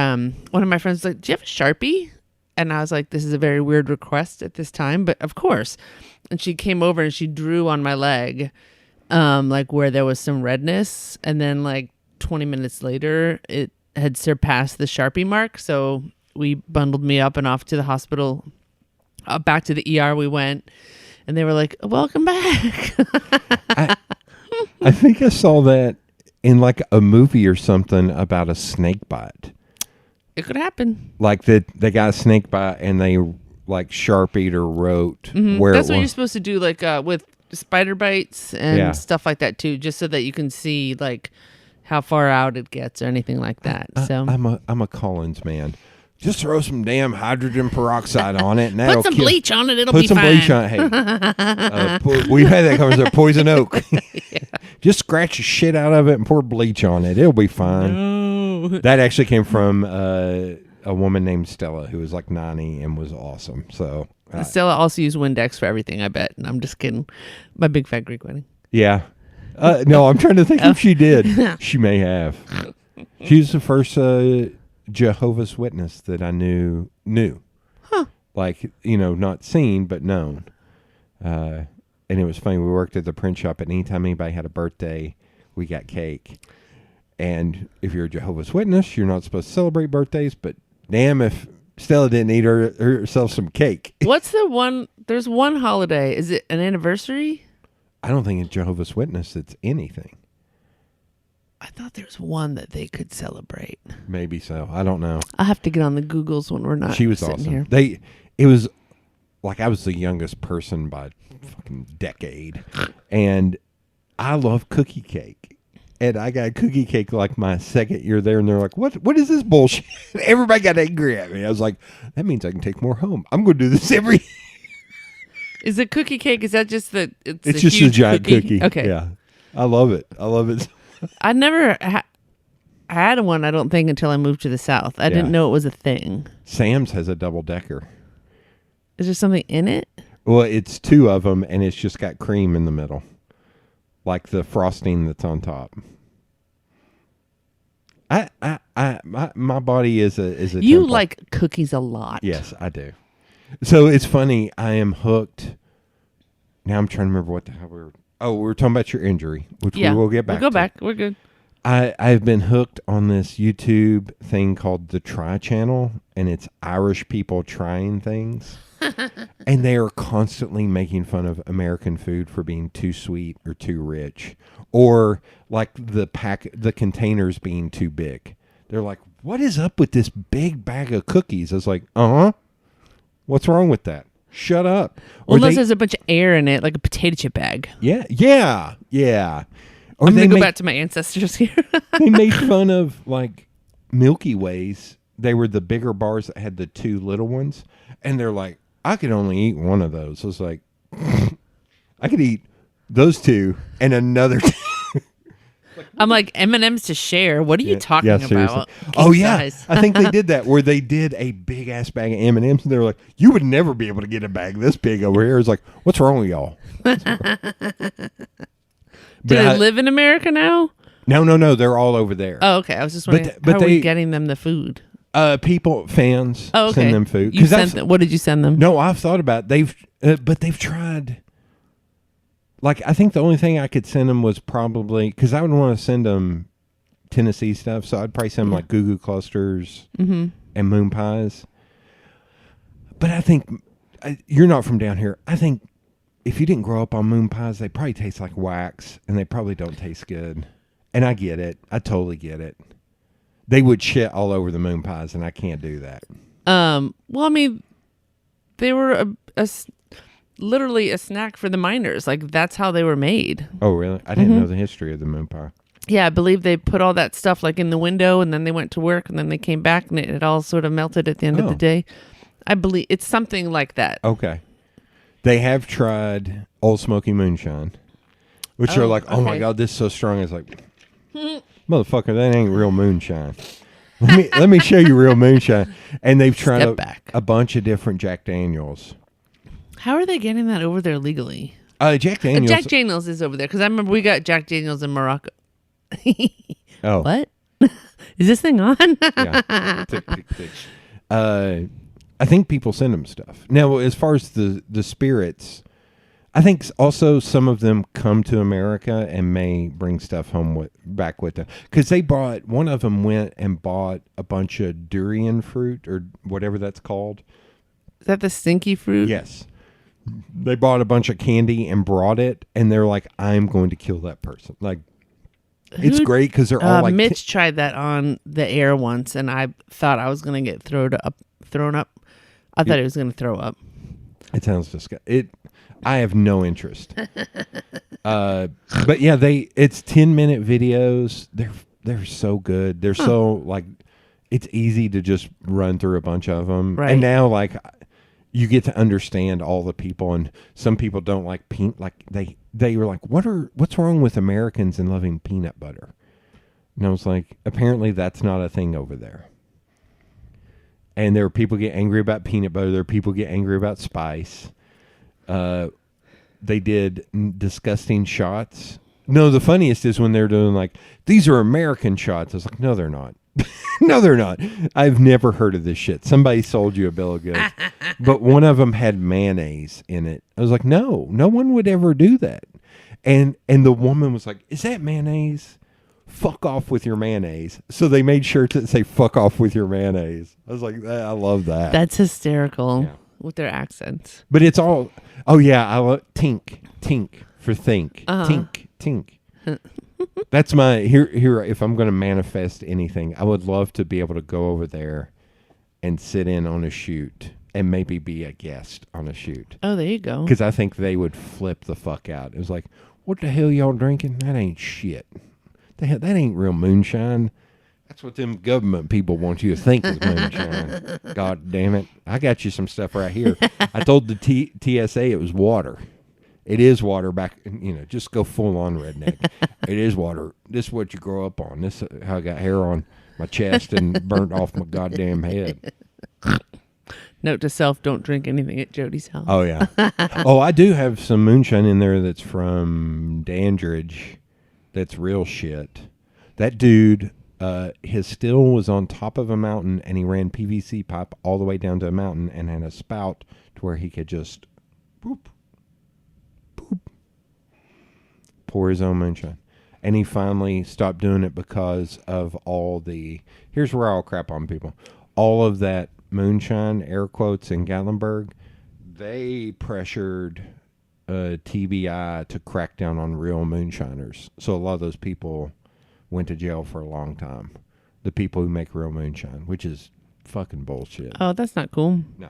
one of my friends was like, do you have a Sharpie? And I was like, this is a very weird request at this time, but of course. And she came over and she drew on my leg, like where there was some redness. And then like 20 minutes later, it had surpassed the Sharpie mark. So we bundled me up and off to the hospital. Back to the ER we went. And they were like, welcome back. I think I saw that in like a movie or something about a snake bite. It could happen. Like they got a snake bite and they like Sharpied or wrote where That's it what you're was. supposed to do, like with spider bites and stuff like that too, just so that you can see like how far out it gets or anything like that. So I'm a Collins man. Just throw some damn hydrogen peroxide on it, and put that'll some bleach on it. It'll put be some fine. bleach on it. Hey, we've had that conversation. Poison oak. Just scratch the shit out of it and pour bleach on it. It'll be fine. No. That actually came from a woman named Stella who was like 90 and was awesome. So Stella also used Windex for everything, I bet. And I'm just kidding. My big fat Greek wedding. Yeah. No, I'm trying to think if she did. She may have. She's the first Jehovah's Witness that I knew. Huh. Like, not seen, but known. And it was funny. We worked at the print shop, and anytime anybody had a birthday, we got cake. And if you're a Jehovah's Witness, you're not supposed to celebrate birthdays, but damn if Stella didn't eat herself some cake. What's the one? There's one holiday. Is it an anniversary? I don't think a Jehovah's Witness it's anything. I thought there was one that they could celebrate. Maybe so. I don't know. I'll have to get on the Googles when we're not. She was sitting awesome. Here. It was like I was the youngest person by a fucking decade, and I love cookie cake. And I got cookie cake like my second year there, and they're like, "What is this bullshit?" Everybody got angry at me. I was like, "That means I can take more home. I'm going to do this every." Is it cookie cake? Is that just the? It's just a giant cookie. Okay. Yeah, I love it. I love it. I never had one, I don't think, until I moved to the South. I didn't know it was a thing. Sam's has a double decker. Is there something in it? Well, it's two of them, and it's just got cream in the middle, like the frosting that's on top. My body is a You temple. like cookies a lot. Yes, I do. So it's funny. I am hooked. Now I'm trying to remember what the hell we were. Oh, we were talking about your injury, which we will get back. We'll go to. back. We're good. I've been hooked on this YouTube thing called the Try Channel, and it's Irish people trying things. And they are constantly making fun of American food for being too sweet or too rich, or like the containers being too big. They're like, "What is up with this big bag of cookies?" I was like, "What's wrong with that? Shut up." Well, unless there's a bunch of air in it, like a potato chip bag. Yeah. Or I'm going to go back to my ancestors here. They made fun of like Milky Ways. They were the bigger bars that had the two little ones, and they're like, I could only eat one of those. I was like, I could eat those two and another two. I'm like, M&M's to share. What are you talking about? Oh, yeah. I think they did that where they did a big ass bag of M&M's, and they were like, you would never be able to get a bag this big over here. It's like, what's wrong with y'all? Do they live in America now? No. They're all over there. Oh, okay. I was just wondering, how are we getting them the food? Fans okay. send them food. You sent them. What did you send them? No, I've thought about it. They've tried. Like, I think the only thing I could send them was probably, because I would want to send them Tennessee stuff, so I'd probably send them like Goo Goo Clusters and Moon Pies. But I think, you're not from down here. I think if you didn't grow up on Moon Pies, they probably taste like wax, and they probably don't taste good. And I get it. I totally get it. They would shit all over the Moon Pies, and I can't do that. Well, I mean, they were literally a snack for the miners. Like, that's how they were made. Oh, really? I didn't know the history of the Moon Pie. Yeah, I believe they put all that stuff like in the window, and then they went to work, and then they came back, and it all sort of melted at the end of the day. I believe it's something like that. Okay. They have tried Old Smoky Moonshine, which are like, oh my God, this is so strong. It's like, motherfucker, that ain't real moonshine. Let me show you real moonshine. And they've tried a bunch of different Jack Daniels. How are they getting that over there legally? Jack Daniels. Jack Daniels is over there because I remember we got Jack Daniels in Morocco. Oh, what? Is this thing on? Yeah. Tick, tick, tick. I think people send them stuff. Now, as far as the spirits, I think also some of them come to America and may bring stuff home back with them. Because one of them went and bought a bunch of durian fruit or whatever that's called. Is that the stinky fruit? Yes. They bought a bunch of candy and brought it, and they're like, I'm going to kill that person. Like, it's great because they're all like... Mitch tried that on the air once, and I thought I was going to get thrown up. I thought he was going to throw up. It sounds disgusting. I have no interest. But yeah, it's 10-minute videos. They're so good. They're so like, it's easy to just run through a bunch of them. Right. And now like you get to understand all the people, and some people don't like peanut. Like they were like, what's wrong with Americans and loving peanut butter? And I was like, apparently that's not a thing over there. And there are people get angry about peanut butter. There are people get angry about spice. They did disgusting shots. No, the funniest is when they're doing like, these are American shots. I was like, no, they're not. No, they're not. I've never heard of this shit. Somebody sold you a bill of goods. But one of them had mayonnaise in it. I was like, no one would ever do that. And the woman was like, is that mayonnaise? Fuck off with your mayonnaise. So they made sure to say fuck off with your mayonnaise. I was like, I love that. That's hysterical with their accents. But it's all, oh yeah, I love tink for think. Tink. That's my, here, if I'm going to manifest anything, I would love to be able to go over there and sit in on a shoot and maybe be a guest on a shoot. Oh, there you go. Because I think they would flip the fuck out. It was like, what the hell y'all drinking? That ain't shit. That ain't real moonshine. That's what them government people want you to think is moonshine. God damn it. I got you some stuff right here. I told the TSA it was water. It is water back, just go full on redneck. It is water. This is what you grow up on. This is how I got hair on my chest and burnt off my goddamn head. Note to self: don't drink anything at Jody's house. Oh, yeah. Oh, I do have some moonshine in there that's from Dandridge. That's real shit. That dude, his still was on top of a mountain, and he ran PVC pipe all the way down to a mountain and had a spout to where he could just boop, boop, pour his own moonshine. And he finally stopped doing it because of all the... Here's where I'll crap on people. All of that moonshine, air quotes, in Gatlinburg, they pressured TBI to crack down on real moonshiners. So a lot of those people went to jail for a long time. The people who make real moonshine, which is fucking bullshit. Oh, that's not cool. No.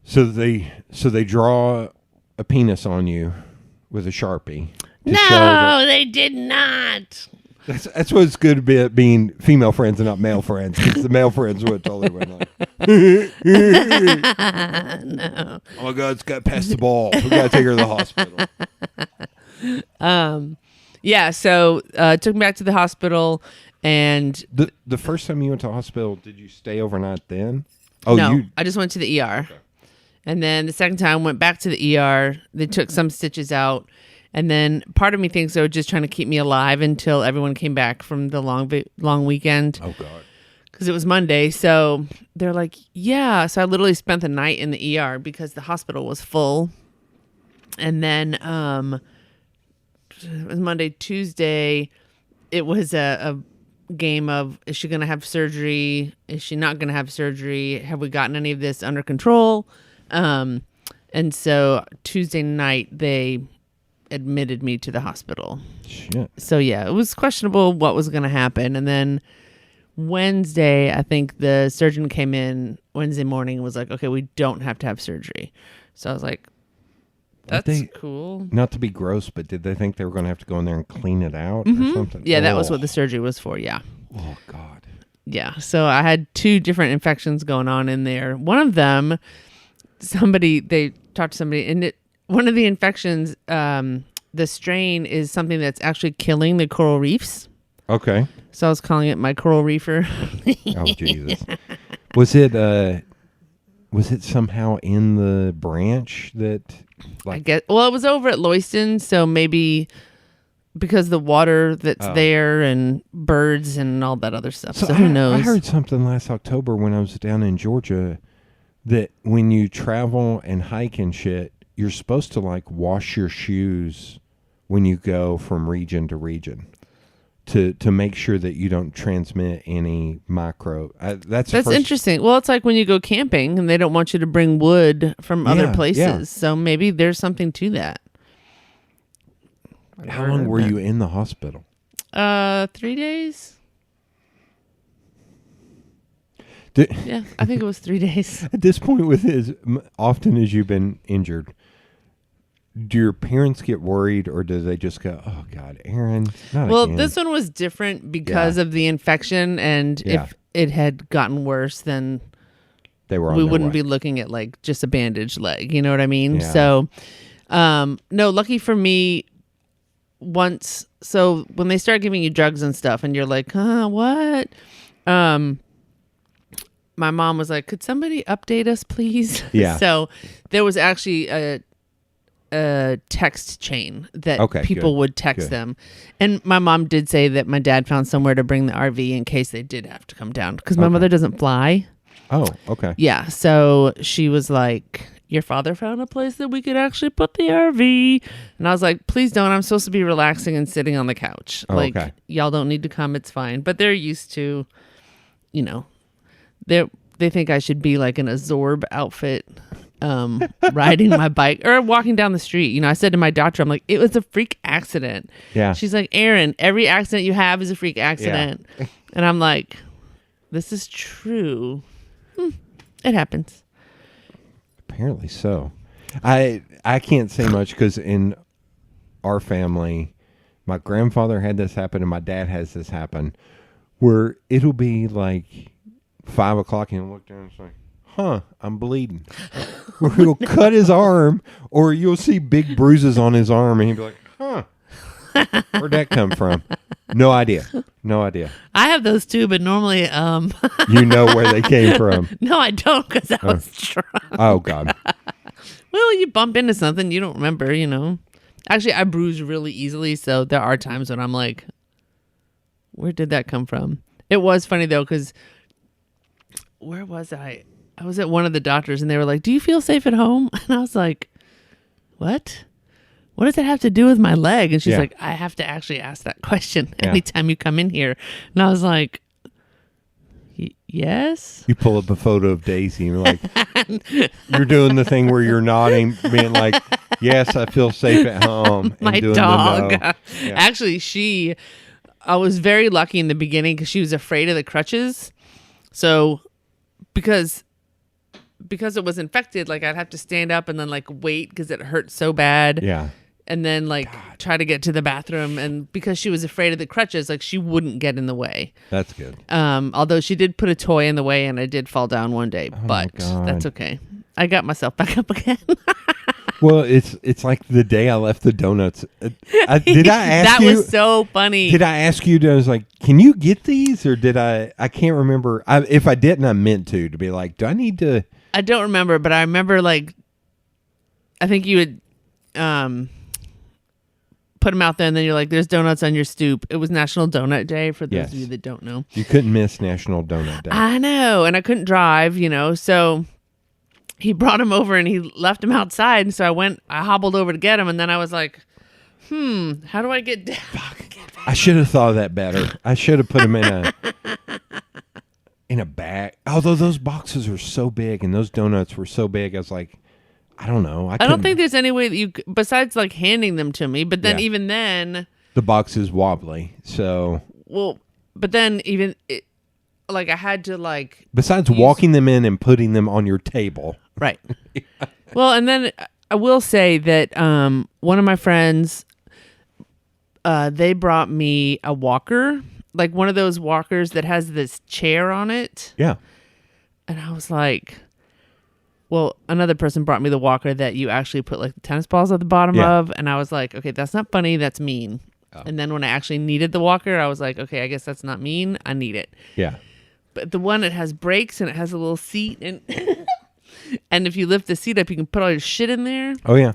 So they draw a penis on you with a Sharpie. No, they did not. That's what's good about being female friends and not male friends. Because the male friends would totally went like, No. oh my God, it's got past the ball. We gotta take her to the hospital. Yeah. So took me back to the hospital, and The first time you went to the hospital, did you stay overnight then? Oh, no, I just went to the ER. Okay. And then the second time went back to the ER. They took some stitches out. And then part of me thinks they were just trying to keep me alive until everyone came back from the long weekend. Oh, God. Because it was Monday. So they're like, yeah. So I literally spent the night in the ER because the hospital was full. And then it was Monday, Tuesday. It was a game of, is she going to have surgery? Is she not going to have surgery? Have we gotten any of this under control? And so Tuesday night, they admitted me to the hospital. Shit. So yeah, it was questionable what was going to happen. And then Wednesday, I think the surgeon came in Wednesday morning and was like, okay, we don't have to have surgery. So I was like, that's cool. Not to be gross, but did they think they were going to have to go in there and clean it out or something? Yeah, that was what the surgery was for. Yeah. Oh, God. Yeah. So I had 2 different infections going on in there. One of them, they talked to somebody, and one of the infections, the strain is something that's actually killing the coral reefs. Okay. So I was calling it my coral reefer. Oh, Jesus. Was it somehow in the branch that... I guess. Well, it was over at Loyston, so maybe because the water that's there and birds and all that other stuff. So who knows? I heard something last October when I was down in Georgia that when you travel and hike and shit, you're supposed to like wash your shoes when you go from region to region to make sure that you don't transmit any micro. That's interesting. Well, it's like when you go camping and they don't want you to bring wood from other places. Yeah. So maybe there's something to that. How long were you in the hospital? 3 days. Yeah, I think it was 3 days. At this point, with as often as you've been injured, do your parents get worried, or do they just go, "Oh God, Erin"? Well, again. this one was different because of the infection, and if it had gotten worse, then we wouldn't be looking at like just a bandaged leg. You know what I mean? Yeah. So, no, lucky for me. So when they start giving you drugs and stuff, and you're like, what? My mom was like, could somebody update us, please? Yeah. So there was actually a text chain that people would text them. And my mom did say that my dad found somewhere to bring the RV in case they did have to come down. Because my mother doesn't fly. Oh, okay. Yeah. So she was like, your father found a place that we could actually put the RV. And I was like, please don't. I'm supposed to be relaxing and sitting on the couch. Y'all don't need to come. It's fine. But they're used to, they think I should be like in a Zorb outfit, riding my bike or walking down the street. I said to my doctor, I'm like, it was a freak accident. Yeah. She's like, Erin, every accident you have is a freak accident. Yeah. And I'm like, this is true. It happens. Apparently so. I can't say much because in our family, my grandfather had this happen and my dad has this happen where it'll be like 5 o'clock and he'll look down and say, I'm bleeding. Or he'll cut his arm, or you'll see big bruises on his arm and he'll be like, where'd that come from? No idea. No idea. I have those too, but normally, You know where they came from. no, I don't because I was drunk. Oh, God. Well, you bump into something you don't remember, Actually, I bruise really easily, so there are times when I'm like, where did that come from? It was funny, though, because where was I? I was at one of the doctors, and they were like, do you feel safe at home? And I was like, what? What does that have to do with my leg? And she's like, I have to actually ask that question anytime you come in here. And I was like, yes. You pull up a photo of Daisy and you're like, you're doing the thing where you're nodding, being like, yes, I feel safe at home. My and doing dog. The no. Yeah. Actually, I was very lucky in the beginning because she was afraid of the crutches. So because it was infected, like I'd have to stand up and then like wait because it hurt so bad. Yeah. And then like try to get to the bathroom, and because she was afraid of the crutches, like she wouldn't get in the way. That's good. Although she did put a toy in the way, and I did fall down one day, but that's okay. I got myself back up again. Well, it's like the day I left the donuts. Did I ask that you? That was so funny. Did I ask you? I was like, can you get these, or did I? I can't remember. If I didn't, I meant to be like, do I need to? I don't remember, but I remember like, I think you would, put them out there, and then you're like, there's donuts on your stoop. It was National Donut Day, for those of you that don't know. You couldn't miss National Donut Day. I know, and I couldn't drive, so he brought him over and he left him outside, and so I hobbled over to get him, and then I was like, how do I get down? I should have thought of that better. I should have put him in a bag. Although those boxes are so big and those donuts were so big, I was like, I don't know. I don't think there's any way that you, besides like handing them to me, but then even then. The box is wobbly, so. Well, but then like I had to like. Besides walking them in and putting them on your table. Right. Well, and then I will say that one of my friends, they brought me a walker, like one of those walkers that has this chair on it. Yeah. And I was like, well, another person brought me the walker that you actually put like the tennis balls at the bottom of. And I was like, okay, that's not funny. That's mean. Oh. And then when I actually needed the walker, I was like, okay, I guess that's not mean. I need it. Yeah. But the one that has brakes and it has a little seat, and and if you lift the seat up, you can put all your shit in there. Oh, yeah.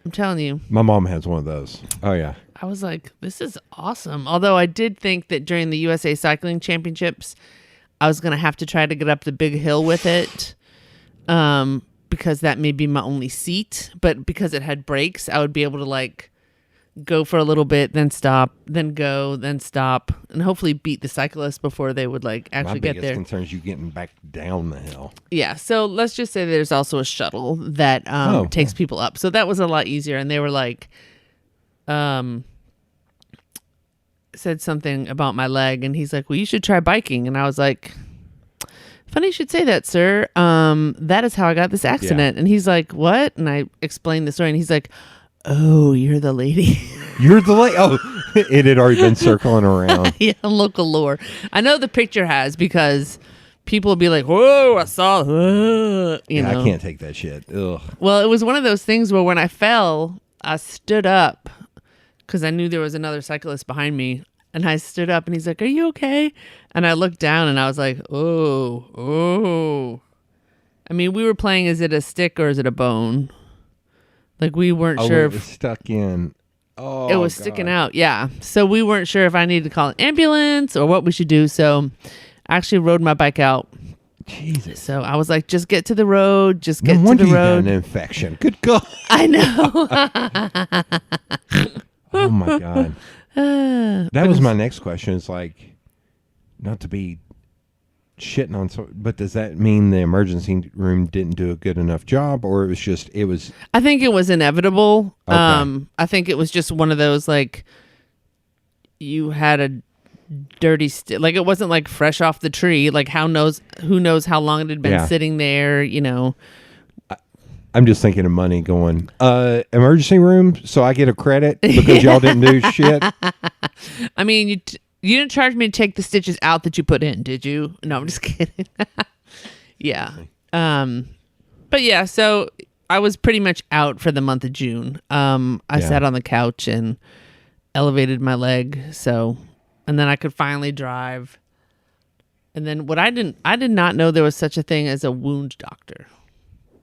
I'm telling you. My mom has one of those. Oh, yeah. I was like, this is awesome. Although I did think that during the USA Cycling Championships, I was going to have to try to get up the big hill with it. Because that may be my only seat, but because it had brakes, I would be able to like go for a little bit, then stop, then go, then stop, and hopefully beat the cyclists before they would like actually get there. My biggest concern is you getting back down the hill. Yeah. So let's just say there's also a shuttle that takes people up. So that was a lot easier. And they were like, said something about my leg, and he's like, well, you should try biking. And I was like, funny you should say that, sir. That is how I got this accident. Yeah. And he's like, what? And I explained the story, and he's like, oh, you're the lady. You're the lady. Oh, it had already been circling around. Yeah, local lore. I know the picture has, because people will be like, whoa, I saw, you know. I can't take that shit. Ugh. Well, it was one of those things where when I fell, I stood up because I knew there was another cyclist behind me. And I stood up, and he's like, are you okay? And I looked down, and I was like, oh. I mean, we were playing, is it a stick or is it a bone? Like, we weren't sure. It was stuck in. Oh, it was sticking out, yeah. So we weren't sure if I needed to call an ambulance or what we should do. So I actually rode my bike out. Jesus. So I was like, just get to the road. Just get to the road. No wonder you got an infection. Good God. I know. Oh, my God. That was my next question. It's like, not to be shitting on, but does that mean the emergency room didn't do a good enough job, or it was just, it was? I think it was inevitable. Okay. I think it was just one of those, like, you had a dirty like it wasn't like fresh off the tree. Like, who knows how long it had been sitting there, you know. I'm just thinking of money going, emergency room, so I get a credit because y'all didn't do shit. I mean, you didn't charge me to take the stitches out that you put in, did you? No, I'm just kidding. Yeah. But yeah, so I was pretty much out for the month of June. I sat on the couch and elevated my leg. So, and then I could finally drive. And then I did not know there was such a thing as a wound doctor.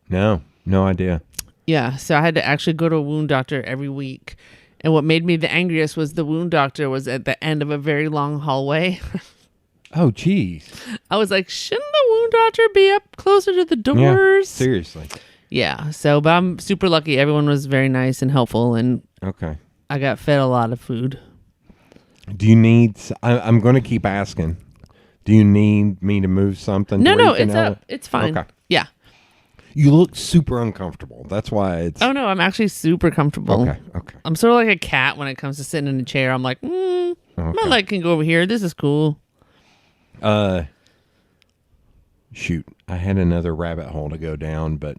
No idea. Yeah, so I had to actually go to a wound doctor every week. And what made me the angriest was the wound doctor was at the end of a very long hallway. Oh, geez. I was like, shouldn't the wound doctor be up closer to the doors? Yeah, seriously. Yeah, so, but I'm super lucky. Everyone was very nice and helpful, and Okay. I got fed a lot of food. Do you need... I'm going to keep asking. Do you need me to move something? No, it's fine. Okay. Yeah. You look super uncomfortable. That's why it's... Oh, no, I'm actually super comfortable. Okay. I'm sort of like a cat when it comes to sitting in a chair. I'm like, my leg can go over here. This is cool. Shoot. I had another rabbit hole to go down, but...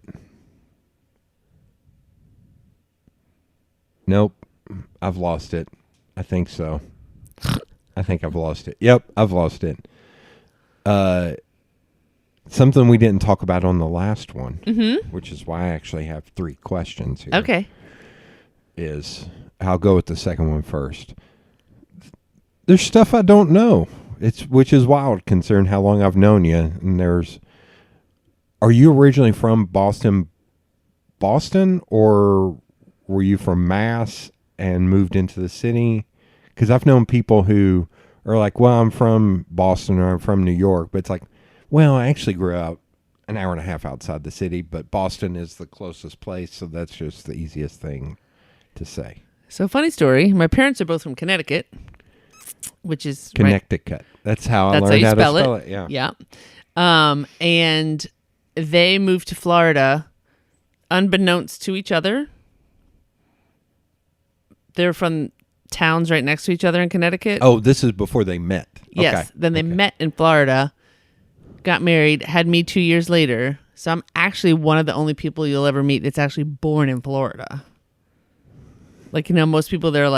Nope. I've lost it. I think so. I think I've lost it. Yep, I've lost it. Something we didn't talk about on the last one, which is why I actually have 3 questions here. Okay. I'll go with the second one first. There's stuff I don't know. Which is wild considering how long I've known you. And are you originally from Boston, or were you from Mass and moved into the city? Because I've known people who are like, well, I'm from Boston or I'm from New York, but it's like, well, I actually grew up an hour and a half outside the city, but Boston is the closest place, so that's just the easiest thing to say. So, funny story. My parents are both from Connecticut, which is Connecticut. Right. That's how I learned how to spell it. Yeah. And they moved to Florida unbeknownst to each other. They're from towns right next to each other in Connecticut. Oh, this is before they met. Yes. Okay. Then they met in Florida, got married, had me 2 years later. So I'm actually one of the only people you'll ever meet that's actually born in Florida. Like, most people, they're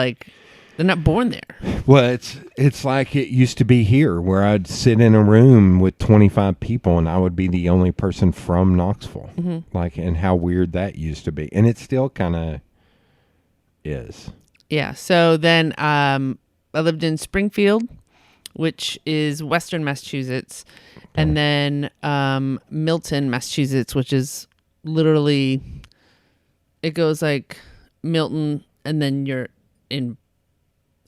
not born there. Well, it's like it used to be here, where I'd sit in a room with 25 people and I would be the only person from Knoxville. Mm-hmm. And how weird that used to be. And it still kind of is. Yeah. So then I lived in Springfield, which is Western Massachusetts, and then Milton, Massachusetts, which is literally, it goes like Milton, and then you're in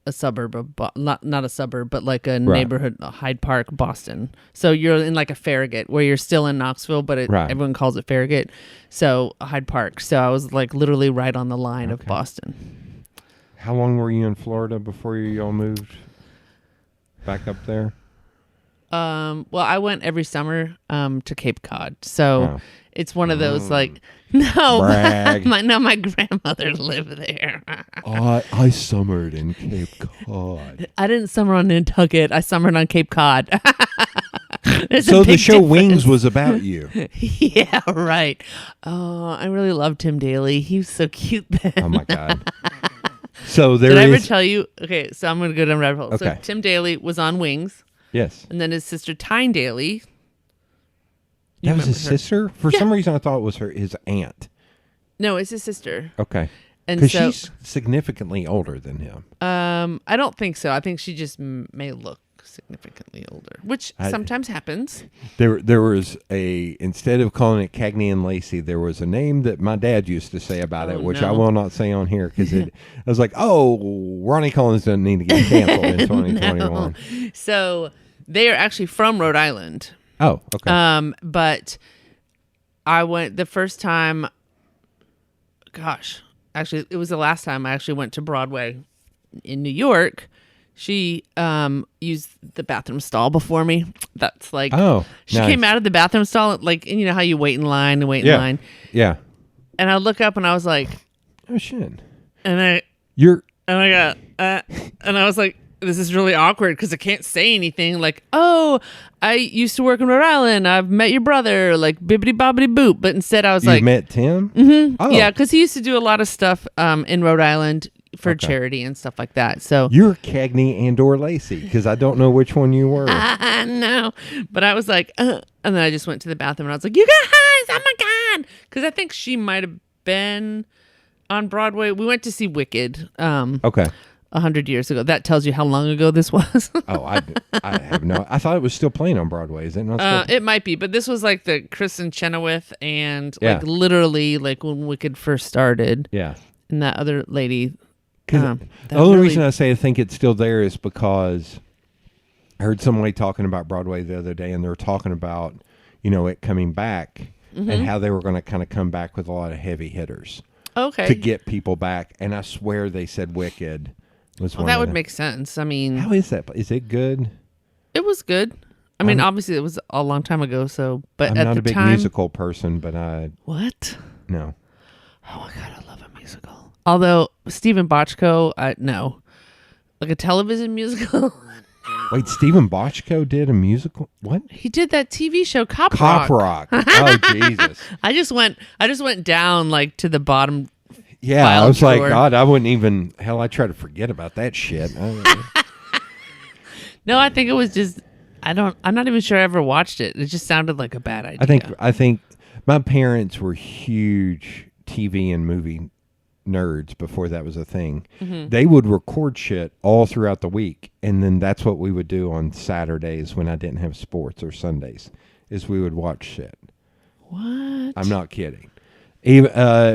a suburb of not a suburb, but like a neighborhood, Hyde Park, Boston. So you're in like a Farragut, where you're still in Knoxville, but everyone calls it Farragut. So Hyde Park. So I was like literally right on the line of Boston. How long were you in Florida before you all moved back up there? Well, I went every summer to Cape Cod. So it's one of those my grandmother lived there. I summered in Cape Cod. I didn't summer on Nantucket. I summered on Cape Cod. So the show difference. Wings was about you. Yeah, right. Oh, I really loved Tim Daly. He was so cute then. Oh my God. So Did I ever tell you? Okay, so I'm going to go down rabbit hole. Okay. So Tim Daly was on Wings. Yes. And then his sister Tyne Daly. That was his sister? For some reason I thought it was his aunt. No, it's his sister. Okay. And because she's significantly older than him. I don't think so. I think she just may look significantly older, which sometimes happens. There was instead of calling it Cagney and Lacey, there was a name that my dad used to say about it, which I will not say on here because I was like, Ronnie Collins doesn't need to get canceled in 2021. No. So they are actually from Rhode Island. Oh, okay. But I went the first time. Gosh, actually, it was the last time I actually went to Broadway in New York. She used the bathroom stall before me. That's like, she came out of the bathroom stall, like, and you know how you wait in line and wait in line. Yeah. And I look up and I was like, oh shit. And I got, and I was like, this is really awkward because I can't say anything like, I used to work in Rhode Island. I've met your brother, like bibbity bobbity boop. But instead I was you met Tim? Mm-hmm. Oh. Yeah, because he used to do a lot of stuff in Rhode Island for charity and stuff like that. So you're Cagney and or Lacey because I don't know which one you were. No, but I was like, and then I just went to the bathroom and I was like, you guys, oh my God. Because I think she might have been on Broadway. We went to see Wicked. Okay. 100 years ago. That tells you how long ago this was. Oh, I have no. I thought it was still playing on Broadway. Is it not? Still? It might be, but this was like the Kristen Chenoweth and Yeah. like literally like when Wicked first started. Yeah. And that other lady. The only reason I say I think it's still there is because I heard somebody talking about Broadway the other day, and they were talking about, it coming back and how they were going to kind of come back with a lot of heavy hitters to get people back. And I swear they said Wicked was one. That of would them. make sense. I mean, How is that? Is it good? It was good. I mean, obviously it was a long time ago. So, but I'm at not the a big time, musical person, but What? no. Oh my god, I love a musical. Although Stephen Bochco, no, like a television musical. Wait, Stephen Bochco did a musical? What? He did that TV show Cop Rock. Oh Jesus! I just went down like to the bottom. Yeah, file I was drawer. like, God, I wouldn't even. Hell, I try to forget about that shit. No, I think it was just. I'm not even sure I ever watched it. It just sounded like a bad idea. I think my parents were huge TV and movie nerds before that was a thing. Mm-hmm. They would record shit all throughout the week, and then that's what we would do on Saturdays when I didn't have sports, or Sundays, is we would watch shit. What? I'm not kidding. Even,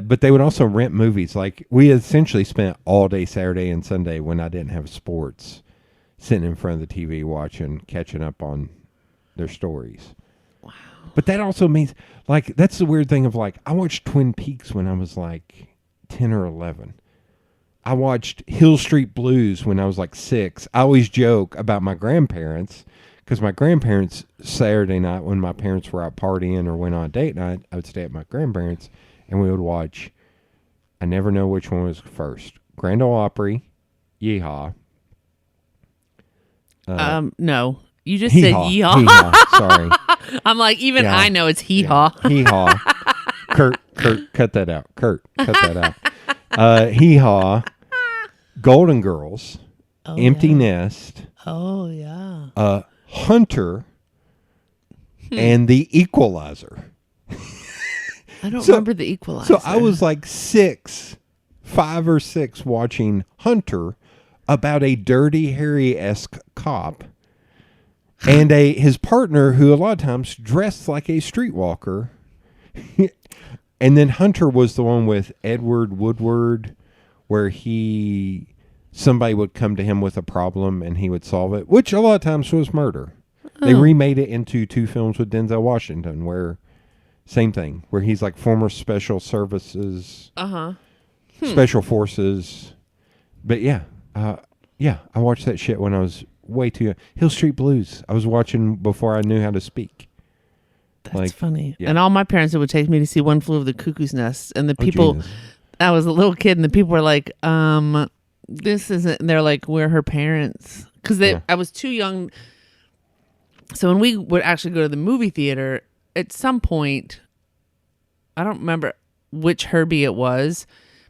but they would also rent movies. Like, we essentially spent all day Saturday and Sunday when I didn't have sports, sitting in front of the TV catching up on their stories. Wow. But that also means, like, that's the weird thing of, like, I watched Twin Peaks when I was like 10 or 11. I watched Hill Street Blues when I was like 6. I always joke about my grandparents, because my grandparents, Saturday night when my parents were out partying or went on a date night, I would stay at my grandparents and we would watch, I never know which one was first, Grand Ole Opry, Yeehaw. No. You just Hee-haw. said yeehaw. Hee-haw, sorry. I'm like, even Yeah. I know it's hee-haw. Yeah. Hee-haw. Kurt, cut that out. Kurt, cut that out. Hee-haw. Golden Girls. Empty Nest. Oh, yeah. Hunter. And The Equalizer. I don't remember The Equalizer. So I was like 5 or 6, watching Hunter, about a Dirty Harry-esque cop and his partner, who a lot of times dressed like a streetwalker. And then Hunter was the one with Edward Woodward, where somebody would come to him with a problem and he would solve it, which a lot of times was murder. They remade it into 2 films with Denzel Washington, where same thing, where he's like former special services, special forces. But yeah, I watched that shit when I was way too young. Hill Street Blues, I was watching before I knew how to speak. That's funny. Yeah. And all my parents would take me to see One Flew Over the Cuckoo's Nest. And the people, Jesus. I was a little kid, and the people were like, this isn't, and they're like, we're her parents. Because I was too young. So when we would actually go to the movie theater, at some point, I don't remember which Herbie it was,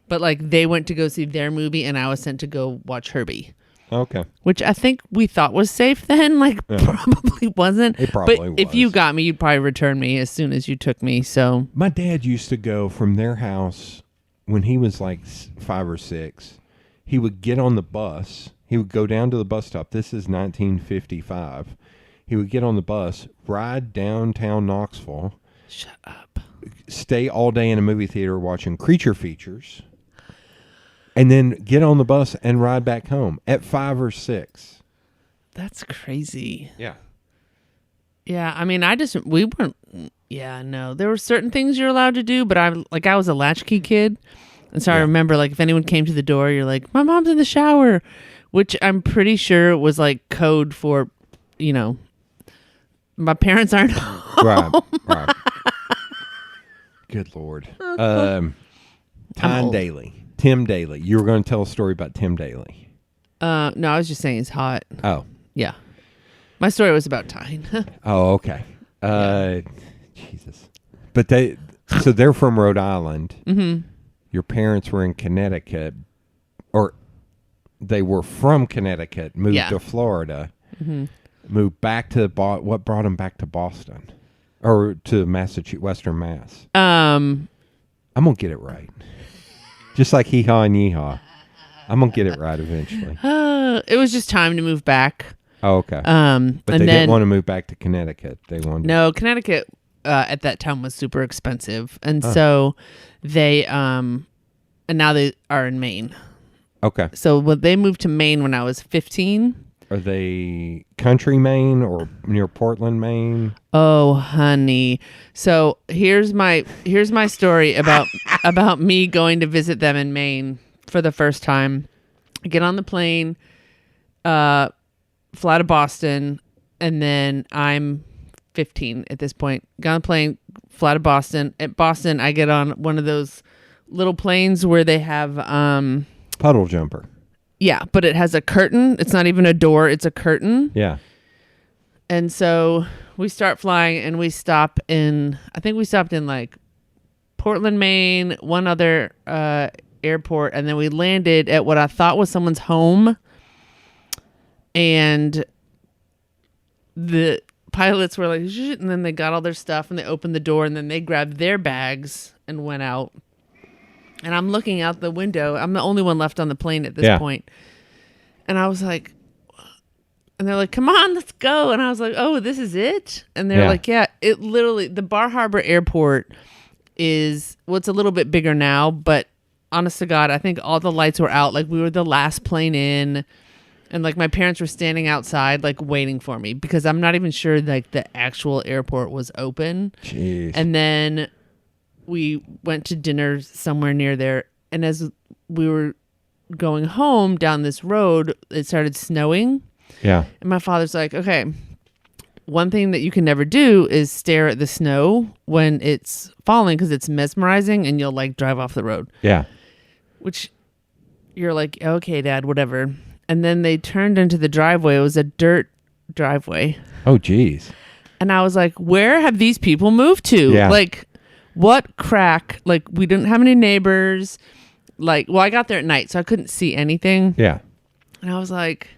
but like they went to go see their movie and I was sent to go watch Herbie. Okay. Which I think we thought was safe then, probably wasn't. It probably but was. if you got me, you'd probably return me as soon as you took me. So My dad used to go from their house when he was like 5 or 6. He would get on the bus. He would go down to the bus stop. This is 1955. He would get on the bus, ride downtown Knoxville. Shut up. Stay all day in a movie theater watching creature features. And then get on the bus and ride back home at 5 or 6. That's crazy. Yeah. Yeah, I mean, we weren't, no. There were certain things you're allowed to do, but I was a latchkey kid. And so I remember, like, if anyone came to the door, you're like, my mom's in the shower, which I'm pretty sure was like code for, my parents aren't home. Right. Good Lord. Tim Daly. You were going to tell a story about Tim Daly. No, I was just saying it's hot. Oh. Yeah. My story was about Tyne. Oh, okay. Jesus. But they're from Rhode Island. Mm-hmm. Your parents were in Connecticut, or they were from Connecticut, moved to Florida, moved back to what brought them back to Boston or to Massachusetts, Western Mass? I'm gonna get it right, just like hee haw and yeehaw. I'm gonna get it right eventually. It was just time to move back. Oh, okay. But And they then didn't want to move back to Connecticut. They wanted. no, Connecticut at that time was super expensive, and so they and now they are in Maine. Okay. So when they moved to Maine when I was 15. Are they country Maine or near Portland, Maine? Oh, honey. So here's my story about me going to visit them in Maine for the first time. I get on the plane, fly to Boston, and then I'm 15 at this point. Get on the plane, fly to Boston. At Boston, I get on one of those little planes where they have Puddle jumper. yeah, but it has a curtain. It's not even a door, it's a curtain. Yeah. And so we start flying and we stop in, I think we stopped in like Portland, Maine, one other airport. And then we landed at what I thought was someone's home. And the pilots were like, "Shh," and then they got all their stuff and they opened the door and then they grabbed their bags and went out. And I'm looking out the window. I'm the only one left on the plane at this point. And I was like, and they're like, "Come on, let's go." And I was like, "Oh, this is it?" And they're like, "Yeah, it literally, the Bar Harbor Airport is, well, it's a little bit bigger now, but honest to God, I think all the lights were out. Like we were the last plane in. And like my parents were standing outside, like waiting for me because I'm not even sure like the actual airport was open." Jeez. And then we went to dinner somewhere near there. And as we were going home down this road, it started snowing. Yeah. And my father's like, "Okay, one thing that you can never do is stare at the snow when it's falling because it's mesmerizing and you'll like drive off the road." Yeah. Which you're like, "Okay, Dad, whatever." And then they turned into the driveway. It was a dirt driveway. Oh, geez. And I was like, where have these people moved to? Yeah. Like, what crack? Like, we didn't have any neighbors. Like, well, I got there at night, so I couldn't see anything. Yeah. And I was like,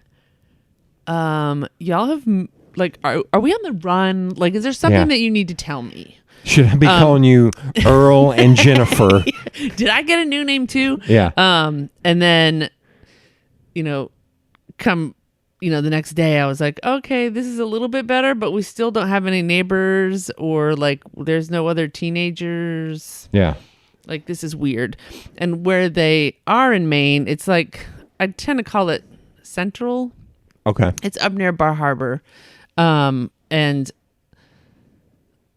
y'all have, like, are we on the run? Like, is there something that you need to tell me? Should I be calling you Earl and Jennifer? Did I get a new name too? Yeah. And then, come, the next day I was like, okay, this is a little bit better, but we still don't have any neighbors or like there's no other teenagers. Yeah. Like this is weird. And where they are in Maine, it's like, I tend to call it central. Okay. It's up near Bar Harbor. And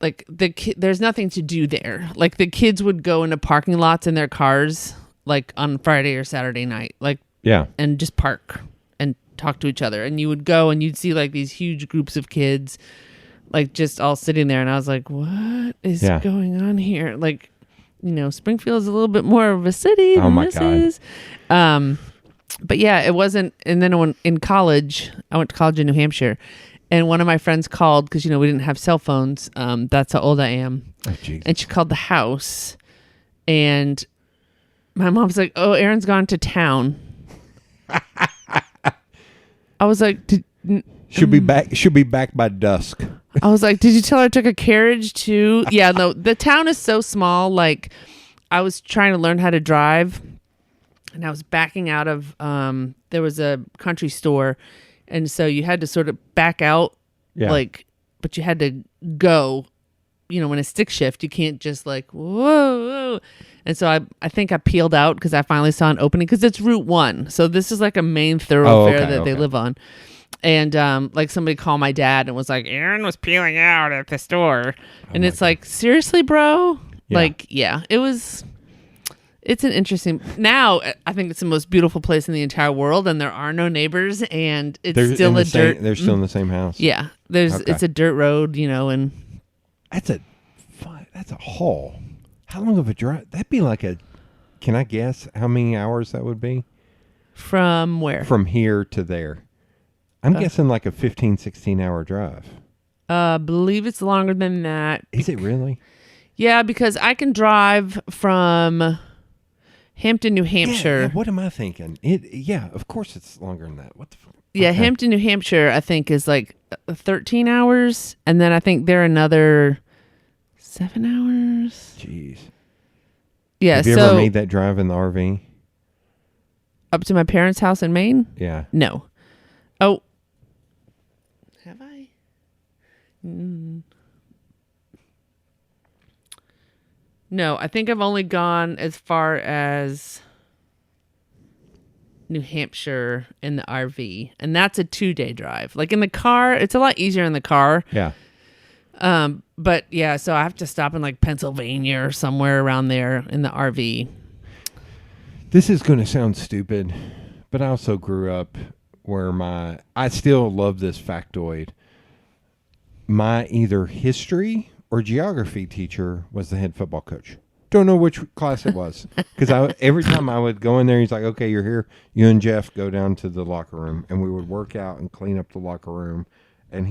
like there's nothing to do there. Like the kids would go into parking lots in their cars, like on Friday or Saturday night, like, yeah, and just park and talk to each other. And you would go and you'd see like these huge groups of kids, like just all sitting there. And I was like, what is going on here? Like, Springfield's a little bit more of a city than this is. But yeah, it wasn't. And then when in college, I went to college in New Hampshire. And one of my friends called because, we didn't have cell phones. That's how old I am. Oh, Jesus. And she called the house. And my mom's like, "Oh, Erin's gone to town." I was like, She'll be back by dusk. I was like, "Did you tell her I took a carriage too?" Yeah, no, the town is so small. Like, I was trying to learn how to drive. And I was backing out of, there was a country store. And so you had to sort of back out, but you had to go, when a stick shift, you can't just like, whoa. And so I think I peeled out because I finally saw an opening because it's Route 1. So this is like a main thoroughfare that they live on. And like somebody called my dad and was like, "Erin was peeling out at the store." And it's like, seriously, bro? Yeah. Like, yeah, it's an interesting, now I think it's the most beautiful place in the entire world and there are no neighbors and it's still a dirt. They're still in the same house. Yeah. It's a dirt road, and that's a haul. How long of a drive? That'd be like can I guess how many hours that would be? From where? From here to there. I'm guessing like a 15, 16-hour drive. Believe it's longer than that. Is it really? Yeah, because I can drive from Hampton, New Hampshire. Yeah, what am I thinking? Of course it's longer than that. What the fuck? Yeah, okay. Hampton, New Hampshire, I think is like 13 hours. And then I think they're another 7 hours. Jeez. Yeah, Have you ever made that drive in the RV? Up to my parents' house in Maine? Yeah. No. Oh. Have I? No, I think I've only gone as far as New Hampshire in the RV, and that's a 2-day drive. Like in the car, it's a lot easier in the car. Yeah. But yeah, so I have to stop in like Pennsylvania or somewhere around there in the RV. This is going to sound stupid, but I also grew up where I still love this factoid. My either history or geography teacher was the head football coach. Don't know which class it was. Because every time I would go in there, he's like, okay, you're here. You and Jeff go down to the locker room. And we would work out and clean up the locker room. And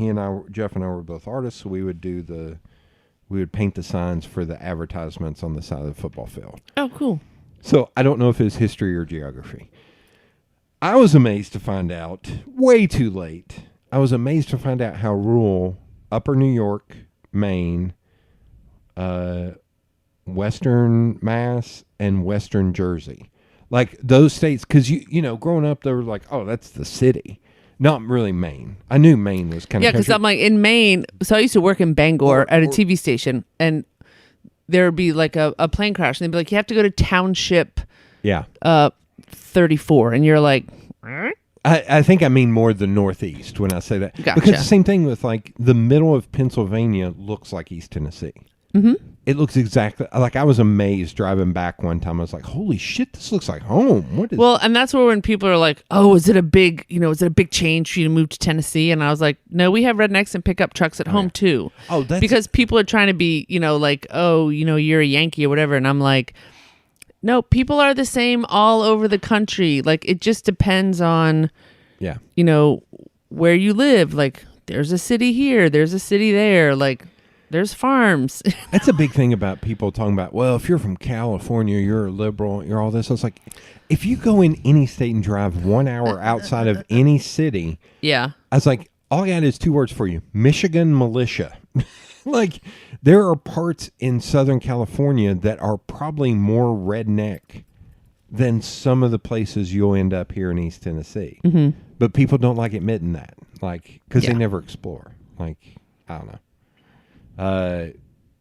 Jeff and I were both artists, so we would paint the signs for the advertisements on the side of the football field. Oh, cool. So I don't know if it's history or geography. I was amazed to find out, way too late, I was amazed to find out how rural Upper New York, Maine, Western Mass, and Western Jersey, like those states, because you know, growing up, they were like, oh, that's the city. Not really Maine. I knew Maine was kind of... Yeah, because I'm like, in Maine, so I used to work in Bangor at a TV station, and there would be like a plane crash, and they'd be like, you have to go to Township 34, and you're like... I think I mean more the Northeast when I say that. Gotcha. Because the same thing with like the middle of Pennsylvania looks like East Tennessee. Mm-hmm. It looks exactly... Like I was amazed driving back one time. I was like, holy shit, this looks like home. What is... Well, and that's where when people are like, oh, is it a big change for you to move to Tennessee? And I was like, no, we have rednecks and pickup trucks at home too. Oh, that's... Because people are trying to be, like, oh, you're a Yankee or whatever. And I'm like, no, people are the same all over the country. Like, it just depends on, where you live. Like, there's a city here, there's a city there. Like, there's farms. That's a big thing about people talking about, well, if you're from California, you're a liberal, you're all this. I was like, if you go in any state and drive 1 hour outside of any city, yeah. I was like, all I got is 2 words for you: Michigan militia. Like, there are parts in Southern California that are probably more redneck than some of the places you'll end up here in East Tennessee. Mm-hmm. But people don't like admitting that, like, because they never explore. Like, I don't know.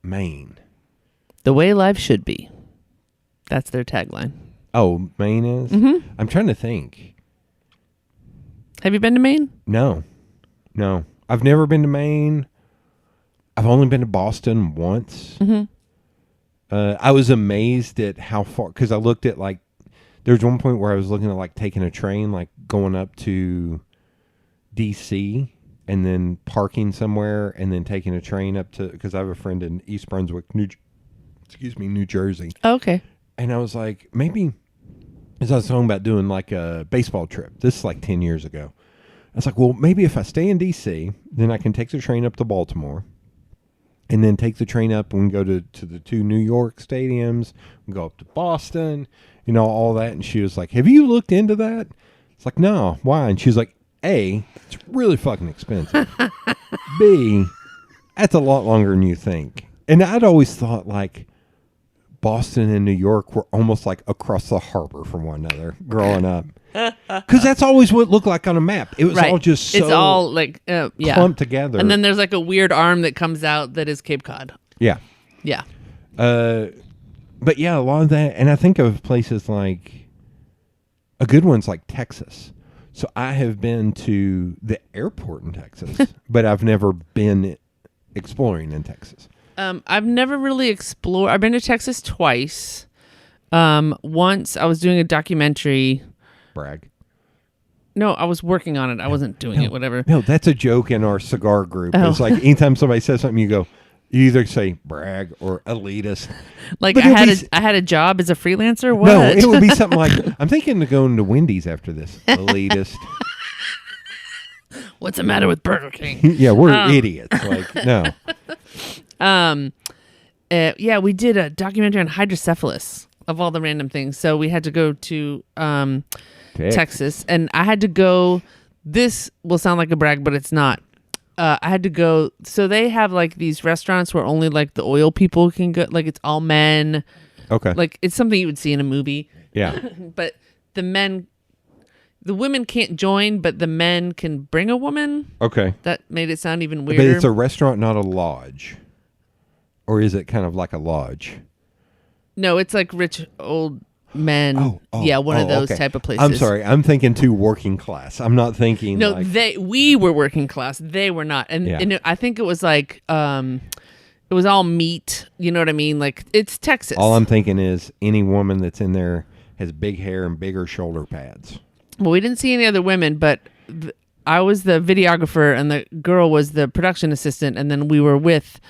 Maine. The way life should be. That's their tagline. Oh, Maine is? Mm-hmm. I'm trying to think. Have you been to Maine? No. I've never been to Maine. I've only been to Boston once. Mm-hmm. I was amazed at how far, because I looked at, like, there's one point where I was looking at, like, taking a train, like, going up to D.C., and then parking somewhere, and then taking a train up to, because I have a friend in East Brunswick, New Jersey. Oh, okay. And I was like, maybe, as I was talking about doing like a baseball trip, this is like 10 years ago. I was like, well, maybe if I stay in D.C., then I can take the train up to Baltimore, and then take the train up and we go to the 2 New York stadiums, we go up to Boston, all that. And she was like, have you looked into that? It's like, no, why? And she was like, A, it's really fucking expensive. B, that's a lot longer than you think. And I'd always thought like Boston and New York were almost like across the harbor from one another growing up. Because that's always what it looked like on a map. It was all just so it's all like clumped together. And then there's like a weird arm that comes out that is Cape Cod. Yeah. Yeah. But yeah, a lot of that. And I think of places like, a good one's like Texas. So I have been to the airport in Texas, but I've never been exploring in Texas. I've never really explored. I've been to Texas twice. Once I was doing a documentary. Brag. No, I was working on it. I wasn't doing it, whatever. No, that's a joke in our cigar group. Oh. It's like anytime somebody says something, you either say brag or elitist. Like I had a job as a freelancer? What? No, it would be something like, I'm thinking of going to Wendy's after this. Elitist. What's the matter with Burger King? Yeah, we're idiots. Like, no. We did a documentary on hydrocephalus of all the random things. So we had to go to Texas, and I had to go. This will sound like a brag, but it's not. I had to go. So they have like these restaurants where only like the oil people can go. Like it's all men. Okay. Like it's something you would see in a movie. Yeah. But the men the women can't join, but the men can bring a woman. Okay. That made it sound even But weirder. it's a restaurant, not a lodge. Or is it kind of like a lodge? No, it's like rich old men. One of those okay. type of places. I'm sorry. I'm thinking too working class. I'm not thinking No, like... we were working class. They were not. And I think it was like it was all meat. You know what I mean? Like, it's Texas. All I'm thinking is any woman that's in there has big hair and bigger shoulder pads. Well, we didn't see any other women, but I was the videographer and the girl was the production assistant, and then we were with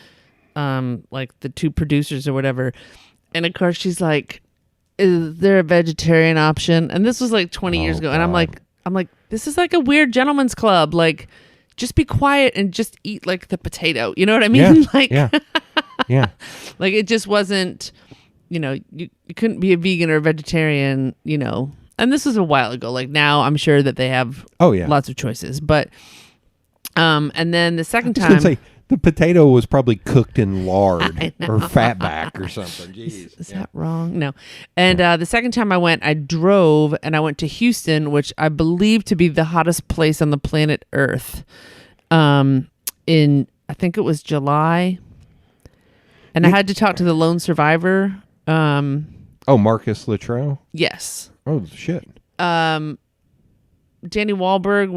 like the two producers or whatever. And of course she's like, is there a vegetarian option? And this was like 20 years ago. God. And I'm like, this is like a weird gentleman's club. Like, just be quiet and just eat like the potato. You know what I mean? Yeah. Yeah. Like, it just wasn't, you couldn't be a vegan or a vegetarian, And this was a while ago. Like, now I'm sure that they have lots of choices. But, and then the second time. I was going to say, the potato was probably cooked in lard or fatback or something. Jeez. Is that wrong? No. And the second time I went, I drove and I went to Houston, which I believe to be the hottest place on the planet Earth. I think it was July. And I had to talk to the lone survivor. Marcus Luttrell? Yes. Oh, shit. Donnie Wahlberg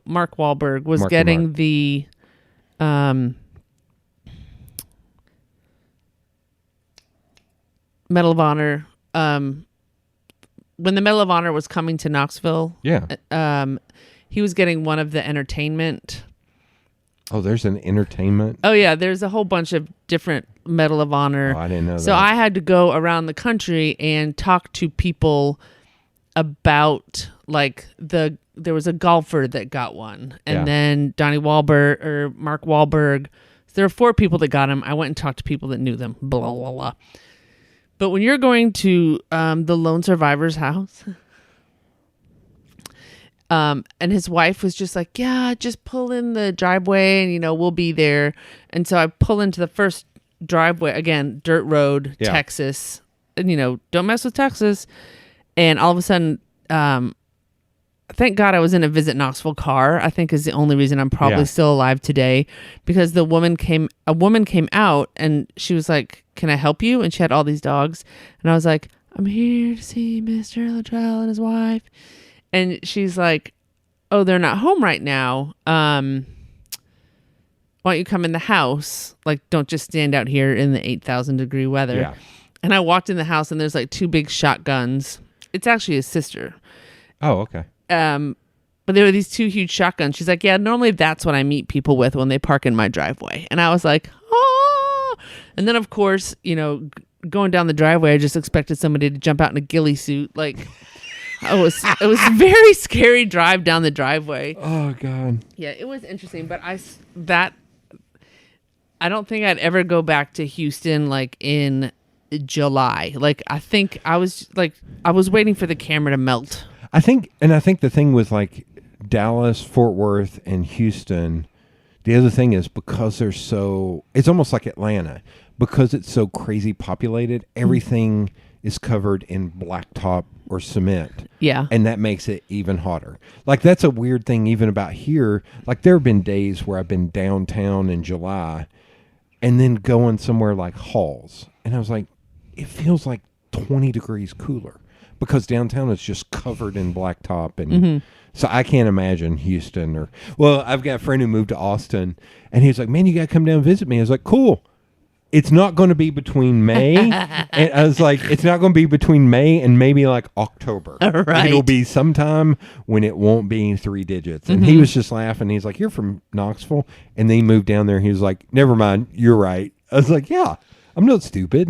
Mark Wahlberg was getting the Medal of Honor. When the Medal of Honor was coming to Knoxville, he was getting one of the entertainment. Oh, there's an entertainment? Oh, yeah. There's a whole bunch of different Medal of Honor. Oh, I didn't know that. So I had to go around the country and talk to people about, like, there was a golfer that got one, and then Donnie Wahlberg or Mark Wahlberg. So there were 4 people that got him. I went and talked to people that knew them. Blah blah blah. But when you're going to the lone survivor's house, and his wife was just like, yeah, just pull in the driveway, and we'll be there. And so I pull into the first driveway, again, dirt road, Texas, and don't mess with Texas. And all of a sudden, thank God I was in a Visit Knoxville car, I think is the only reason I'm probably still alive today, because a woman came out and she was like, can I help you? And she had all these dogs. And I was like, I'm here to see Mr. Luttrell and his wife. And she's like, oh, they're not home right now. Why don't you come in the house? Like, don't just stand out here in the 8,000 degree weather. Yeah. And I walked in the house and there's like 2 big shotguns. It's actually his sister. Oh, okay. But there were these 2 huge shotguns. She's like, yeah, normally that's what I meet people with when they park in my driveway. And I was like, oh. And then, of course, going down the driveway, I just expected somebody to jump out in a ghillie suit. Like, it was a very scary drive down the driveway. Oh, God. Yeah, it was interesting. But I don't think I'd ever go back to Houston, like, in July. Like, I think I was waiting for the camera to melt. I think the thing with like Dallas, Fort Worth, and Houston, the other thing is because it's almost like Atlanta, because it's so crazy populated, everything is covered in blacktop or cement. Yeah. And that makes it even hotter. Like, that's a weird thing even about here. Like, there have been days where I've been downtown in July and then going somewhere like Halls. And I was like, it feels like 20 degrees cooler because downtown is just covered in blacktop. And so I can't imagine Houston I've got a friend who moved to Austin and he was like, man, you got to come down and visit me. I was like, cool. It's not going to be between May. And I was like, it's not going to be between May and maybe like October. Right. It'll be sometime when it won't be 3 digits. And he was just laughing. He's like, you're from Knoxville? And then he moved down there. He was like, never mind. You're right. I was like, yeah, I'm not stupid.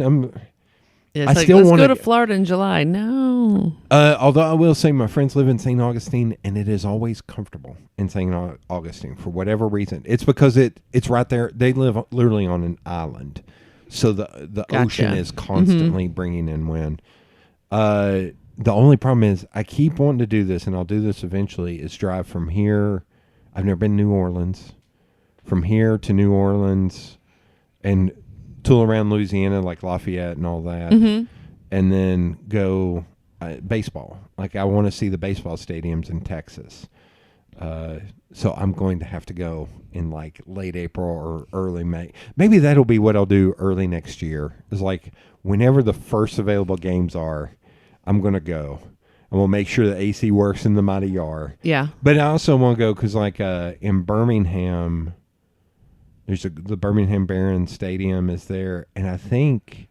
Let's go to Florida in July. No. Although I will say my friends live in St. Augustine, and it is always comfortable in St. Augustine for whatever reason. It's because it's right there. They live literally on an island, so the ocean is constantly bringing in wind. The only problem is I keep wanting to do this, and I'll do this eventually, is drive from here. I've never been to New Orleans. From here to New Orleans, and tool around Louisiana, like Lafayette and all that, and then go baseball. Like, I want to see the baseball stadiums in Texas. So I'm going to have to go in like late April or early May. Maybe that'll be what I'll do early next year. Is like whenever the first available games are, I'm going to go. And we'll make sure the AC works in the Mighty Yar. Yeah. But I also want to go because like in Birmingham, the Birmingham Barons Stadium is there. And I think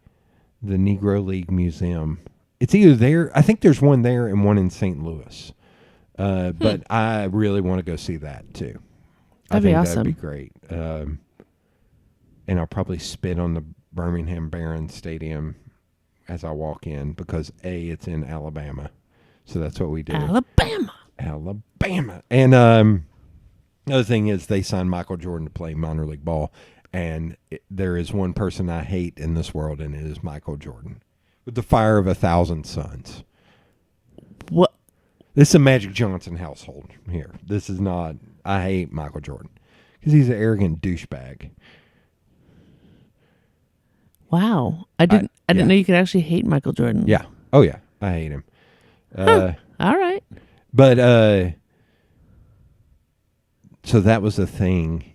the Negro League Museum, it's either there. I think there's one there and one in St. Louis. But I really want to go see that too. That'd be awesome. That'd be great. And I'll probably spit on the Birmingham Barons Stadium as I walk in because it's in Alabama. So that's what we do. Alabama. And the other thing is they signed Michael Jordan to play minor league ball. And there is one person I hate in this world, and it is Michael Jordan. With the fire of 1,000 suns. What? This is a Magic Johnson household here. This is not, I hate Michael Jordan. Because he's an arrogant douchebag. Wow. I didn't know you could actually hate Michael Jordan. Yeah. Oh, yeah. I hate him. All right. But, so that was the thing.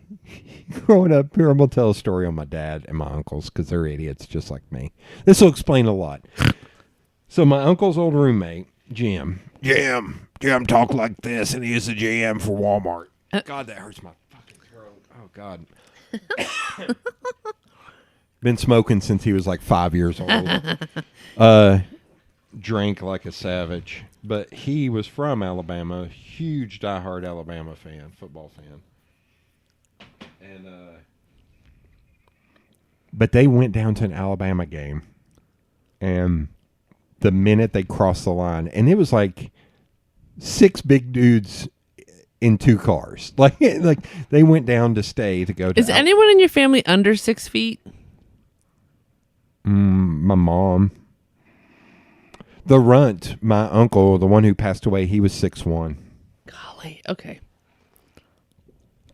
Growing up here, I'm going to tell a story on my dad and my uncles because they're idiots just like me. This will explain a lot. So my uncle's old roommate, Jim talked like this, and he is a GM for Walmart. God, that hurts my fucking throat. Oh, God. Been smoking since he was like 5 years old. Drank like a savage. But he was from Alabama, huge diehard Alabama fan, football fan. And but they went down to an Alabama game, and the minute they crossed the line, and it was like 6 big dudes in 2 cars. Like they went down to stay to go to. Is anyone in your family under 6 feet? My mom. The runt, my uncle, the one who passed away, he was 6'1". Golly. Okay.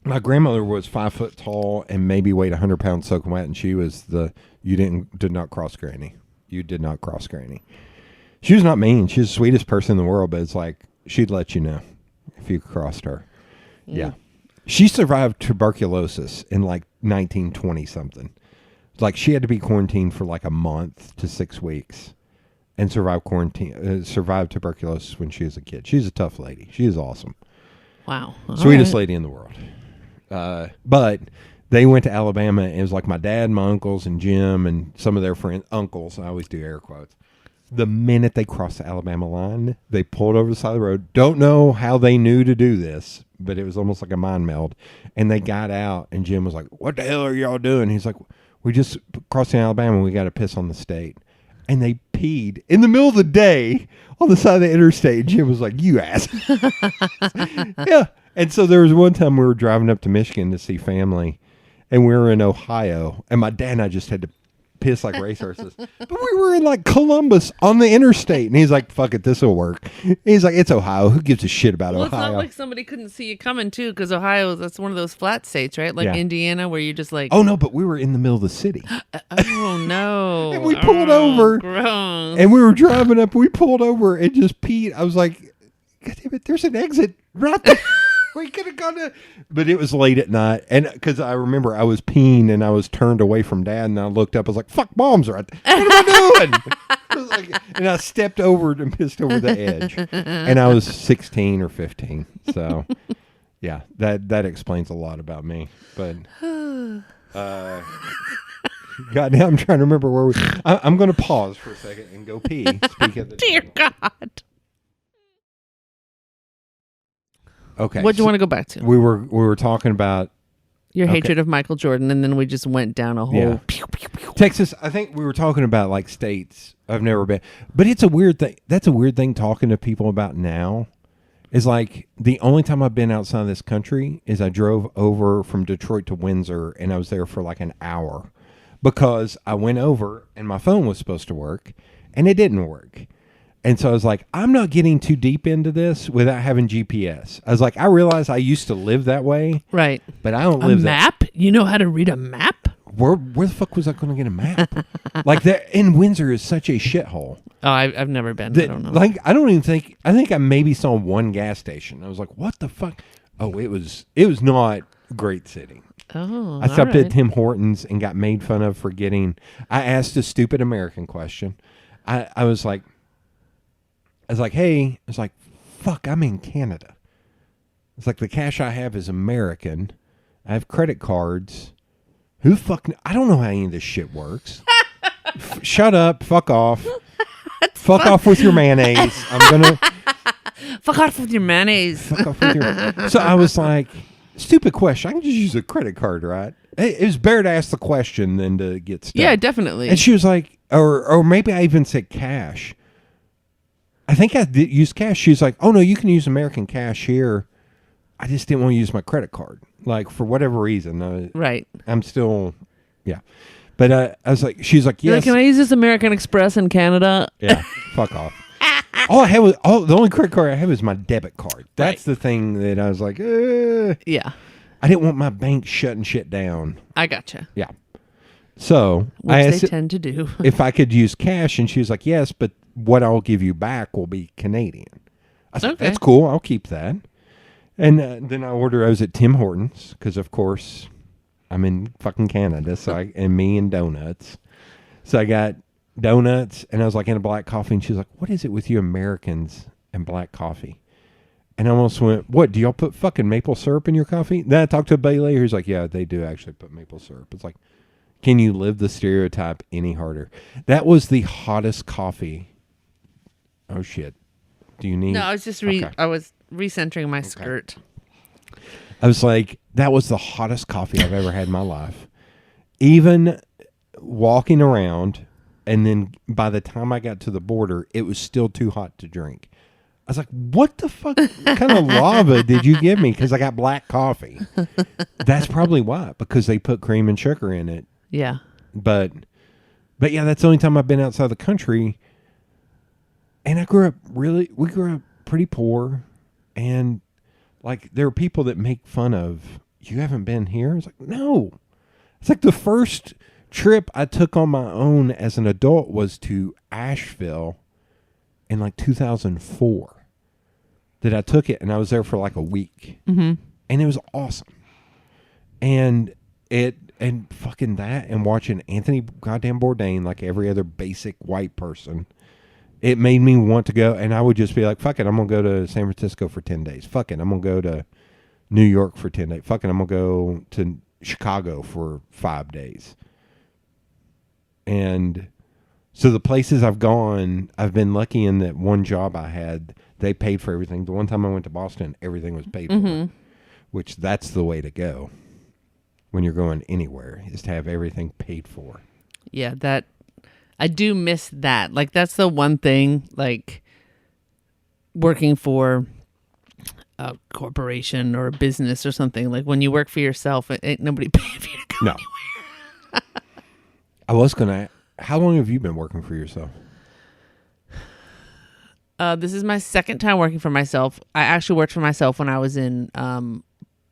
My grandmother was 5 foot tall and maybe weighed 100 pounds soaking wet, and she was did not cross granny. You did not cross granny. She was not mean. She's the sweetest person in the world, but it's like she'd let you know if you crossed her. Yeah. She survived tuberculosis in like 1920 something. Like she had to be quarantined for like a month to 6 weeks and survived tuberculosis when she was a kid. She's a tough lady. She is awesome. Wow. Sweetest lady in the world. But they went to Alabama, and it was like my dad, my uncles, and Jim, and some of their friends, uncles. I always do air quotes. The minute they crossed the Alabama line, they pulled over the side of the road. Don't know how they knew to do this, but it was almost like a mind meld. And they got out, and Jim was like, "What the hell are y'all doing?" He's like, "We just crossed in Alabama. We got to piss on the state." And they peed in the middle of the day on the side of the interstate. And Jim was like, "You ass." Yeah. And so there was one time we were driving up to Michigan to see family, and we were in Ohio, and my dad and I just had to piss like racehorses. But we were in like Columbus on the interstate, and he's like, "Fuck it, this will work." He's like, "It's Ohio. Who gives a shit about Ohio?" It's not like somebody couldn't see you coming too, because Ohio, that's one of those flat states, right? Like Indiana, where you just like. Oh no, but we were in the middle of the city. Oh no! And we pulled over, gross. And we were driving up. We pulled over and just peed. I was like, "God damn it! There's an exit right there." We could have gone to, but it was late at night, and because I remember I was peeing and I was turned away from Dad, and I looked up, I was like, "Fuck, Mom's right there. What am I doing?" I was like, and I stepped over and pissed over the edge, and I was 16 or 15. So, yeah, that explains a lot about me. But, goddamn, I'm trying to remember where I'm going to pause for a second and go pee. Speak of the Dear God. Okay. What do you want to go back to? We were talking about your hatred of Michael Jordan, and then we just went down a whole Texas. I think we were talking about like states I've never been, but it's a weird thing. That's a weird thing talking to people about now. Is like the only time I've been outside of this country is I drove over from Detroit to Windsor, and I was there for like an hour because I went over and my phone was supposed to work, and it didn't work. And so I was like, I'm not getting too deep into this without having GPS. I was like, I realize I used to live that way. Right. But I don't live that. A map? You know how to read a map? Where the fuck was I going to get a map? Like that in Windsor is such a shithole. Oh, I've never been. I don't know. Like, I don't even think, I think I maybe saw one gas station. I was like, what the fuck? Oh, it was not great sitting. Oh, I stopped all right. at Tim Hortons and got made fun of for I asked a stupid American question. I was like, hey, I was like, fuck, I'm in Canada. It's like, the cash I have is American. I have credit cards. Who fucking, I don't know how any of this shit works. Shut up. Fuck off. Fuck off with your mayonnaise. I'm going to. Fuck off with your mayonnaise. Fuck off with your. So I was like, stupid question. I can just use a credit card, right? It was better to ask the question than to get stuck. Yeah, definitely. And she was like, or maybe I even said cash. I think I did use cash. She was like, oh no, you can use American cash here. I just didn't want to use my credit card. Like, for whatever reason. Right. I'm still, yeah. But I was like, she's like, yes. Like, can I use this American Express in Canada? Yeah, fuck off. All I had was, the only credit card I had was my debit card. That's the thing that I was like, Yeah. I didn't want my bank shutting shit down. I gotcha. Yeah. So Which I they asked tend to do. if I could use cash, and she was like, yes, but what I'll give you back will be Canadian. I said, Okay. that's cool. I'll keep that. And then I was at Tim Hortons, because of course I'm in fucking Canada, and me and donuts. So I got donuts, and I was like, in a black coffee, and she was like, what is it with you Americans and black coffee? And I almost went, what, do y'all put fucking maple syrup in your coffee? Then I talked to a Bailey who's like, yeah, they do actually put maple syrup. It's like, can you live the stereotype any harder? That was the hottest coffee. Oh shit. Do you need? No, I was just I was recentering my skirt. I was like, that was the hottest coffee I've ever had in my life. Even walking around, and then by the time I got to the border, it was still too hot to drink. I was like, what the fuck kind of lava did you give me? Because I got black coffee. That's probably why, because they put cream and sugar in it. Yeah. But yeah, that's the only time I've been outside the country. And we grew up pretty poor. And like, there are people that make fun of, you haven't been here? It's like, no. It's like the first trip I took on my own as an adult was to Asheville in like 2004. That I took it, and I was there for like a week. Mm-hmm. And it was awesome. And fucking that, and watching Anthony goddamn Bourdain like every other basic white person, it made me want to go. And I would just be like, fuck it, I'm going to go to San Francisco for 10 days. Fuck it, I'm going to go to New York for 10 days. Fuck it, I'm going to go to Chicago for 5 days. And so the places I've gone, I've been lucky in that one job I had, they paid for everything. The one time I went to Boston, everything was paid for, which that's the way to go when you're going anywhere, is to have everything paid for. Yeah, I do miss that. Like, that's the one thing, like, working for a corporation or a business or something, like when you work for yourself, ain't nobody paying for you to go anywhere. I was going to, how long have you been working for yourself? This is my second time working for myself. I actually worked for myself when I was in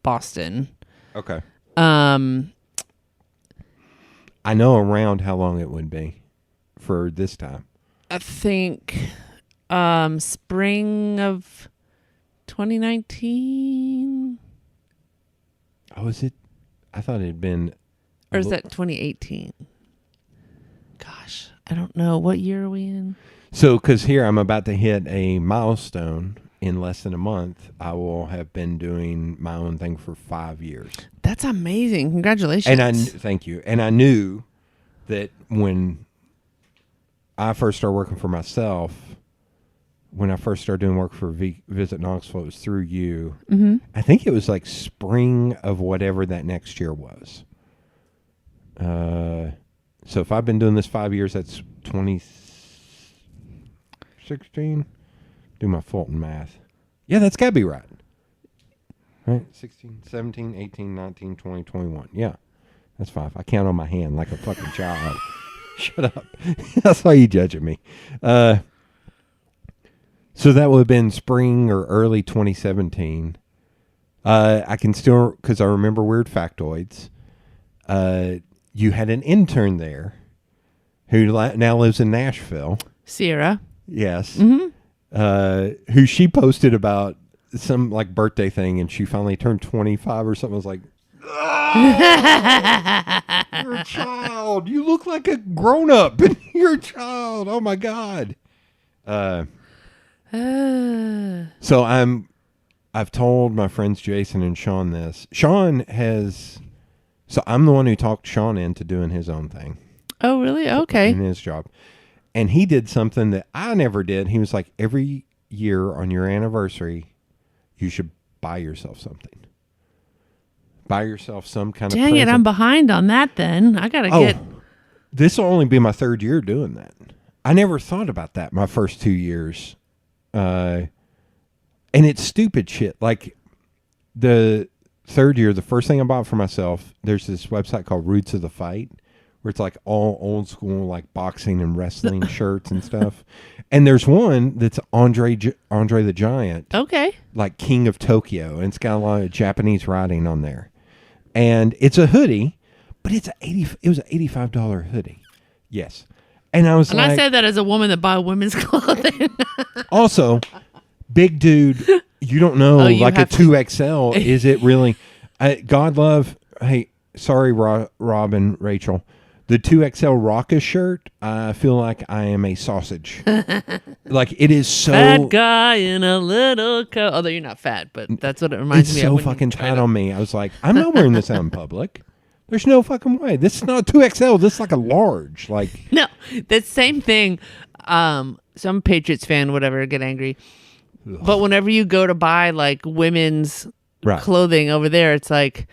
Boston. Okay. I know around how long it would be for this time. I think spring of 2019. Oh, is it? I thought it had been. Or is that 2018? Gosh, I don't know. What year are we in? So, because here I'm about to hit a milestone in less than a month. I will have been doing my own thing for 5 years. That's amazing. Congratulations. And thank you. And I knew that when I first started working for myself, when I first started doing work for Visit Knoxville, it was through you. Mm-hmm. I think it was like spring of whatever that next year was. So if I've been doing this 5 years, that's 2016. Do my Fulton math. Yeah, that's got to be right. Right? 16, 17, 18, 19, 20, 21. Yeah, that's 5. I count on my hand like a fucking child. Shut up. That's why you judging me. So that would have been spring or early 2017. I can still, because I remember Weird Factoids. You had an intern there who now lives in Nashville. Sierra. Yes. Who she posted about some like birthday thing, and she finally turned 25 or something. I was like, oh, you're a child. You look like a grown up, and you're a child. Oh my God. So I've told my friends Jason and Sean this. So I'm the one who talked Sean into doing his own thing. Oh, really? Okay. In his job. And he did something that I never did. He was like, every year on your anniversary, you should buy yourself something. Buy yourself some kind of present. Dang it, I'm behind on that then. I got to get... This will only be my third year doing that. I never thought about that my first 2 years. And it's stupid shit. Like, the third year, the first thing I bought for myself, there's this website called Roots of the Fight, where it's like all old school, like boxing and wrestling shirts and stuff. And there's one that's Andre the Giant. Okay. Like King of Tokyo. And it's got a lot of Japanese writing on there. And it's a hoodie, but it was an $85 hoodie. Yes. And I was and I said that as a woman that buy women's clothing. Also, big dude, you don't know, like a 2XL, is it really? God love, hey, sorry, Rob and Rachel. The 2XL Rocka shirt, I feel like I am a sausage. Like, it is so... Fat guy in a little coat. Although you're not fat, but that's what it reminds me of. It's so fucking tight on me. I was like, I'm not wearing this out in public. There's no fucking way. This is not 2XL. This is like a large. Like, no, the same thing. Some Patriots fan, whatever, get angry. Ugh. But whenever you go to buy like women's clothing over there, it's like,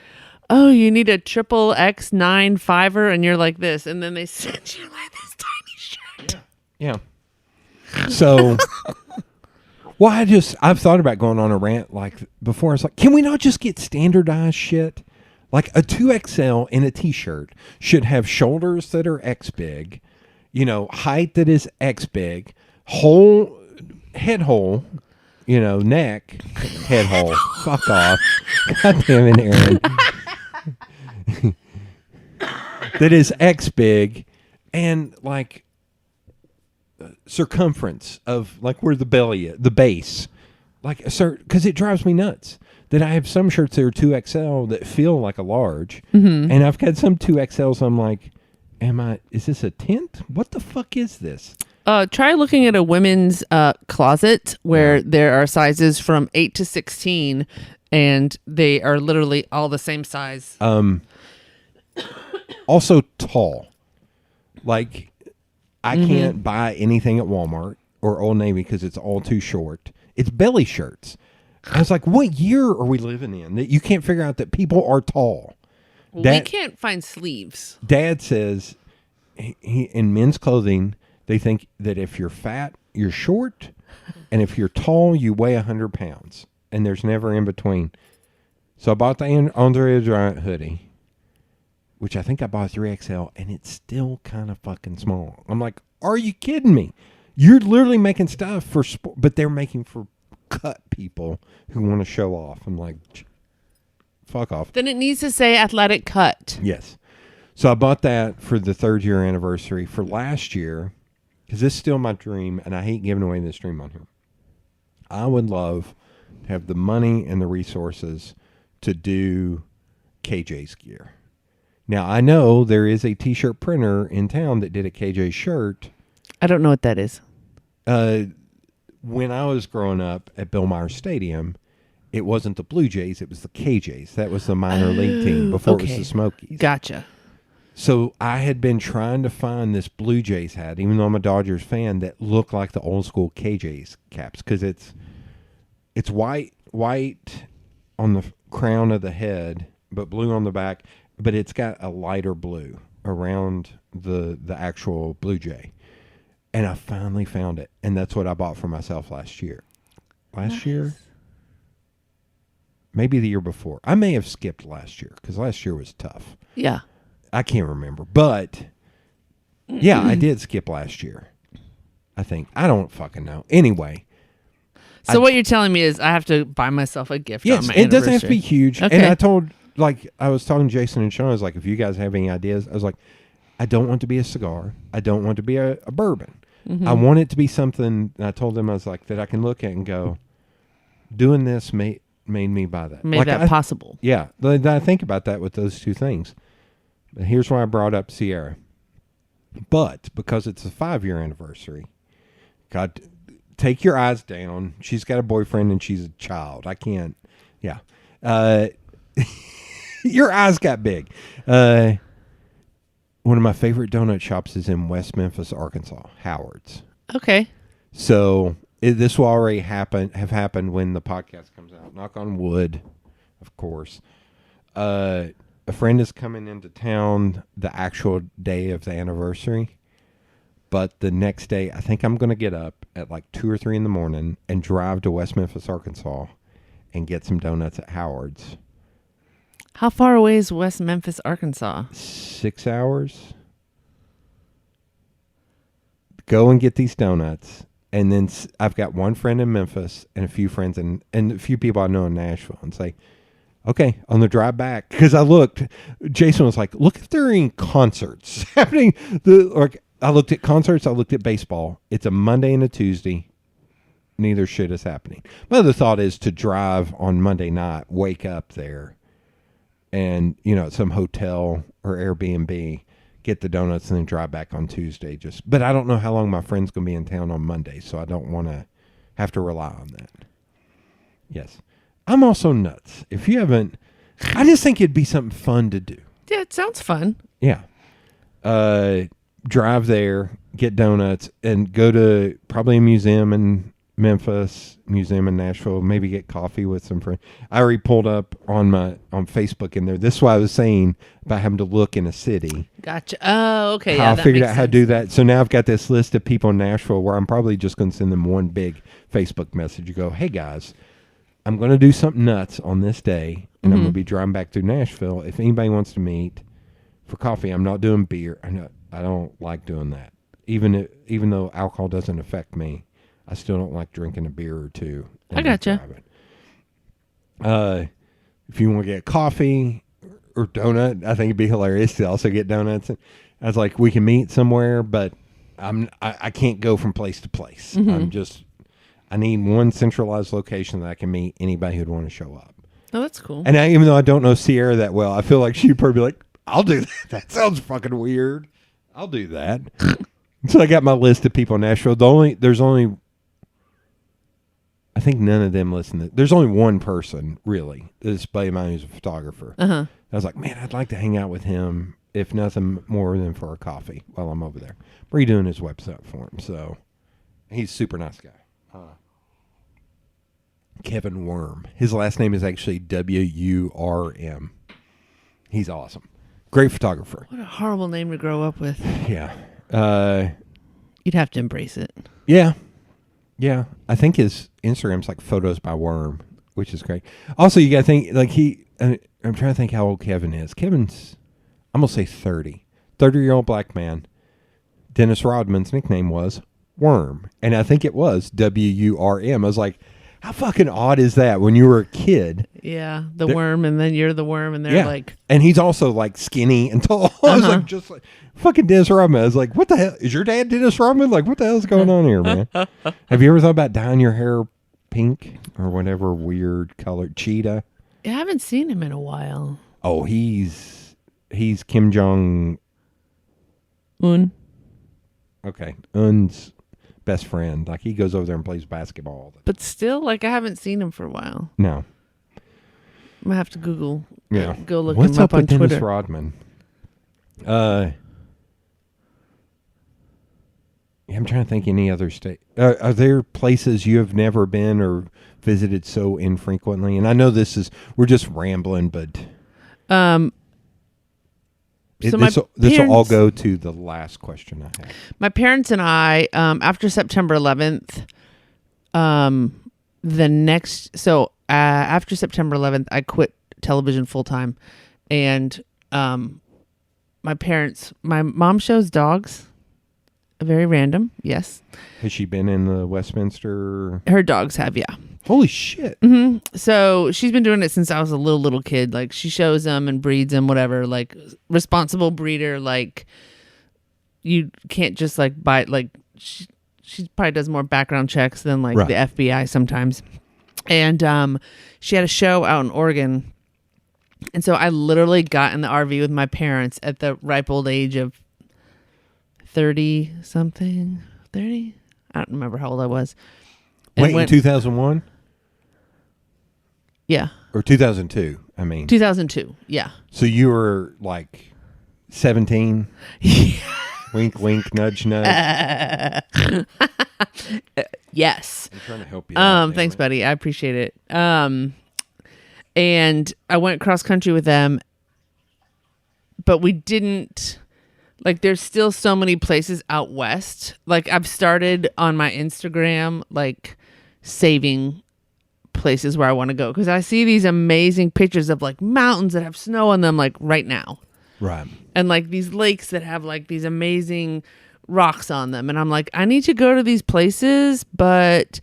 oh, you need a XXX 5er, and you're like this, and then they send you like this tiny shirt. Yeah. So, well, I've thought about going on a rant like before. I was like, can we not just get standardized shit? Like a 2XL in a t-shirt should have shoulders that are X big, height that is X big, head hole, neck, head hole. Fuck off. God damn it, Erin. That is X big, and like circumference of like where the belly is, the base, like because it drives me nuts that I have some shirts that are 2XL that feel like a large, and I've got some 2XLs. I'm like, is this a tent? What the fuck is this? Try looking at a women's closet where there are sizes from 8 to 16, and they are literally all the same size. Also tall. Like, I can't buy anything at Walmart or Old Navy because it's all too short. It's belly shirts. I was like, what year are we living in that you can't figure out that people are tall? Well, we can't find sleeves. Dad says in men's clothing, they think that if you're fat, you're short, and if you're tall, you weigh 100 pounds, and there's never in between. So I bought the Andre the Giant hoodie, which I think I bought 3XL, and it's still kind of fucking small. I'm like, are you kidding me? You're literally making stuff for sport, but they're making for cut people who want to show off. I'm like, fuck off. Then it needs to say athletic cut. Yes. So I bought that for the 3rd year anniversary. For last year, because this is still my dream, and I hate giving away this dream on here. I would love to have the money and the resources to do KJ's gear. Now, I know there is a t-shirt printer in town that did a KJ shirt. I don't know what that is. When I was growing up at Bill Meyer Stadium, it wasn't the Blue Jays, it was the KJs. That was the minor league team before it was the Smokies. Gotcha. So I had been trying to find this Blue Jays hat, even though I'm a Dodgers fan, that looked like the old school KJs caps, because it's white on the crown of the head, but blue on the back, but it's got a lighter blue around the actual Blue Jay. And I finally found it, and that's what I bought for myself last year. Last year? Maybe the year before. I may have skipped last year, because last year was tough. Yeah. I can't remember. But, yeah, I did skip last year. I think. I don't fucking know. Anyway. So what you're telling me is I have to buy myself a gift on my anniversary. It doesn't have to be huge. Okay. And I was talking to Jason and Sean, I was like, if you guys have any ideas, I was like, I don't want to be a cigar. I don't want to be a bourbon. I want it to be something, I told them, I was like, that I can look at and go, doing this made me buy that. Made like that possible. Yeah. I think about that with those two things. But here's why I brought up Sierra. But because it's a 5-year anniversary, God, take your eyes down. She's got a boyfriend and she's a child. I can't. Yeah. Your eyes got big. One of my favorite donut shops is in West Memphis, Arkansas, Howard's. Okay. So this will already have happened when the podcast comes out. Knock on wood, of course. A friend is coming into town the actual day of the anniversary. But the next day, I think I'm going to get up at like 2 or 3 in the morning and drive to West Memphis, Arkansas and get some donuts at Howard's. How far away is West Memphis, Arkansas? 6 hours. Go and get these donuts. And then I've got one friend in Memphis and a few friends and a few people I know in Nashville. And say, okay, on the drive back. Because I looked. Jason was like, look if there are any concerts happening. I looked at concerts. I looked at baseball. It's a Monday and a Tuesday. Neither shit is happening. My other thought is to drive on Monday night, wake up there, and, at some hotel or Airbnb, get the donuts and then drive back on Tuesday. But I don't know how long my friend's going to be in town on Monday, so I don't want to have to rely on that. Yes. I'm also nuts. If you haven't, I just think it'd be something fun to do. Yeah, it sounds fun. Yeah. Drive there, get donuts, and go to probably a museum in Memphis, museum in Nashville, maybe get coffee with some friends. I already pulled up on Facebook in there. This is what I was saying about having to look in a city. Gotcha. Oh, okay. I figured out how to do that. So now I've got this list of people in Nashville where I'm probably just going to send them one big Facebook message. You go, hey guys, I'm going to do something nuts on this day, and I'm going to be driving back through Nashville. If anybody wants to meet for coffee, I'm not doing beer. I don't like doing that. Even though alcohol doesn't affect me, I still don't like drinking a beer or two. I gotcha. If you want to get coffee or donut, I think it'd be hilarious to also get donuts. I was like, we can meet somewhere, but I can't go from place to place. I need one centralized location that I can meet anybody who'd want to show up. Oh, that's cool. And even though I don't know Sierra that well, I feel like she'd probably be like, I'll do that. That sounds fucking weird. I'll do that. So I got my list of people in Nashville. There's only, I think none of them listen. There's only one person, really. This buddy of mine who's a photographer. I was like, man, I'd like to hang out with him, if nothing more than for a coffee while I'm over there. Redoing his website for him. So he's a super nice guy. Kevin Worm. His last name is actually W-U-R-M. He's awesome. Great photographer. What a horrible name to grow up with. Yeah. You'd have to embrace it. Yeah. Yeah. I think his Instagram's like photos by Worm, which is great. Also, you got to think, like I'm trying to think how old Kevin is. Kevin's, I'm going to say 30. 30-year-old black man. Dennis Rodman's nickname was Worm. And I think it was W-U-R-M. I was like, how fucking odd is that when you were a kid? Yeah, the worm, and then you're the worm, and they're like... And he's also like skinny and tall. I was like, just like, fucking Dennis Rodman. I was like, what the hell? Is your dad Dennis Rodman? Like, what the hell is going on here, man? Have you ever thought about dyeing your hair pink or whatever weird colored cheetah? I haven't seen him in a while. Oh, he's Kim Jong-un. Okay, Un's best friend. Like, he goes over there and plays basketball. But still, like, I haven't seen him for a while. No. I'm going to have to Google. Yeah. Go look What's him up on with Twitter. Dennis Rodman? I'm trying to think any other state. Are there places you have never been or visited so infrequently? And I know we're just rambling, but this will all go to the last question I have. My parents and I, after September 11th, after September 11th, I quit television full time, and my mom shows dogs. Very random, yes. Has she been in the Westminster? Her dogs have, yeah. Holy shit. Mm-hmm. So she's been doing it since I was a little kid. Like, she shows them and breeds them, whatever. Like, responsible breeder. Like, you can't just like buy. Like, she probably does more background checks than like Right. the FBI sometimes. And she had a show out in Oregon. And so I literally got in the RV with my parents at the ripe old age of 30 something. 30? I don't remember how old I was. And Wait, in 2001 yeah, or 2002? I mean, 2002. Yeah. so you were like 17. Wink, wink, nudge, nudge. Yes. I'm trying to help you. out, Thanks, Naomi. buddy. I appreciate it. And I went cross country with them, but we didn't like. There's still so many places out west. Like I've started on my Instagram, like saving places where I want to go because I see these amazing pictures of like mountains that have snow on them, like right now, Right. and like these lakes that have like these amazing rocks on them, and I'm like, I need to go to these places, but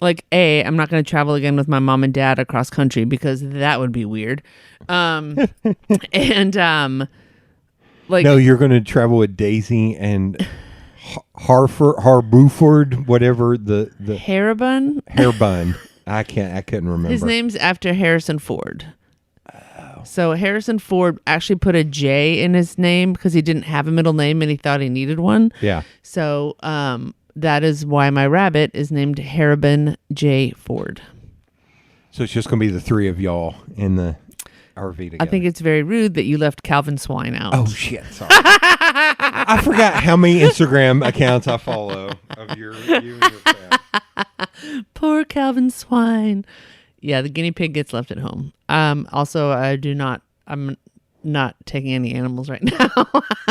like I'm not going to travel again with my mom and dad across country because that would be weird. And like No, you're going to travel with Daisy and Harbuford, whatever the Haribon, Hairbun. I couldn't remember. his name's after Harrison Ford. So Harrison Ford actually put a J in his name because he didn't have a middle name and he thought he needed one. Yeah. So that is why my rabbit is named Haribon J. Ford. So it's just going to be the three of y'all in the RV together. I think it's very rude that you left Calvin Swine out. Oh shit! Sorry. I forgot how many Instagram accounts I follow of you and your family. Poor Calvin Swine. Yeah, the guinea pig gets left at home. Also, I'm not taking any animals right now.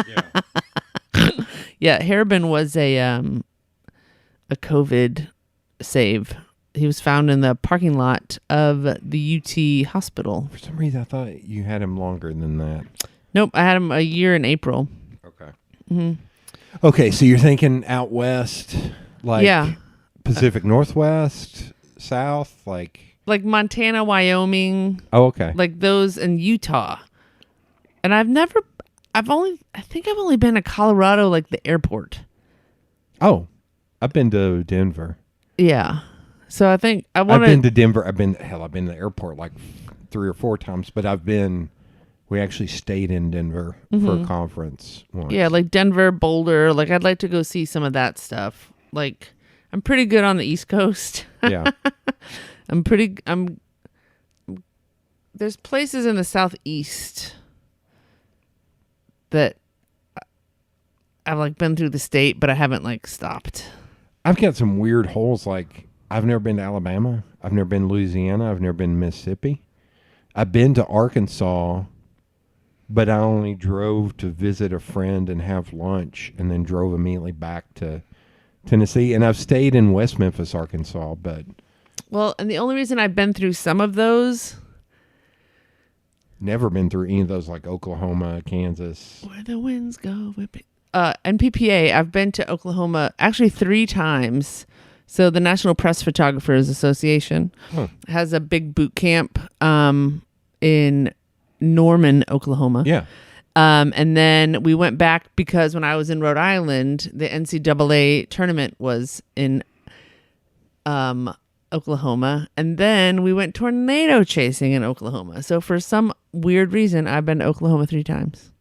Yeah. Yeah, Haribon was a COVID save. He was found in the parking lot of the UT hospital. For some reason, I thought you had him longer than that. Nope, I had him a year in April. Okay. Hmm. Okay, so you're thinking out west, like Yeah. Pacific Northwest, South, like. Like Montana, Wyoming, Oh, okay. like those in Utah. And I think I've only been to Colorado, like the airport. Oh, I've been to Denver. Yeah. So I think I I've want been to Denver. I've been to the airport like 3 or 4 times, but we actually stayed in Denver for a conference once. yeah, like Denver, Boulder. Like I'd like to go see some of that stuff. Like I'm pretty good on the East Coast. Yeah. There's places in the Southeast that I've like been through the state, but I haven't like stopped. I've got some weird holes. Like I've never been to Alabama. I've never been to Louisiana. I've never been to Mississippi. I've been to Arkansas, but I only drove to visit a friend and have lunch and then drove immediately back to Tennessee. And I've stayed in West Memphis, Arkansas, but Well, and the only reason I've been through some of those, never been through any of those like Oklahoma, Kansas. where the winds go, whipping. NPPA, I've been to Oklahoma actually 3 times. So the National Press Photographers Association has a big boot camp in Norman, Oklahoma. Yeah. And then we went back because when I was in Rhode Island, the NCAA tournament was in Oklahoma. And then we went tornado chasing in Oklahoma. So for some weird reason, I've been to Oklahoma 3 times.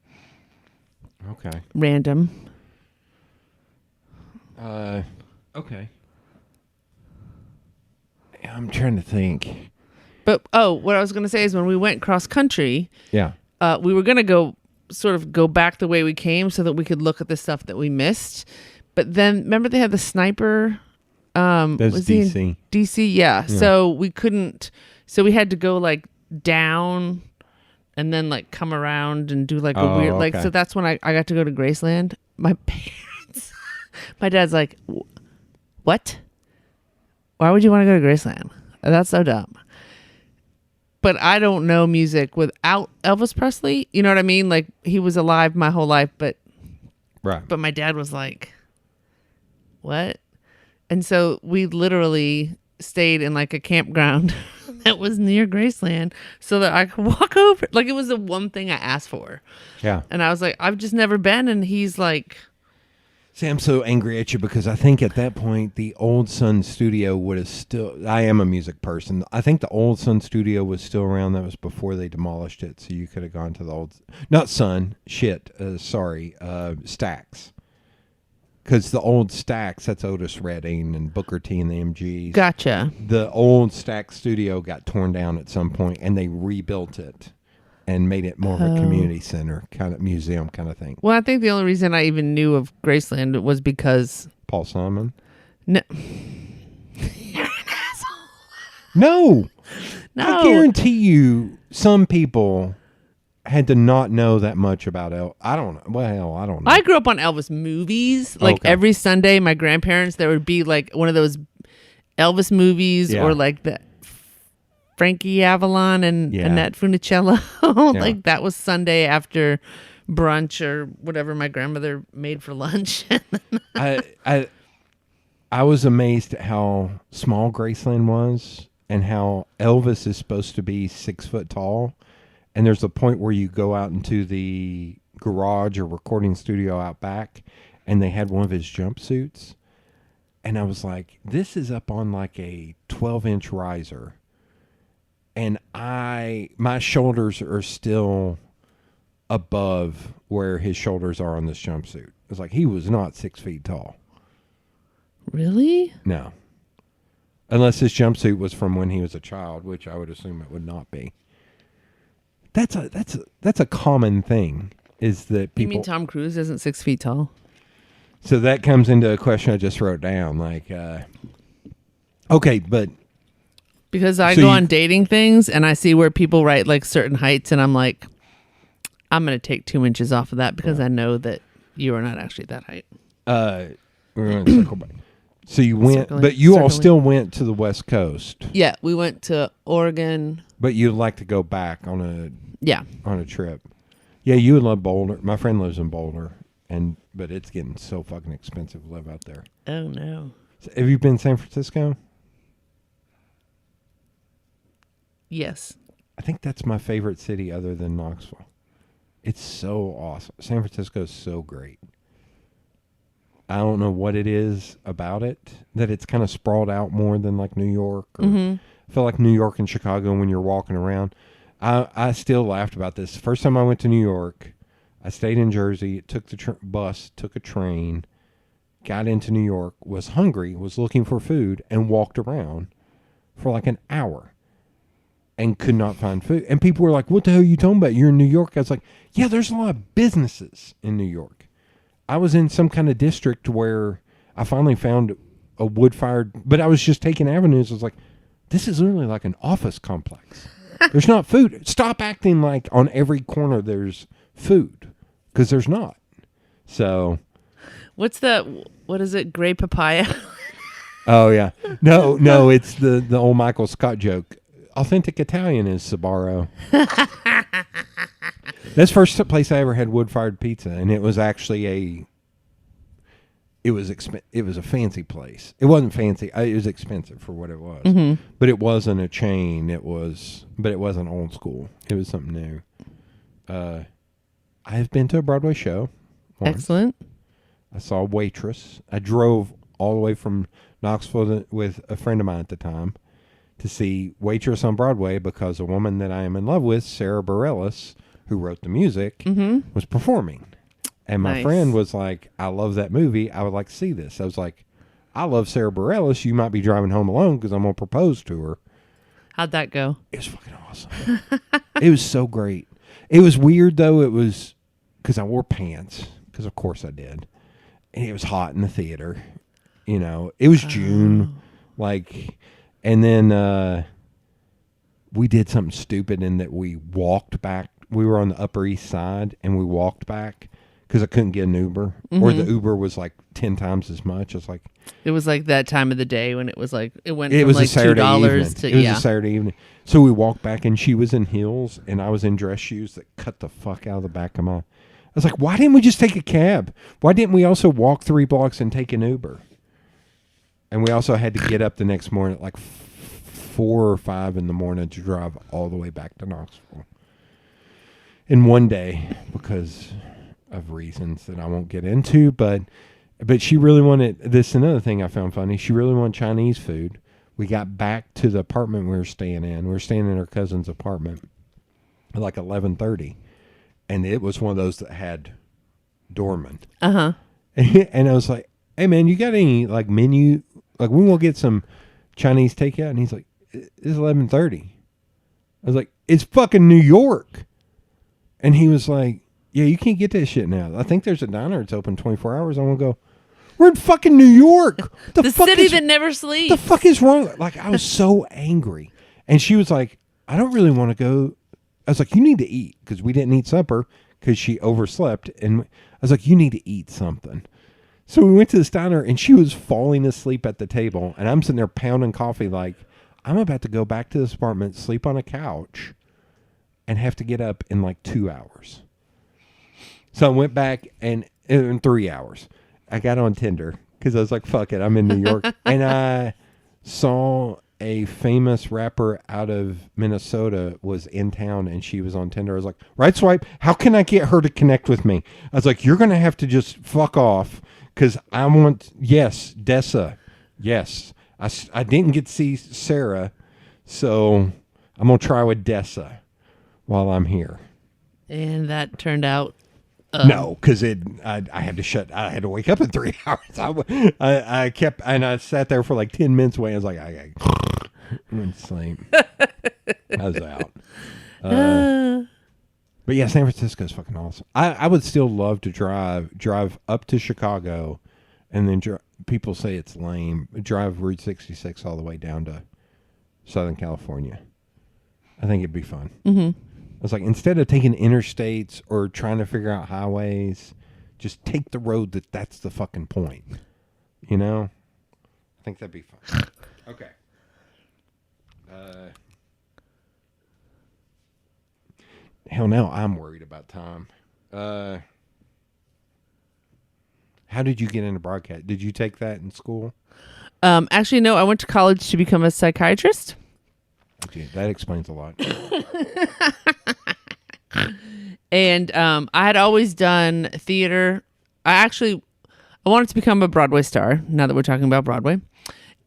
Okay. Random. Okay. I'm trying to think. But, what I was going to say is when we went cross country, Yeah. we were going to go back the way we came so that we could look at the stuff that we missed. But then, remember they had the sniper? That's was he in DC. DC, yeah. So we couldn't, so we had to go like down and then like come around and do like a weird, like, okay. so that's when I got to go to Graceland. My parents, my dad's like, what? Why would you want to go to Graceland? That's so dumb. But I don't know music without Elvis Presley. You know what I mean? Like he was alive my whole life, but Right. my dad was like, what? And so we literally stayed in like a campground that was near Graceland so that I could walk over. Like it was the one thing I asked for. Yeah. And I was like, I've just never been. And he's like, See, I'm so angry at you because I think at that point the old Sun Studio would have still. I am a music person. I think the old Sun Studio was still around. That was before they demolished it, so you could have gone to the old. Not Sun. Shit. Sorry. Stax. Because the old Stax, that's Otis Redding and Booker T and the MGs. Gotcha. The old Stax Studio got torn down at some point, and they rebuilt it. And made it more of a community center, kind of museum kind of thing. Well, I think the only reason I even knew of Graceland was because... Paul Simon? No. You're an asshole. No. I guarantee you some people had to not know that much about I don't know. Well, I don't know. I grew up on Elvis movies. Like every Sunday, my grandparents, there would be like one of those Elvis movies or like the... Frankie Avalon and Annette Funicello. Like that was Sunday after brunch or whatever my grandmother made for lunch. I was amazed at how small Graceland was and how Elvis is supposed to be 6 foot tall. And there's a point where you go out into the garage or recording studio out back and they had one of his jumpsuits. And I was like, this is up on like a 12-inch riser. And my shoulders are still above where his shoulders are on this jumpsuit. It's like he was not 6 feet tall. Really? No. Unless his jumpsuit was from when he was a child, which I would assume it would not be. That's a common thing. Is that people? You mean Tom Cruise isn't 6 feet tall? So that comes into a question I just wrote down. Like, okay, but. Because I go on dating things and I see where people write like certain heights and I'm like, I'm going to take 2 inches off of that because I know that you are not actually that height. We're going to circle back. So you went, but you all still went to the West Coast. Yeah, we went to Oregon. But you'd like to go back on a trip. Yeah, you would love Boulder. My friend lives in Boulder, but it's getting so fucking expensive to live out there. Oh no. So have you been to San Francisco? Yes. I think that's my favorite city other than Knoxville. It's so awesome. San Francisco is so great. I don't know what it is about it, that it's kind of sprawled out more than like New York. Or I feel like New York and Chicago when you're walking around. I still laughed about this. First time I went to New York, I stayed in Jersey, took the bus, took a train, got into New York, was hungry, was looking for food, and walked around for like an hour. And could not find food. And people were like, what the hell are you talking about? You're in New York. I was like, yeah, there's a lot of businesses in New York. I was in some kind of district where I finally found a wood-fired, but I was just taking avenues. I was like, this is literally like an office complex. There's not food. Stop acting like on every corner there's food, because there's not. So. What is it, gray papaya? Oh, yeah. No, it's the old Michael Scott joke. Authentic Italian is Sbarro. That's the first place I ever had wood-fired pizza, and it was actually it was a fancy place. It wasn't fancy. It was expensive for what it was. But it wasn't a chain. But it wasn't old school. It was something new. I've been to a Broadway show once. Excellent. I saw Waitress. I drove all the way from Knoxville with a friend of mine at the time to see Waitress on Broadway because a woman that I am in love with, Sarah Bareilles, who wrote the music, was performing. And my friend was like, I love that movie. I would like to see this. I was like, I love Sarah Bareilles. You might be driving home alone because I'm going to propose to her. How'd that go? It was fucking awesome. It was so great. It was weird, though. It was because I wore pants, because of course I did. And it was hot in the theater. You know, it was June. And then we did something stupid in that we walked back. We were on the Upper East Side, and we walked back because I couldn't get an Uber. Or the Uber was like 10 times as much. It was like that time of the day when it was like, it went from like a Saturday $2 evening. to, It was a Saturday evening. So we walked back, and she was in heels, and I was in dress shoes that cut the fuck out of the back of my... I was like, why didn't we just take a cab? Why didn't we also walk 3 blocks and take an Uber? And we also had to get up the next morning at like 4 or 5 in the morning to drive all the way back to Knoxville. In one day, because of reasons that I won't get into, but But she really wanted, this is another thing I found funny. She really wanted Chinese food. We got back to the apartment we were staying in. We were staying in her cousin's apartment at like 11:30. And it was one of those that had doorman. Uh-huh. And I was like, hey, man, you got any like menu? Like, we want to get some Chinese takeout. And he's like, it's 11:30. I was like, it's fucking New York. And he was like, yeah, you can't get that shit now. I think there's a diner that's open 24 hours. I want to go, we're in fucking New York. The city that never sleeps. The fuck is wrong? Like, I was so angry. And she was like, I don't really want to go. I was like, you need to eat, because we didn't eat supper because she overslept. And I was like, you need to eat something. So we went to this diner, and she was falling asleep at the table. And I'm sitting there pounding coffee like, I'm about to go back to this apartment, sleep on a couch, and have to get up in like 2 hours. So I went back, and in 3 hours, I got on Tinder because I was like, fuck it, I'm in New York. And I saw a famous rapper out of Minnesota was in town, and she was on Tinder. I was like, right swipe, how can I get her to connect with me? I was like, you're going to have to just fuck off, because I want, yes, Dessa, yes. I didn't get to see Sarah, so I'm going to try with Dessa while I'm here. And that turned out... No, because I had to wake up in 3 hours. I kept, and I sat there for like 10 minutes away. I was like, I went to sleep. I was out. But yeah, San Francisco is fucking awesome. I would still love to drive up to Chicago, and then people say it's lame. Drive Route 66 all the way down to Southern California. I think it'd be fun. Mm-hmm. I was like, instead of taking interstates or trying to figure out highways, just take the road that's the fucking point. You know? I think that'd be fun. Okay. Hell, now I'm worried about time. How did you get into broadcast? Did you take that in school? Actually, no. I went to college to become a psychiatrist. Okay, that explains a lot. And I had always done theater. I wanted to become a Broadway star, now that we're talking about Broadway. And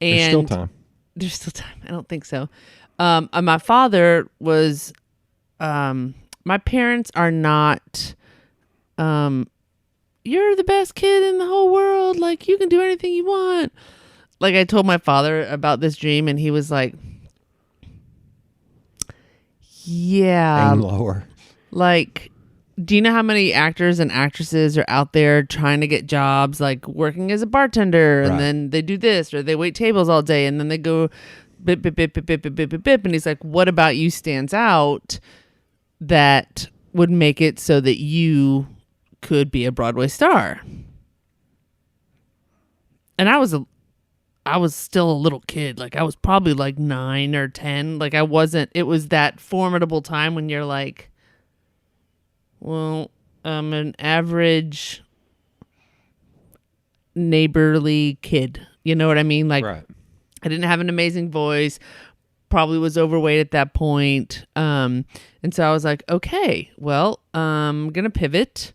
There's still time. There's still time. I don't think so. My father was... my parents are not... you're the best kid in the whole world. Like, you can do anything you want. Like, I told my father about this dream, and he was like... Yeah. Aim lower. Like, do you know how many actors and actresses are out there trying to get jobs, like working as a bartender, and then they do this, or they wait tables all day, and then they go bip, bip, bip, bip, bip, bip, bip, bip, bip. And he's like, what about you stands out that would make it so that you could be a Broadway star? And I was still a little kid. Like, I was probably like 9 or 10. Like, it was that formidable time when you're like, well, I'm an average neighborly kid. You know what I mean? Like, right. I didn't have an amazing voice, probably was overweight at that point. And so I was like, okay, well, I'm going to pivot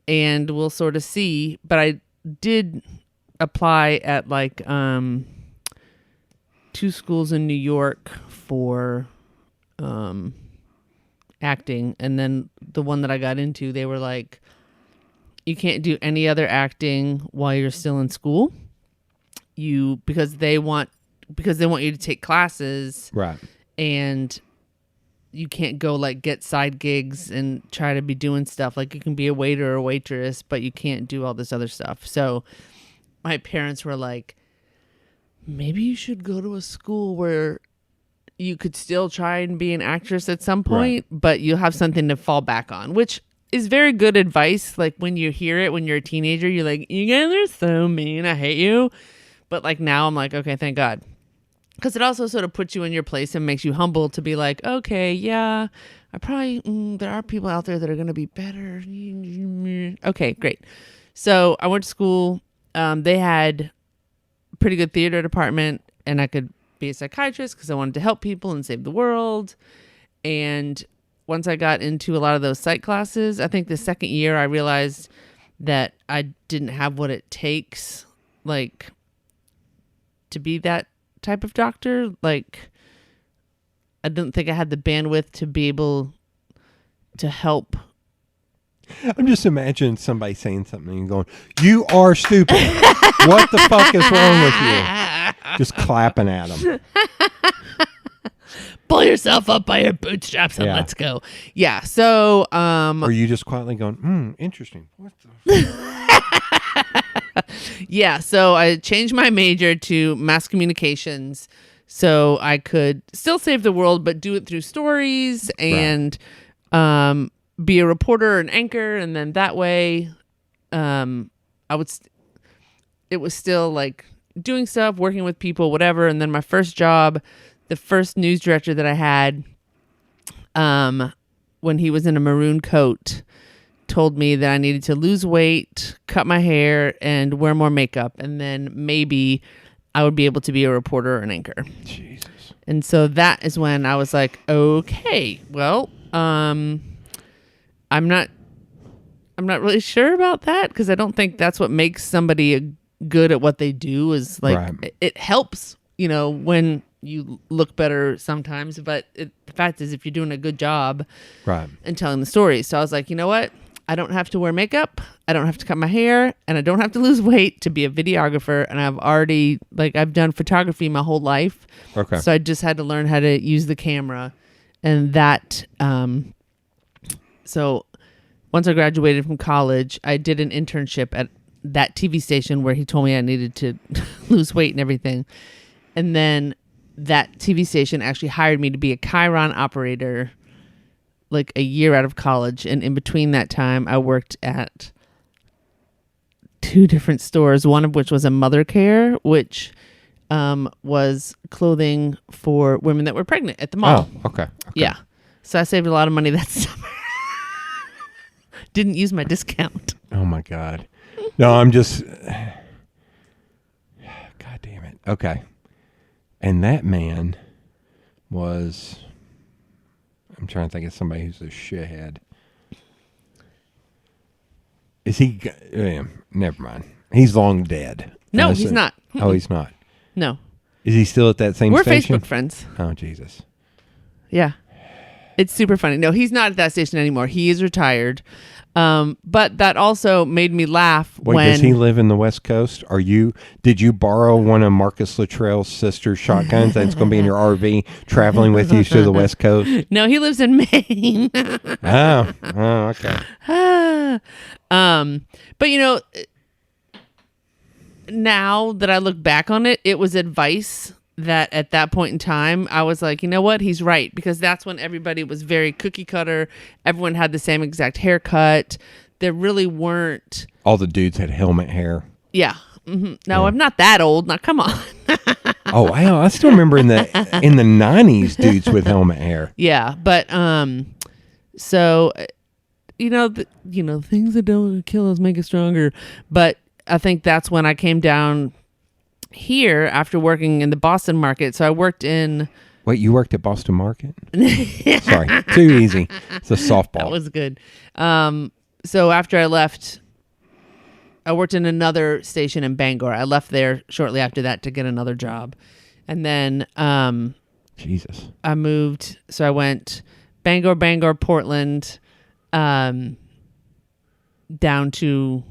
and we'll sort of see. But I did apply at like 2 schools in New York for acting, and then the one that I got into, they were like, you can't do any other acting while you're still in school, because they want you to take classes, right? And you can't go like get side gigs and try to be doing stuff. Like, you can be a waiter or a waitress, but you can't do all this other stuff. So my parents were like, maybe you should go to a school where you could still try and be an actress at some point, but you'll have something to fall back on, which is very good advice. Like, when you hear it when you're a teenager, you're like, you guys are so mean, I hate you. But like, now I'm like, okay, thank God. Because it also sort of puts you in your place and makes you humble to be like, okay, yeah, I probably, there are people out there that are going to be better. Okay, great. So I went to school. They had a pretty good theater department, and I could be a psychiatrist because I wanted to help people and save the world. And once I got into a lot of those psych classes, I think the second year I realized that I didn't have what it takes, like, to be that type of doctor. Like, I didn't think I had the bandwidth to be able to help. I'm just imagining somebody saying something and going, "You are stupid. What the fuck is wrong with you?" Just clapping at them. Pull yourself up by your bootstraps and let's go. Yeah. So, or you just quietly going, interesting. What the? Yeah. So I changed my major to mass communications, so I could still save the world, but do it through stories and be a reporter and anchor, and then that way, it was still like doing stuff, working with people, whatever. And then my first job, the first news director that I had, when he was in a maroon coat, told me that I needed to lose weight, cut my hair, and wear more makeup, and then maybe I would be able to be a reporter or an anchor. Jesus. And so that is when I was like, okay, well, I'm not really sure about that, because I don't think that's what makes somebody good at what they do. Is like it helps, when you look better sometimes, but the fact is, if you're doing a good job and telling the story. So I was like, you know what? I don't have to wear makeup, I don't have to cut my hair, and I don't have to lose weight to be a videographer. And I've done photography my whole life. Okay. So I just had to learn how to use the camera. And that, so once I graduated from college, I did an internship at that TV station where he told me I needed to lose weight and everything. And then that TV station actually hired me to be a Chiron operator like a year out of college. And in between that time, I worked at 2 different stores, one of which was a Mother Care, which was clothing for women that were pregnant at the mall. Oh, okay. Yeah. So I saved a lot of money that summer. Didn't use my discount. Oh, my God. No, I'm just... God damn it. Okay. And that man was... I'm trying to think of somebody who's a shithead. Is he... never mind. He's long dead. No, he's not. Oh, he's not. No. Is he still at that same station? We're Facebook friends. Oh, Jesus. Yeah. It's super funny. No, he's not at that station anymore. He is retired. But that also made me laugh. Wait, does he live in the West Coast? Did you borrow one of Marcus Luttrell's sister's shotguns that's going to be in your RV traveling with you to the West Coast? No, he lives in Maine. Oh, okay. But now that I look back on it, it was advice that at that point in time, I was like, you know what? He's right. Because that's when everybody was very cookie cutter. Everyone had the same exact haircut. There really weren't... All the dudes had helmet hair. Yeah. Mm-hmm. No, I'm not that old. Now, come on. Oh, wow. I still remember in the 90s, dudes with helmet hair. Yeah. But, so, things that don't kill us make us stronger. But I think that's when I came down here after working in the Boston market. So I worked in... Wait, you worked at Boston Market? Sorry, too easy. It's a softball. That was good. So after I left, I worked in another station in Bangor. I left there shortly after that to get another job. And then Jesus. I moved. So I went Bangor, Portland, down to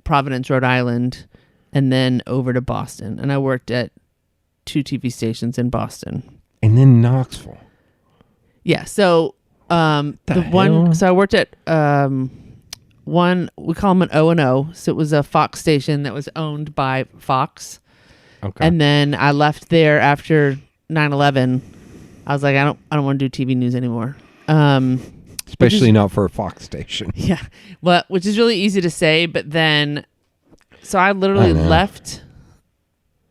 Providence, Rhode Island, and then over to Boston. And I worked at 2 TV stations in Boston. And then Knoxville. Yeah. So I worked at one, we call them an O&O. So it was a Fox station that was owned by Fox. Okay. And then I left there after 9/11. I was like, I don't want to do TV news anymore. Especially not for a Fox station. Yeah. Well, which is really easy to say, but then so I literally left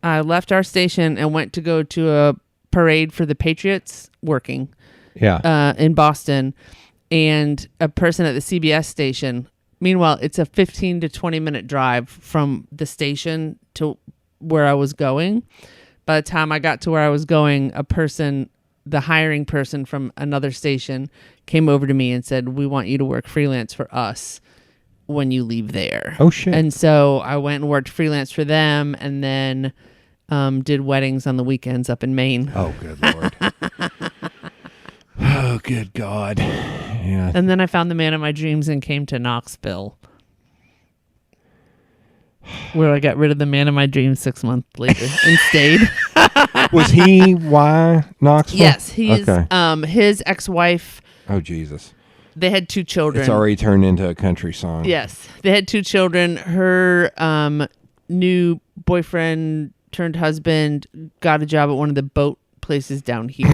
our station and went to go to a parade for the Patriots working in Boston, and a person at the CBS station. Meanwhile, it's a 15 to 20 minute drive from the station to where I was going. By the time I got to where I was going, the hiring person from another station came over to me and said, "We want you to work freelance for us." when you leave there. Oh, shit. And so I went and worked freelance for them, and then did weddings on the weekends up in Maine. Oh, good Lord. Oh, good God. Yeah. And then I found the man of my dreams and came to Knoxville, where I got rid of the man of my dreams 6 months later and stayed. Was he Knoxville? Yes, he's okay. His ex-wife. Oh, Jesus. They had 2 children. It's already turned into a country song. Yes, they had 2 children. Her new boyfriend turned husband got a job at one of the boat places down here.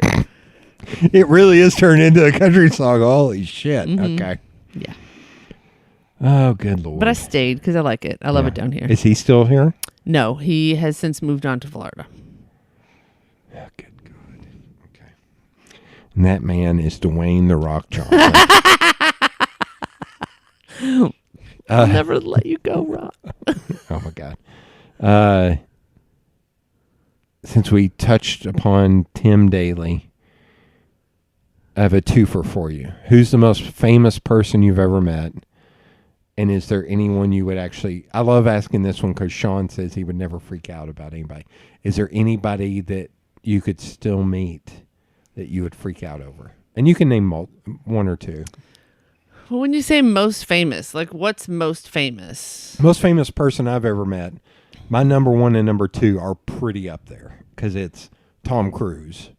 It really is turned into a country song. Holy shit. Mm-hmm. Okay. Yeah. Oh, good Lord. But I stayed because I like it. I love it down here. Is he still here? No, he has since moved on to Florida. Oh, good God. Okay. And that man is Dwayne The Rock Johnson. I'll never let you go, Rock. Oh, my God. Since we touched upon Tim Daly, I have a twofer for you. Who's the most famous person you've ever met? And is there anyone you would actually... I love asking this one because Sean says he would never freak out about anybody. Is there anybody that you could still meet that you would freak out over? And you can name one or two. Well, when you say most famous, like what's most famous? Most famous person I've ever met. My number 1 and number 2 are pretty up there because it's Tom Cruise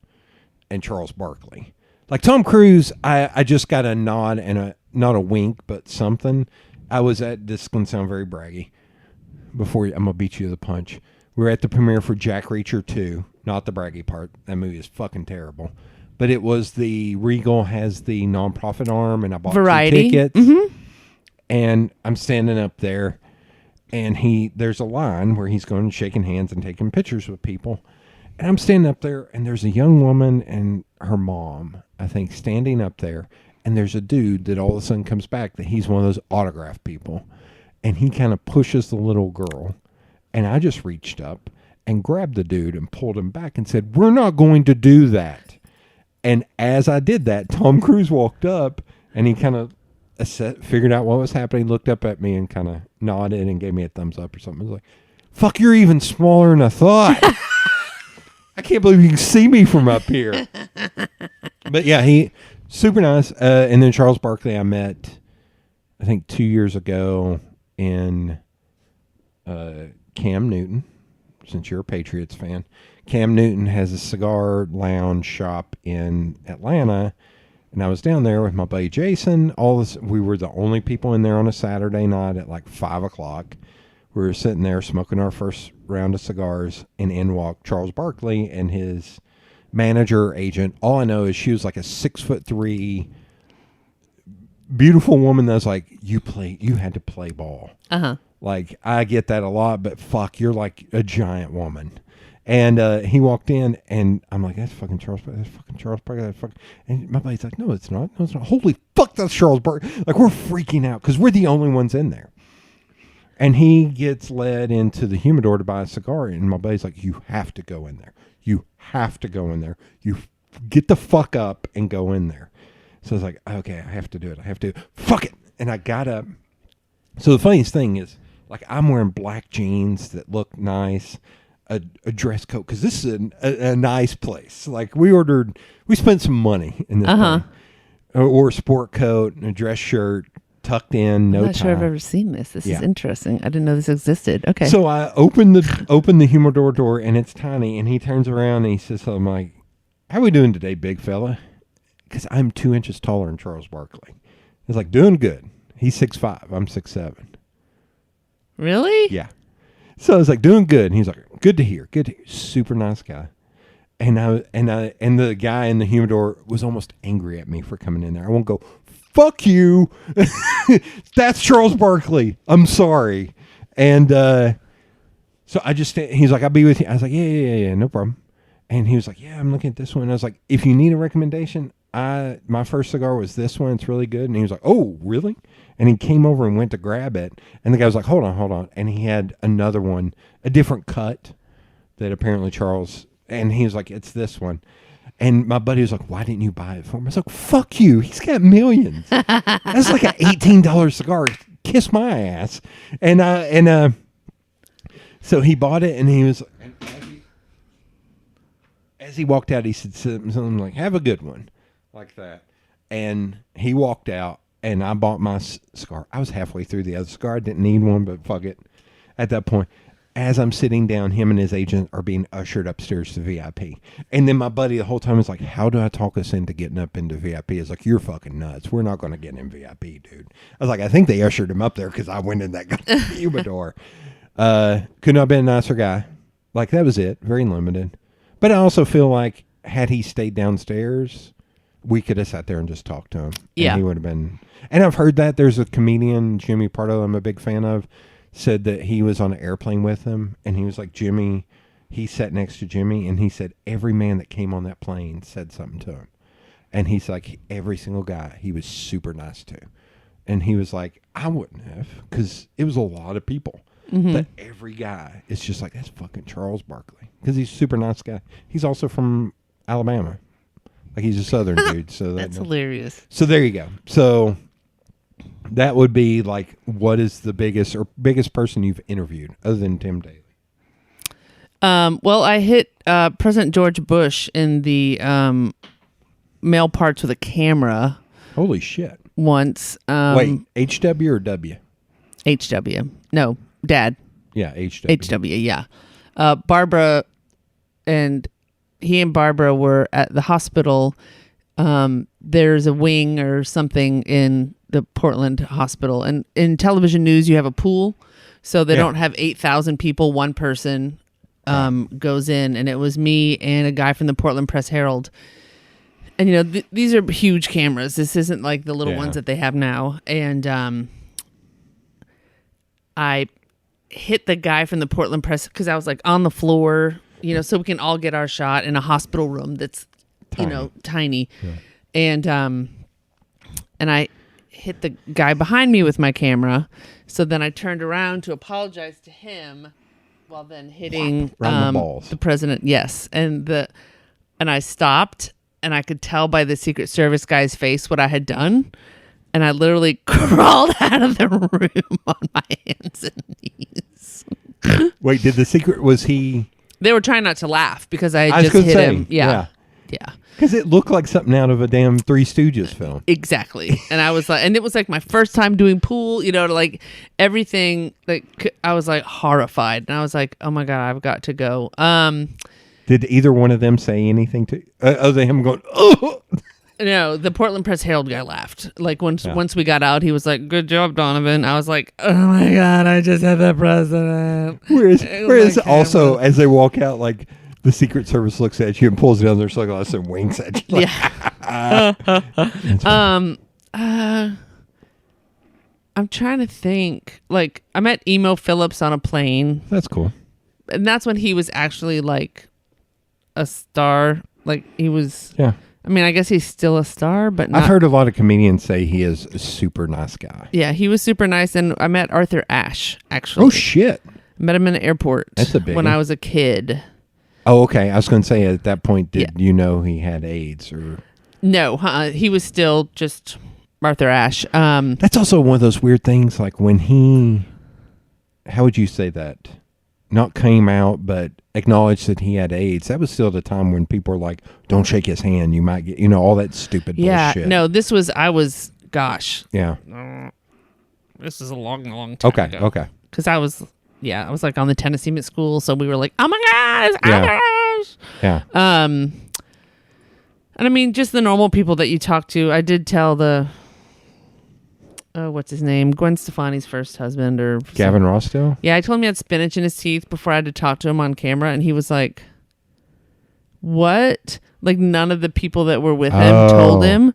and Charles Barkley. Like Tom Cruise, I just got a nod and not a wink, but something. I was at, this is going to sound very braggy. I'm going to beat you to the punch. We were at the premiere for Jack Reacher 2, not the braggy part. That movie is fucking terrible. But it was the Regal has the nonprofit arm, and I bought Variety. 2 tickets. Mm-hmm. And I'm standing up there, and there's a line where he's going and shaking hands and taking pictures with people. And I'm standing up there, and there's a young woman and her mom, I think, standing up there. And there's a dude that all of a sudden comes back that he's one of those autograph people. And he kind of pushes the little girl. And I just reached up and grabbed the dude and pulled him back and said, "We're not going to do that." And as I did that, Tom Cruise walked up and he kind of figured out what was happening, looked up at me and kind of nodded and gave me a thumbs up or something. I was like, "Fuck, you're even smaller than I thought." I can't believe you can see me from up here. But yeah, he super nice. And then Charles Barkley I met, I think 2 years ago in Cam Newton, since you're a Patriots fan. Cam Newton has a cigar lounge shop in Atlanta, and I was down there with my buddy Jason. We were the only people in there on a Saturday night at like 5 o'clock. We were sitting there smoking our first round of cigars, and in walked Charles Barkley and his manager or agent. All I know is she was like a 6'3" beautiful woman that's like, you had to play ball. Uh-huh. Like, I get that a lot, but fuck, you're like a giant woman. And he walked in, and I'm like, that's fucking Charles Barkley. That's fucking Charles Barkley. That's fucking... And my buddy's like, no, it's not. No, it's not. Holy fuck, that's Charles Barkley. Like, we're freaking out because we're the only ones in there. And he gets led into the humidor to buy a cigar, and my buddy's like, you have to go in there. You have to go in there. You get the fuck up and go in there. So I was like, okay, I have to do it. I have to. Fuck it. And I got up. So the funniest thing is, like, I'm wearing black jeans that look nice, a dress coat, because this is a nice place. Like, we spent some money in this place. Or a sport coat and a dress shirt, tucked in, no I'm not tie. sure I've ever seen this. This is interesting. I didn't know this existed. Okay. So I open the humidor door, and it's tiny, and he turns around and he says, I'm like, how we doing today, big fella? Because I'm 2 inches taller than Charles Barkley. He's like, doing good. He's 6'5". I'm 6'7". Really? Yeah. So I was like, doing good. And he's like, good to hear. Good to hear. Super nice guy. And the guy in the humidor was almost angry at me for coming in there. I won't go, fuck you. That's Charles Barkley. I'm sorry. And so he's like, I'll be with you. I was like, yeah, no problem. And he was like, yeah, I'm looking at this one. And I was like, if you need a recommendation, my first cigar was this one. It's really good. And he was like, oh, really? And he came over and went to grab it. And the guy was like, hold on. And he had another one, a different cut that apparently Charles, and he was like, it's this one. And my buddy was like, why didn't you buy it for him? I was like, fuck you. He's got millions. That's like an $18 cigar. kiss my ass. And so he bought it, and he was, and as he walked out, he said something like, "Have a good one," like that. And he walked out, and I bought my cigar. I was halfway through the other cigar. I didn't need one, but fuck it. At that point, as I'm sitting down, him and his agent are being ushered upstairs to VIP. And then my buddy the whole time was like, "How do I talk us into getting up into VIP?" It's like, "You're fucking nuts. We're not going to get in VIP, dude." I was like, "I think they ushered him up there because I went in that humidor." Could not have been a nicer guy. Like, that was it. Very limited. But I also feel like had he stayed downstairs, we could have sat there and just talked to him. Yeah. And he would have been. And I've heard that there's a comedian, Jimmy Pardo, I'm a big fan of, said that he was on an airplane with him, and he was like, Jimmy, he sat next to Jimmy, and he said every man that came on that plane said something to him. And he's like, every single guy he was super nice to. And he was like, I wouldn't have, because it was a lot of people. Mm-hmm. But every guy is just like, that's fucking Charles Barkley, because he's a super nice guy. He's also from Alabama. Like, he's a Southern dude. So That's hilarious. So there you go. So that would be like, what is the biggest person you've interviewed other than Tim Daly? Well, I hit President George Bush in the male parts with a camera Holy shit. once. Wait, HW or W? HW. No, Dad. Yeah, HW. HW, yeah. Barbara and Barbara were at the hospital. There's a wing or something in the Portland hospital. And in television news, you have a pool. So they don't have 8,000 people. One person goes in. And it was me and a guy from the Portland Press-Herald. And, you know, these are huge cameras. This isn't like the little ones that they have now. And I hit the guy from the Portland Press because I was like on the floor, you know, so we can all get our shot in a hospital room that's, tiny. You know, tiny. Yeah. And I hit the guy behind me with my camera. So then I turned around to apologize to him while then hitting the president. Yes. And I stopped, and I could tell by the Secret Service guy's face what I had done. And I literally crawled out of the room on my hands and knees. Wait, was he? They were trying not to laugh because I just hit him. Yeah. Because it looked like something out of a damn Three Stooges film. Exactly. And I was like, and it was like my first time doing pool, you know, like everything, like I was like horrified. And I was like, oh my God, I've got to go. Did either one of them say anything to other than him going, oh? No, the Portland Press-Herald guy laughed. Like once we got out, he was like, "Good job, Donovan." I was like, "Oh my God, I just had the president." Whereas also as they walk out, like the Secret Service looks at you and pulls down their sunglasses and winks at you. Like, yeah. I'm trying to think. Like, I met Emo Phillips on a plane. That's cool. And that's when he was actually like a star. Like he was. Yeah. I mean, I guess he's still a star, but not. I've heard a lot of comedians say he is a super nice guy. Yeah, he was super nice. And I met Arthur Ashe, actually. Oh, shit. Met him in the airport. That's a big when one. I was a kid. Oh, okay. I was going to say, at that point, did you know he had AIDS? Or No, he was still just Arthur Ashe. That's also one of those weird things, like when he, how would you say that? Not came out, but acknowledged that he had AIDS. That was still at a time when people were like, don't shake his hand. You might get, you know, all that stupid bullshit. Yeah, no, gosh. Yeah. This is a long time ago. Okay. Because I was like on the Tennessee Met School, so we were like, oh my gosh, Irish. Yeah. And I mean, just the normal people that you talk to. I did tell what's his name? Gwen Stefani's first husband or Gavin Rossdale? Yeah, I told him he had spinach in his teeth before I had to talk to him on camera, and he was like, what? Like, none of the people that were with him told him.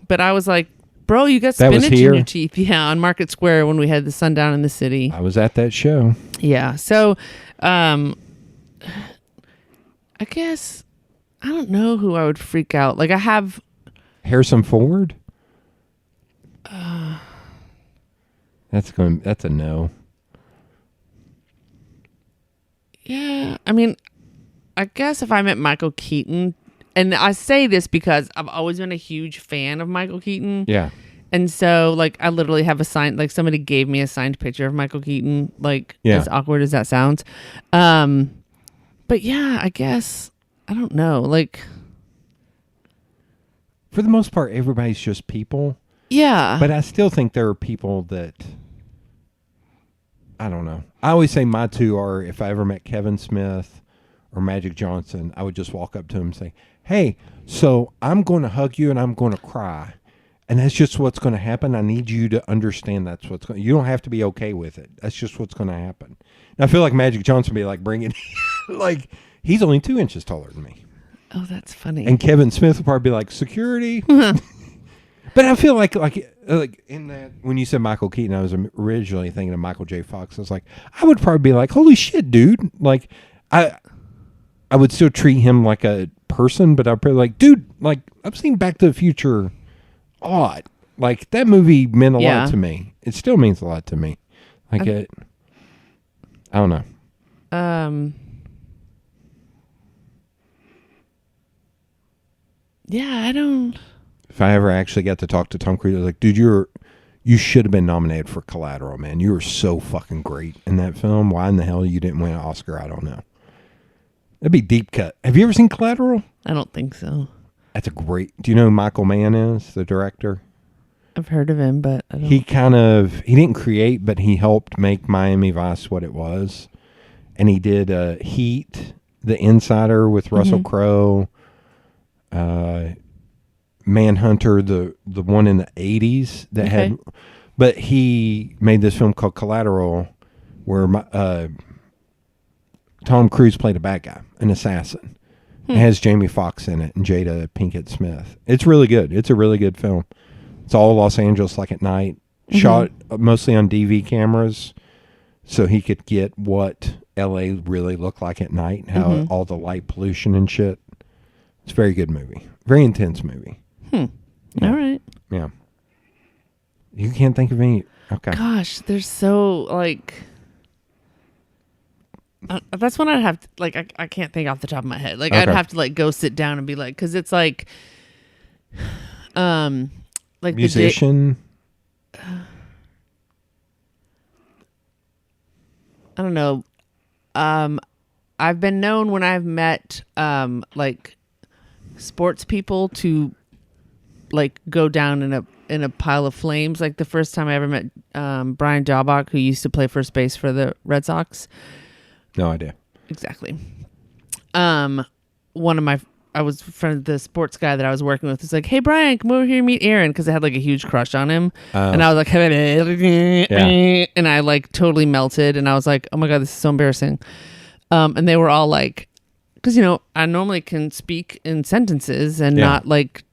But I was like, bro, you got spinach in your teeth. Yeah, on Market Square when we had the Sundown in the City. I was at that show. Yeah, so I guess I don't know who I would freak out. Like, I have Harrison Ford? That's a no. Yeah, I mean, I guess if I met Michael Keaton, and I say this because I've always been a huge fan of Michael Keaton. Yeah. And so, like, I literally have a signed, like, somebody gave me a signed picture of Michael Keaton, like, as awkward as that sounds. But yeah, I guess, I don't know. Like, for the most part, everybody's just people. yeah. But I still think there are people that, I don't know. I always say my two are, if I ever met Kevin Smith or Magic Johnson, I would just walk up to him and say, hey, so I'm going to hug you and I'm going to cry. And that's just what's going to happen. I need you to understand that's what's going to, you don't have to be okay with it. That's just what's going to happen. And I feel like Magic Johnson would be like, bring it, like, he's only 2 inches taller than me. Oh, that's funny. And Kevin Smith would probably be like, security. But I feel like in that, when you said Michael Keaton, I was originally thinking of Michael J. Fox. I was like, I would probably be like, holy shit, dude. Like, I would still treat him like a person, but I'd probably like, dude, like, I've seen Back to the Future a lot. Like, that movie meant a lot to me. It still means a lot to me. Like, I don't know. Yeah, I don't. If I ever actually got to talk to Tom Cruise, I was like, dude, you should have been nominated for Collateral, man. You were so fucking great in that film. Why in the hell you didn't win an Oscar? I don't know. That'd be deep cut. Have you ever seen Collateral? I don't think so. That's a great. Do you know who Michael Mann is, the director? I've heard of him, but I don't. He didn't create, but he helped make Miami Vice what it was. And he did Heat, The Insider with Russell Crowe, Manhunter, the one in the 80s that had, but he made this film called Collateral where Tom Cruise played a bad guy, an assassin. It has Jamie Foxx in it and Jada Pinkett Smith. It's really good. It's a really good film. It's all Los Angeles, like at night, shot mostly on DV cameras, so he could get what LA really looked like at night, how all the light pollution and shit. It's a very good movie. Very intense movie. Yeah. All right. Yeah. You can't think of any. Okay. Gosh, there's so, like, that's when I'd have to, like, I can't think off the top of my head. Like, I'd have to, like, go sit down and be like, because it's like musician. I don't know. I've been known when I've met like sports people to like go down in a pile of flames. Like the first time I ever met Brian Daubach, who used to play first base for the Red Sox. No idea. Exactly. I was friend of the sports guy that I was working with. He's like, hey, Brian, come over here and meet Erin, because I had like a huge crush on him. And I was like, and I like totally melted. And I was like, oh my God, this is so embarrassing. And they were all like, because, you know, I normally can speak in sentences and not like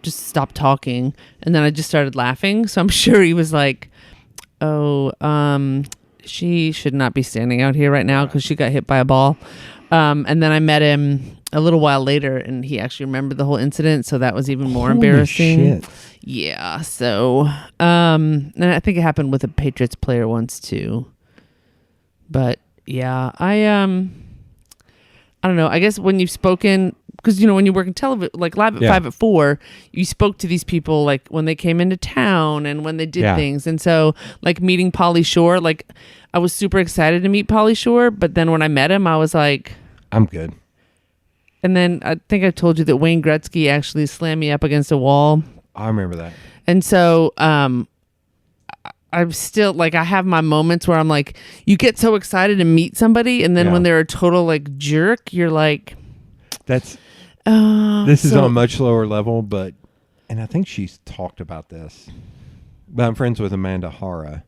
just stop talking. And then I just started laughing. So I'm sure he was like, oh, she should not be standing out here right now because she got hit by a ball. And then I met him a little while later, and he actually remembered the whole incident, so that was even more embarrassing. Shit. Yeah. So, and I think it happened with a Patriots player once too. But yeah, I don't know. I guess when you've spoken, because you know when you work in television, like Live at 5 at 4, you spoke to these people like when they came into town and when they did things, and so like meeting Pauly Shore, like I was super excited to meet Pauly Shore, but then when I met him, I was like, I'm good. And then I think I told you that Wayne Gretzky actually slammed me up against a wall. I remember that. And so I'm still like, I have my moments where I'm like, you get so excited to meet somebody, and then when they're a total like jerk, you're like, this is on a much lower level, but, and I think she's talked about this, but I'm friends with Amanda Hara,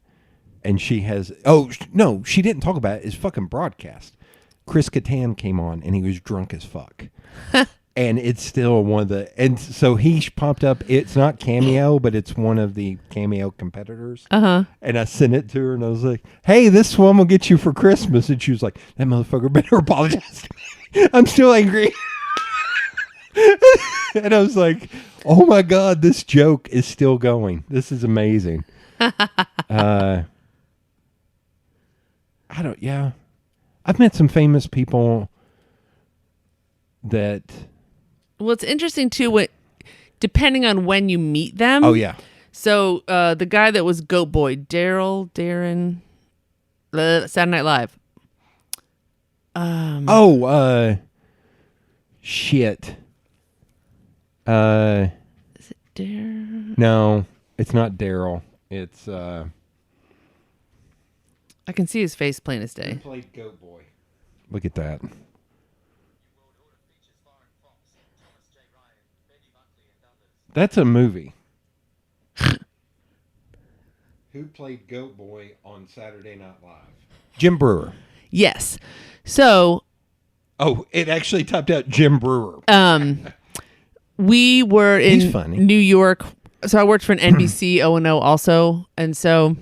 and she has, no, she didn't talk about it. It's fucking broadcast. Chris Kattan came on and he was drunk as fuck. And it's still one of the, and so he popped up. It's not Cameo, but it's one of the Cameo competitors. And I sent it to her and I was like, hey, this one will get you for Christmas. And she was like, that motherfucker better apologize to me. I'm still angry. And I was like, oh my God, this joke is still going. This is amazing. I've met some famous people that. Well, it's interesting too. Depending on when you meet them. Oh yeah. So the guy that was Goat Boy, Darren, Saturday Night Live. Shit. Is it Darren? No, it's not Daryl. It's I can see his face plain as day. He played Goat Boy. Look at that. That's a movie. Who played Goat Boy on Saturday Night Live? Jim Brewer. Yes. So. Oh, it actually typed out Jim Brewer. We were in New York. So I worked for an NBC O&O also. And so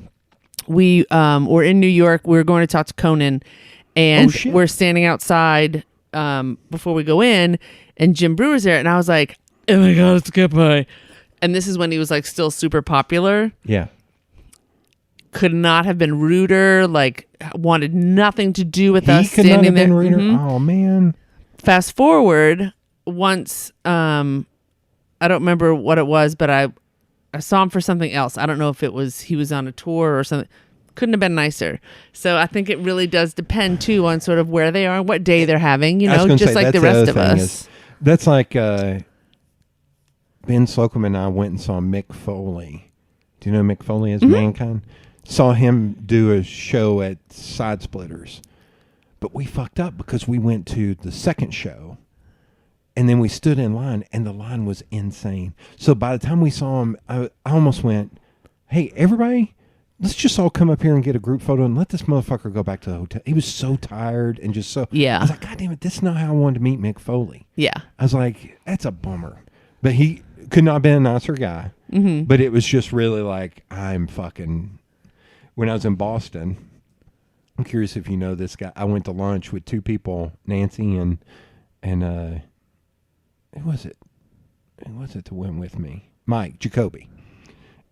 we were in New York. We were going to talk to Conan. And we're standing outside before we go in. And Jim Brewer's there. And I was like, oh my God, it's Goat Boy. And this is when he was like still super popular. Yeah. Could not have been ruder. Like wanted nothing to do with us standing standing there. Ruder? Mm-hmm. Oh man. Fast forward once, I don't remember what it was, but I saw him for something else. I don't know if it was he was on a tour or something. Couldn't have been nicer. So I think it really does depend too on sort of where they are and what day they're having. You know, just like the rest of us. That's like Ben Slocum and I went and saw Mick Foley. Do you know Mick Foley as Mankind? Saw him do a show at Side Splitters. But we fucked up because we went to the second show and then we stood in line and the line was insane. So by the time we saw him, I almost went, hey, everybody, let's just all come up here and get a group photo and let this motherfucker go back to the hotel. He was so tired and just so... Yeah. I was like, God damn it, this is not how I wanted to meet Mick Foley. Yeah. I was like, that's a bummer. But he could not have been a nicer guy. Mm-hmm. But it was just really like, I'm fucking... When I was in Boston, I'm curious if you know this guy. I went to lunch with two people, Nancy and who was it? Who was it that went with me? Mike Jacoby.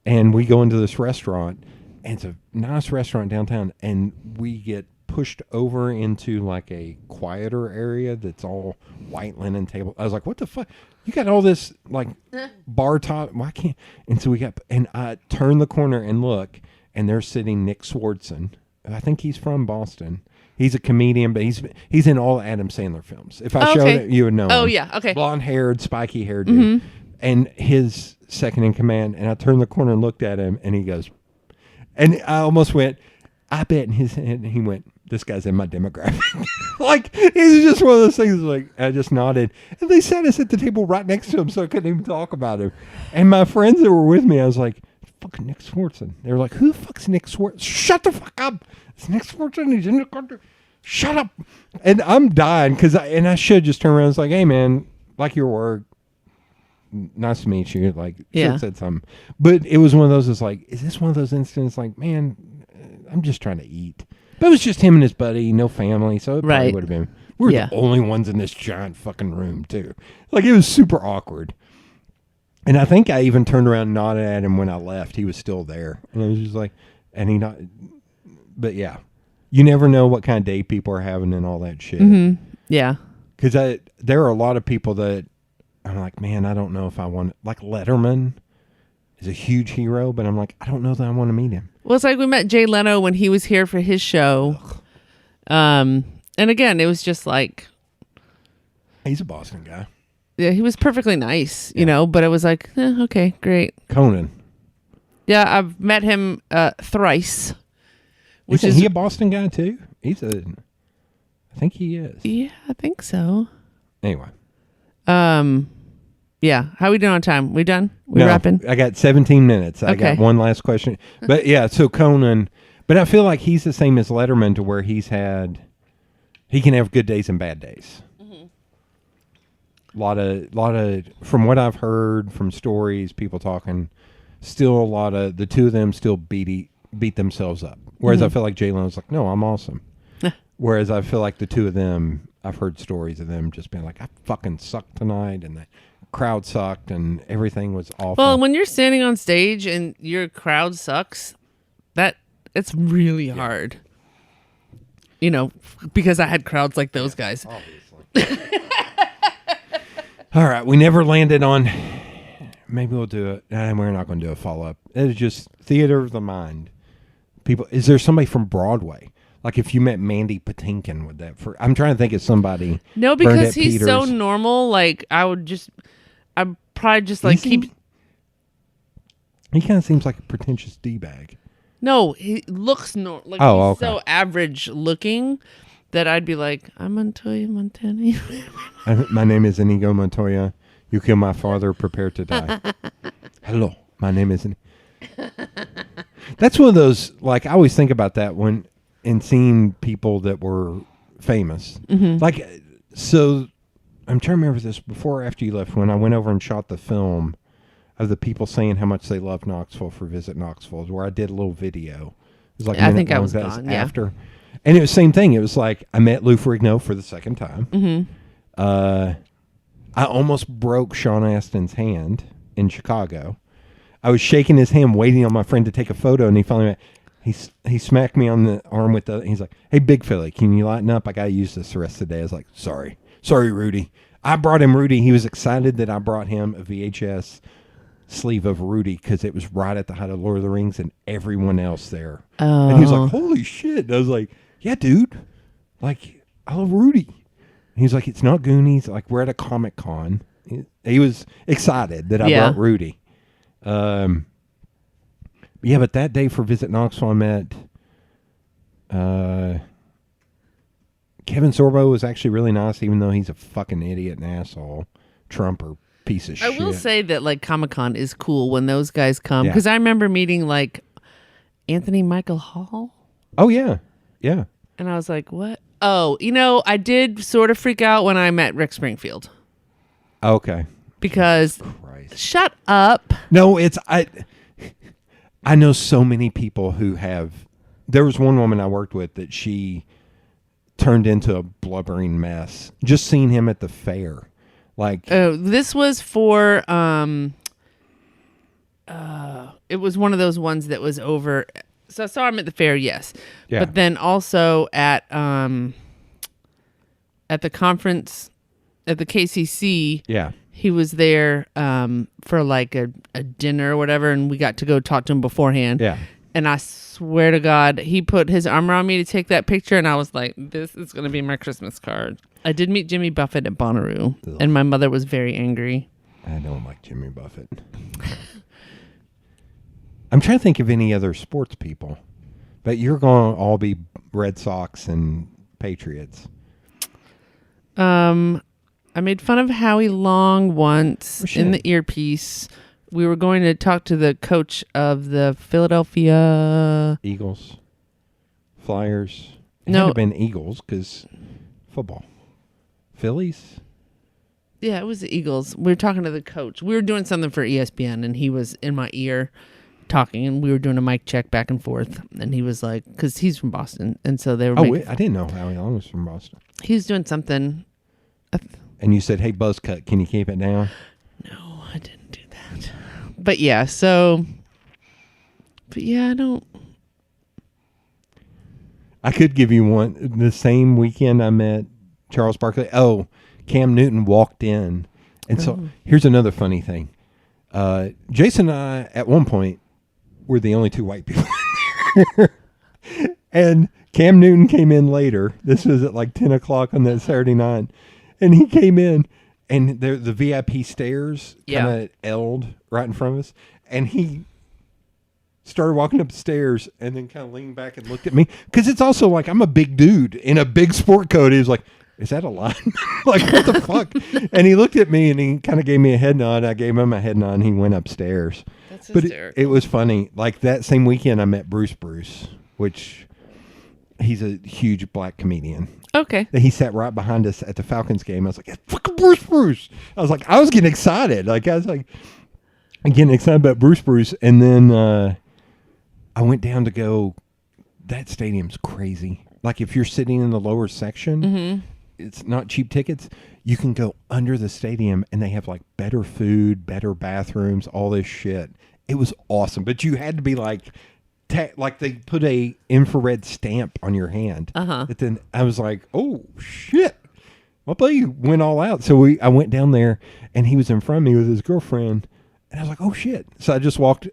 And we go into this restaurant, and it's a nice restaurant downtown, and we get pushed over into like a quieter area that's all white linen table. I was like, what the fuck? You got all this like bar top. Why can't? And so I turn the corner and look, and there's sitting Nick Swardson. I think he's from Boston. He's a comedian, but he's in all Adam Sandler films. If I showed it, you would know him. Oh, yeah. Okay. Blonde-haired, spiky-haired dude. And his second in command. And I turned the corner and looked at him, and he goes, and I almost went, I bet in his head, and he went, this guy's in my demographic. Like, it's just one of those things, like, I just nodded. And they sat us at the table right next to him, so I couldn't even talk about him. And my friends that were with me, I was like, fucking Nick Swardson. They were like, who the fuck's Nick Swardson? Shut the fuck up. It's Nick Swardson. He's in the country. Shut up. And I'm dying because I should just turn around and was like, hey, man, like your work. Nice to meet you. Like, should have said something. But it was one of those, it's like, is this one of those instances like, man, I'm just trying to eat. But it was just him and his buddy, no family. So it probably would have been. We were the only ones in this giant fucking room, too. Like, it was super awkward. And I think I even turned around and nodded at him when I left. He was still there. And I was just like, but yeah. You never know what kind of day people are having and all that shit. Mm-hmm. Yeah. Because there are a lot of people that I'm like, man, I don't know if I want... Like Letterman is a huge hero, but I'm like, I don't know that I want to meet him. Well, it's like we met Jay Leno when he was here for his show. And again, it was just like... He's a Boston guy. Yeah, he was perfectly nice, you know, but it was like, okay, great. Conan. Yeah, I've met him thrice. Isn't he a Boston guy too? I think he is. Yeah, I think so. Anyway. Yeah. How we doing on time? We done? We wrapping? I got 17 minutes. I got one last question. But yeah, so Conan, but I feel like he's the same as Letterman to where he can have good days and bad days. A lot of, from what I've heard from stories, people talking, still a lot of, the two of them still beat themselves up. Whereas I feel like Jay Leno's like, no, I'm awesome. Whereas I feel like the two of them, I've heard stories of them just being like, I fucking sucked tonight, and the crowd sucked, and everything was awful. Well, when you're standing on stage and your crowd sucks, it's really hard. You know, because I had crowds like those guys. Obviously. All right, we never landed on maybe we'll do it. We're not going to do a follow-up. It's just theater of the mind. People, is there somebody from Broadway? Like if you met Mandy Patinkin, would that? I'm trying to think of somebody. No, because Bernadette he's so Peters. normal. Like I'd probably just like keep. He kind of seems like a pretentious d-bag. No, he looks he's so average looking that I'd be like, I'm Montoya Montana. My name is Inigo Montoya. You killed my father. Prepare to die. Hello, my name is. That's one of those. Like I always think about that when in seeing people that were famous. Mm-hmm. Like so, I'm trying to remember this before or after you left. When I went over and shot the film of the people saying how much they love Knoxville for Visit Knoxville, where I did a little video. It was like I think I was gone. after, and it was the same thing. It was like I met Lou Ferrigno for the second time. Mm-hmm. I almost broke Sean Astin's hand in Chicago. I was shaking his hand, waiting on my friend to take a photo, and he finally he smacked me on the arm with the. He's like, "Hey, Big Philly, can you lighten up? I gotta use this the rest of the day." I was like, "Sorry, Rudy." I brought him Rudy. He was excited that I brought him a VHS sleeve of Rudy because it was right at the height of Lord of the Rings and everyone else there. Oh. And he was like, "Holy shit!" And I was like, "Yeah, dude, like I love Rudy." And he was like, "It's not Goonies. Like we're at a Comic Con." He was excited that I brought Rudy. Yeah, but that day for Visit Knoxville, I met Kevin Sorbo was actually really nice, even though he's a fucking idiot and asshole, Trumper piece of shit. I will say that like Comic-Con is cool when those guys come because I remember meeting like Anthony Michael Hall. Oh yeah, yeah. And I was like, what? Oh, I did sort of freak out when I met Rick Springfield. Okay. Because Christ. Shut up. No, I know so many people who have. There was one woman I worked with that she turned into a blubbering mess. Just seeing him at the fair, like. Oh, this was for it was one of those ones that was over. So I saw him at the fair, yes, Yeah. but then also at the conference at the KCC. Yeah. He was there for like a dinner or whatever, and we got to go talk to him beforehand. Yeah. And I swear to God, he put his arm around me to take that picture, and I was like, this is going to be my Christmas card. I did meet Jimmy Buffett at Bonnaroo, and my mother was very angry. I don't like Jimmy Buffett. I'm trying to think of any other sports people, but you're going to all be Red Sox and Patriots. I made fun of Howie Long once in the earpiece. We were going to talk to the coach of the Philadelphia Eagles, Flyers. It No. had to have been Eagles because football. Phillies. Yeah, it was the Eagles. We were talking to the coach. We were doing something for ESPN, and he was in my ear talking, and we were doing a mic check back and forth. And he was like, because he's from Boston, and so they were. I didn't know Howie Long was from Boston. He was doing something. And you said, "Hey, Buzzcut, can you keep it down?" No, I didn't do that. But yeah, so. But yeah, I don't. I could give you one. The same weekend I met Charles Barkley. Oh, Cam Newton walked in. And so here's another funny thing. Jason and I, at one point, were the only two white people in there. And Cam Newton came in later. This was at like 10 o'clock on that Saturday night. And he came in, and the VIP stairs kind of L'd right in front of us. And he started walking up the stairs and then kind of leaned back and looked at me. Because it's also like, I'm a big dude in a big sport coat. He was like, "Is that a line?" Like, what the fuck? And he looked at me and he kind of gave me a head nod. I gave him a head nod and he went upstairs. That's hysterical. But it was funny. Like that same weekend I met Bruce, which he's a huge black comedian. Okay. He sat right behind us at the Falcons game. I was like, "Yeah, fucking Bruce." I was getting excited. Like I was like getting excited about Bruce. And then I went down to go. That stadium's crazy. Like if you're sitting in the lower section, it's not cheap tickets. You can go under the stadium and they have like better food, better bathrooms, all this shit. It was awesome. But you had to be like they put a infrared stamp on your hand. But then I was like, "Oh shit!" My buddy went all out. So I went down there, and he was in front of me with his girlfriend, And I was like, oh shit. So I just walked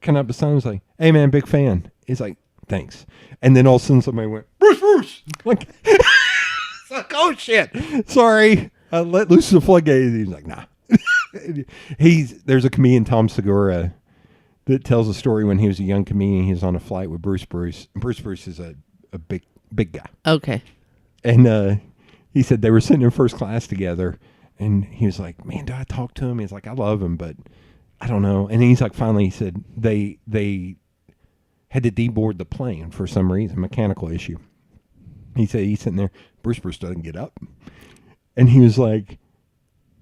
kind of up beside him. I was like, hey man, big fan. He's like, thanks. And then all of a sudden somebody went, Bruce. Like, it's like, oh shit. Sorry. I let loose the floodgates. He's like, nah. There's a comedian, Tom Segura, that tells a story when he was a young comedian. He was on a flight with Bruce. Bruce is a big guy. Okay. And he said they were sitting in first class together. And he was like, man, do I talk to him? He's like, I love him, but I don't know. And he's like, finally, he said they had to deboard the plane for some reason, mechanical issue. He said he's sitting there. Bruce doesn't get up. And he was like,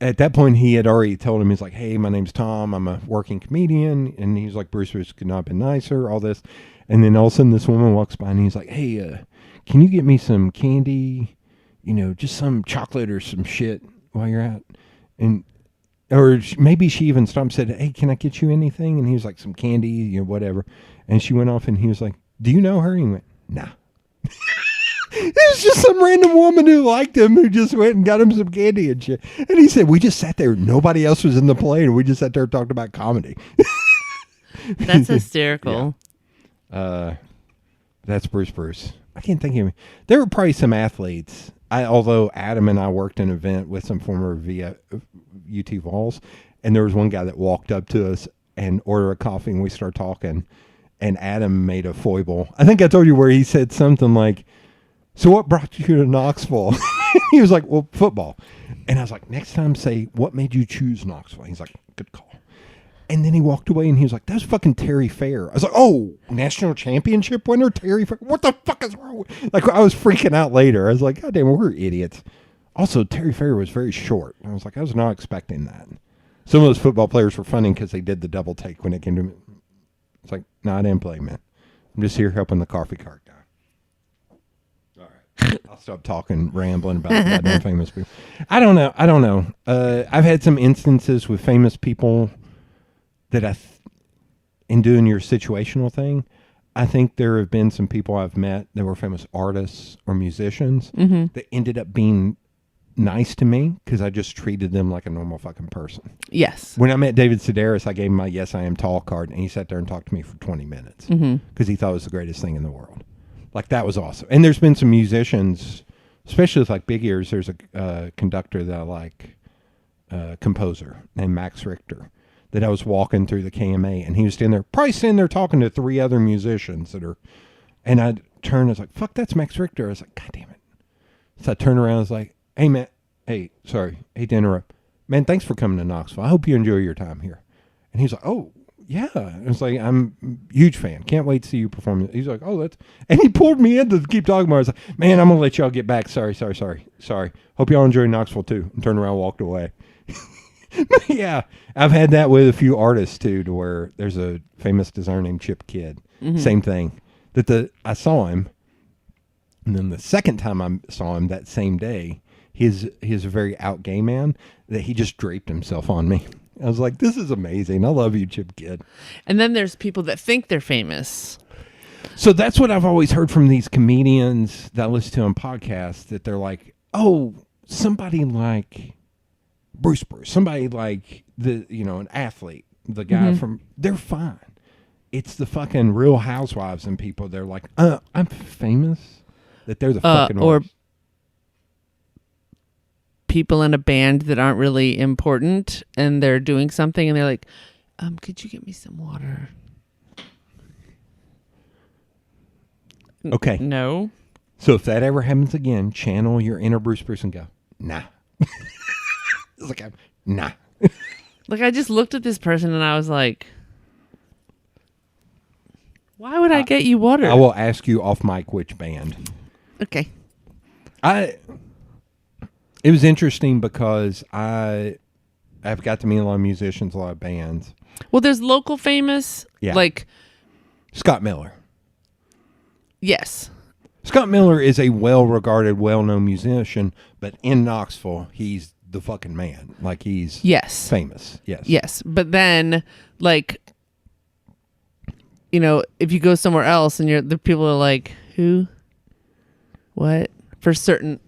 at that point, he had already told him, he's like, hey, my name's Tom. I'm a working comedian. And he's like, Bruce could not have been nicer, all this. And then all of a sudden, this woman walks by and he's like, hey, can you get me some candy? You know, just some chocolate or some shit while you're out. And or maybe she even stopped and said, hey, can I get you anything? And he was like, some candy, you know, whatever. And she went off and he was like, do you know her? And he went, nah. It was just some random woman who liked him who just went and got him some candy and shit. And he said, we just sat there. Nobody else was in the plane. And we just sat there and talked about comedy. That's hysterical. Yeah. That's Bruce. I can't think of him. There were probably some athletes. Although Adam and I worked an event with some former UT Vols, and there was one guy that walked up to us and ordered a coffee, and we started talking, and Adam made a foible. I think I told you where he said something like, so what brought you to Knoxville? He was like, well, football. And I was like, next time say, what made you choose Knoxville? He's like, good call. And then he walked away and he was like, that was fucking Terry Fair. I was like, oh, national championship winner, Terry Fair. What the fuck is wrong with? Like, I was freaking out later. I was like, God damn, we're idiots. Also, Terry Fair was very short. I was like, I was not expecting that. Some of those football players were funny because they did the double take when it came to me. It's like, no, I didn't play, man. I'm just here helping the coffee cart guy. All right. I'll stop talking, rambling about goddamn famous people. I don't know. I've had some instances with famous people that in doing your situational thing, I think there have been some people I've met that were famous artists or musicians that ended up being nice to me because I just treated them like a normal fucking person. Yes. When I met David Sedaris, I gave him my Yes I Am Tall card, and he sat there and talked to me for 20 minutes because he thought it was the greatest thing in the world. Like, that was awesome. And there's been some musicians, especially with like big ears. There's a conductor that I like, composer named Max Richter, that I was walking through the KMA, and he was probably standing there talking to 3 other musicians and I turned, I was like, fuck, that's Max Richter. I was like, God damn it. So I turned around, I was like, hey, man, hate to interrupt. Man, thanks for coming to Knoxville. I hope you enjoy your time here. And he's like, oh, yeah. And it's like, I'm a huge fan. Can't wait to see you perform. He's like, oh, and he pulled me in to keep talking about it. I was like, man, I'm going to let y'all get back. Sorry. Hope y'all enjoy Knoxville too. And turned around and walked away. Yeah, I've had that with a few artists too, to where there's a famous designer named Chip Kidd. Same thing. I saw him, and then the second time I saw him that same day, he's a very out gay man that he just draped himself on me. I was like, this is amazing. I love you, Chip Kidd. And then there's people that think they're famous. So that's what I've always heard from these comedians that I listen to on podcasts, that they're like, oh, somebody like Bruce, somebody like an athlete, the guy from, they're fine. It's the fucking Real Housewives and people, they're like, I'm famous, that they're the fucking or worst. People in a band that aren't really important and they're doing something and they're like, could you get me some water? Okay. No. So if that ever happens again, channel your inner Bruce and go, nah. It's like, nah. Like, I just looked at this person and I was like, why would I get you water? I will ask you off mic which band. Okay. It was interesting because I've got to meet a lot of musicians, a lot of bands. Well, there's local famous. Yeah. Like Scott Miller. Yes. Scott Miller is a well-regarded, well-known musician, but in Knoxville, he's the fucking man. Like, he's famous. Yes. But then, like, if you go somewhere else and the people are like, who? What? For certain,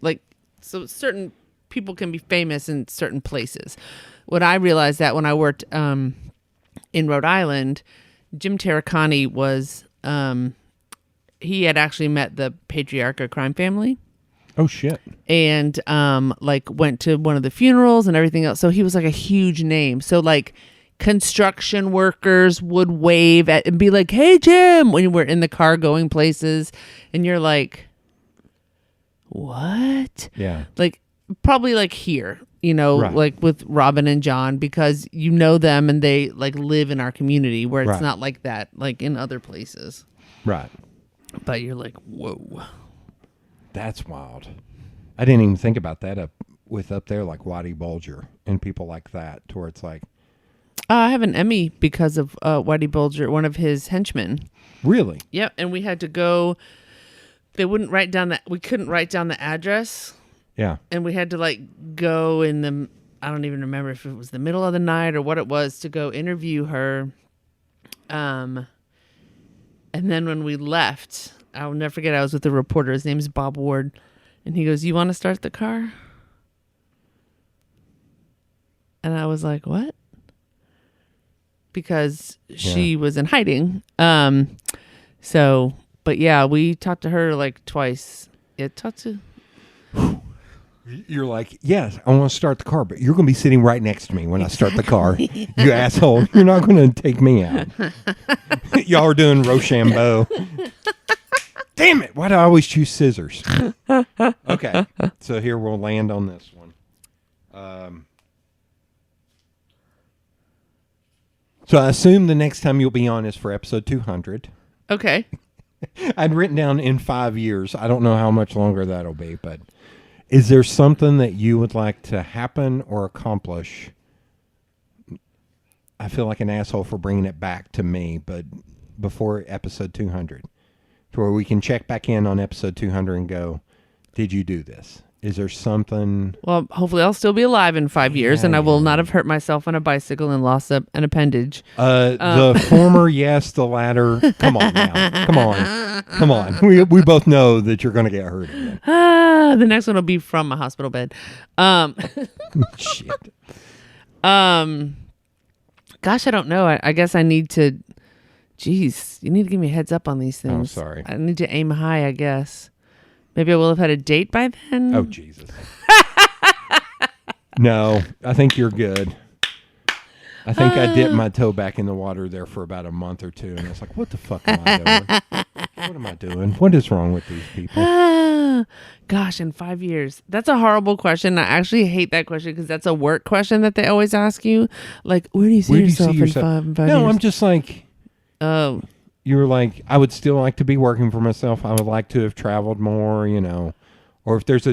so certain people can be famous in certain places. When I realized that when I worked in Rhode Island, Jim Terracani was, he had actually met the Patriarca crime family. Oh, shit. And, like, went to one of the funerals and everything else. So he was, like, a huge name. So, like, construction workers would wave at and be like, "Hey, Jim," when we're in the car going places. And you're like, what? Yeah. Like, probably, like, here, you know, Right. like with Robin and John, because you know them and they, like, live in our community where it's Right. not like that, like, in other places. Right. But you're like, whoa. That's wild. I didn't even think about that up there, like Whitey Bulger and people like that, to where it's like, I have an Emmy because of Whitey Bulger, one of his henchmen. really? Yep, and we had to go. They wouldn't write down we couldn't write down the address, Yeah. and we had to, like, go in the, I don't even remember if it was the middle of the night or what it was, to go interview her. And then when we left, I'll never forget, I was with the reporter. His name's Bob Ward, and he goes, "You want to start the car?" And I was like, "What?" Because she was in hiding. So, but yeah, we talked to her like twice. Yeah, talked to. You're like, yes, I want to start the car, but you're going to be sitting right next to me when I start the car. You asshole. You're not going to take me out. Y'all are doing Rochambeau. Damn it. Why do I always choose scissors? Okay. So here we'll land on this one. So I assume the next time you'll be on is for episode 200. Okay. I'd written down in 5 years. I don't know how much longer that'll be, but is there something that you would like to happen or accomplish? I feel like an asshole for bringing it back to me, but before episode 200, to where we can check back in on episode 200 and go, did you do this? Is there something? Well, hopefully I'll still be alive in 5 years, and I will not have hurt myself on a bicycle and lost an appendage. The former, yes. The latter, come on now. Come on. We both know that you're going to get hurt again. The next one will be from a hospital bed. Shit. Gosh, I don't know. I guess I need to. Geez, you need to give me a heads up on these things. Oh, sorry. I need to aim high, I guess. Maybe I will have had a date by then. Oh, Jesus. No, I think you're good. I think I dipped my toe back in the water there for about a month or two, and I was like, what the fuck am I doing? What am I doing? What is wrong with these people? Gosh, in 5 years. That's a horrible question. I actually hate that question because that's a work question that they always ask you. Like, where do you see yourself in 5 years? No, I'm just like, oh. you were like, I would still like to be working for myself. I would like to have traveled more, you know. Or if there's I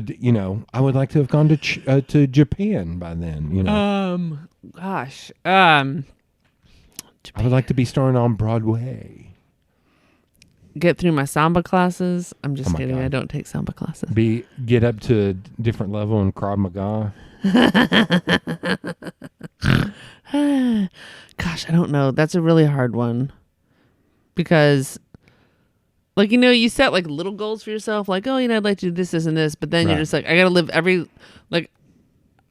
would like to have gone to Japan by then, you know. Gosh. I would like to be starring on Broadway. Get through my samba classes. I'm just kidding. God. I don't take samba classes. Get up to a different level in Krav Maga. Gosh, I don't know. That's a really hard one. Because, like, you set, like, little goals for yourself. Like, oh, I'd like to do this, this, and this. But then you're just like, I got to live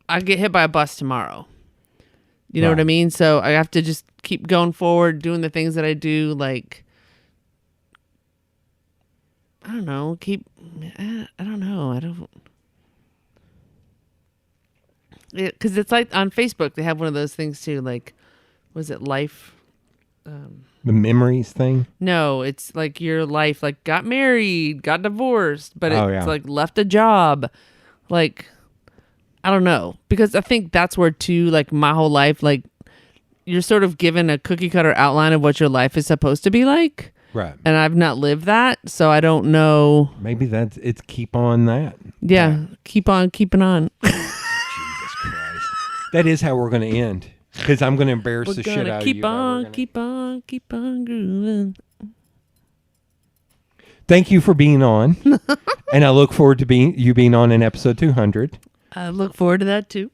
I get hit by a bus tomorrow. You know what I mean? So I have to just keep going forward, doing the things that I do. Like, I don't know. Because it's like on Facebook, they have one of those things too. Like, was it life? The memories thing? No, it's like your life, like got married, got divorced, but it's like left a job. Like, I don't know. Because I think that's where too, like my whole life, like you're sort of given a cookie cutter outline of what your life is supposed to be like. Right. And I've not lived that, so I don't know. Maybe it's keep on that. Yeah. Keep on keeping on. Jesus Christ. That is how we're going to end. Because I'm going to embarrass the shit out of you. Keep on grooving. Thank you for being on. And I look forward to you being on in episode 200. I look forward to that too.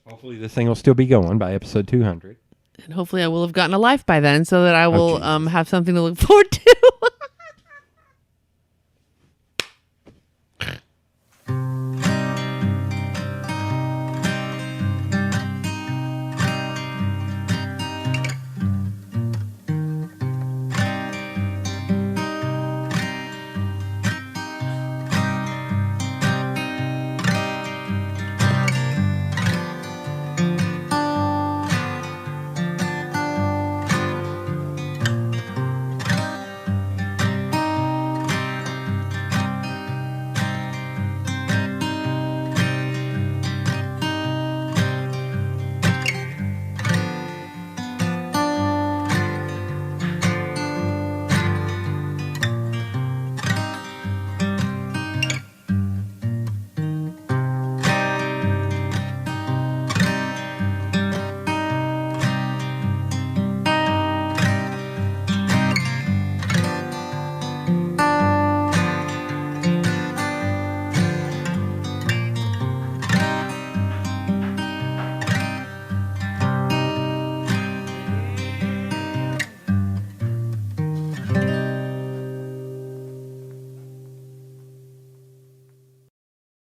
Hopefully this thing will still be going by episode 200. And hopefully I will have gotten a life by then so that I will have something to look forward to.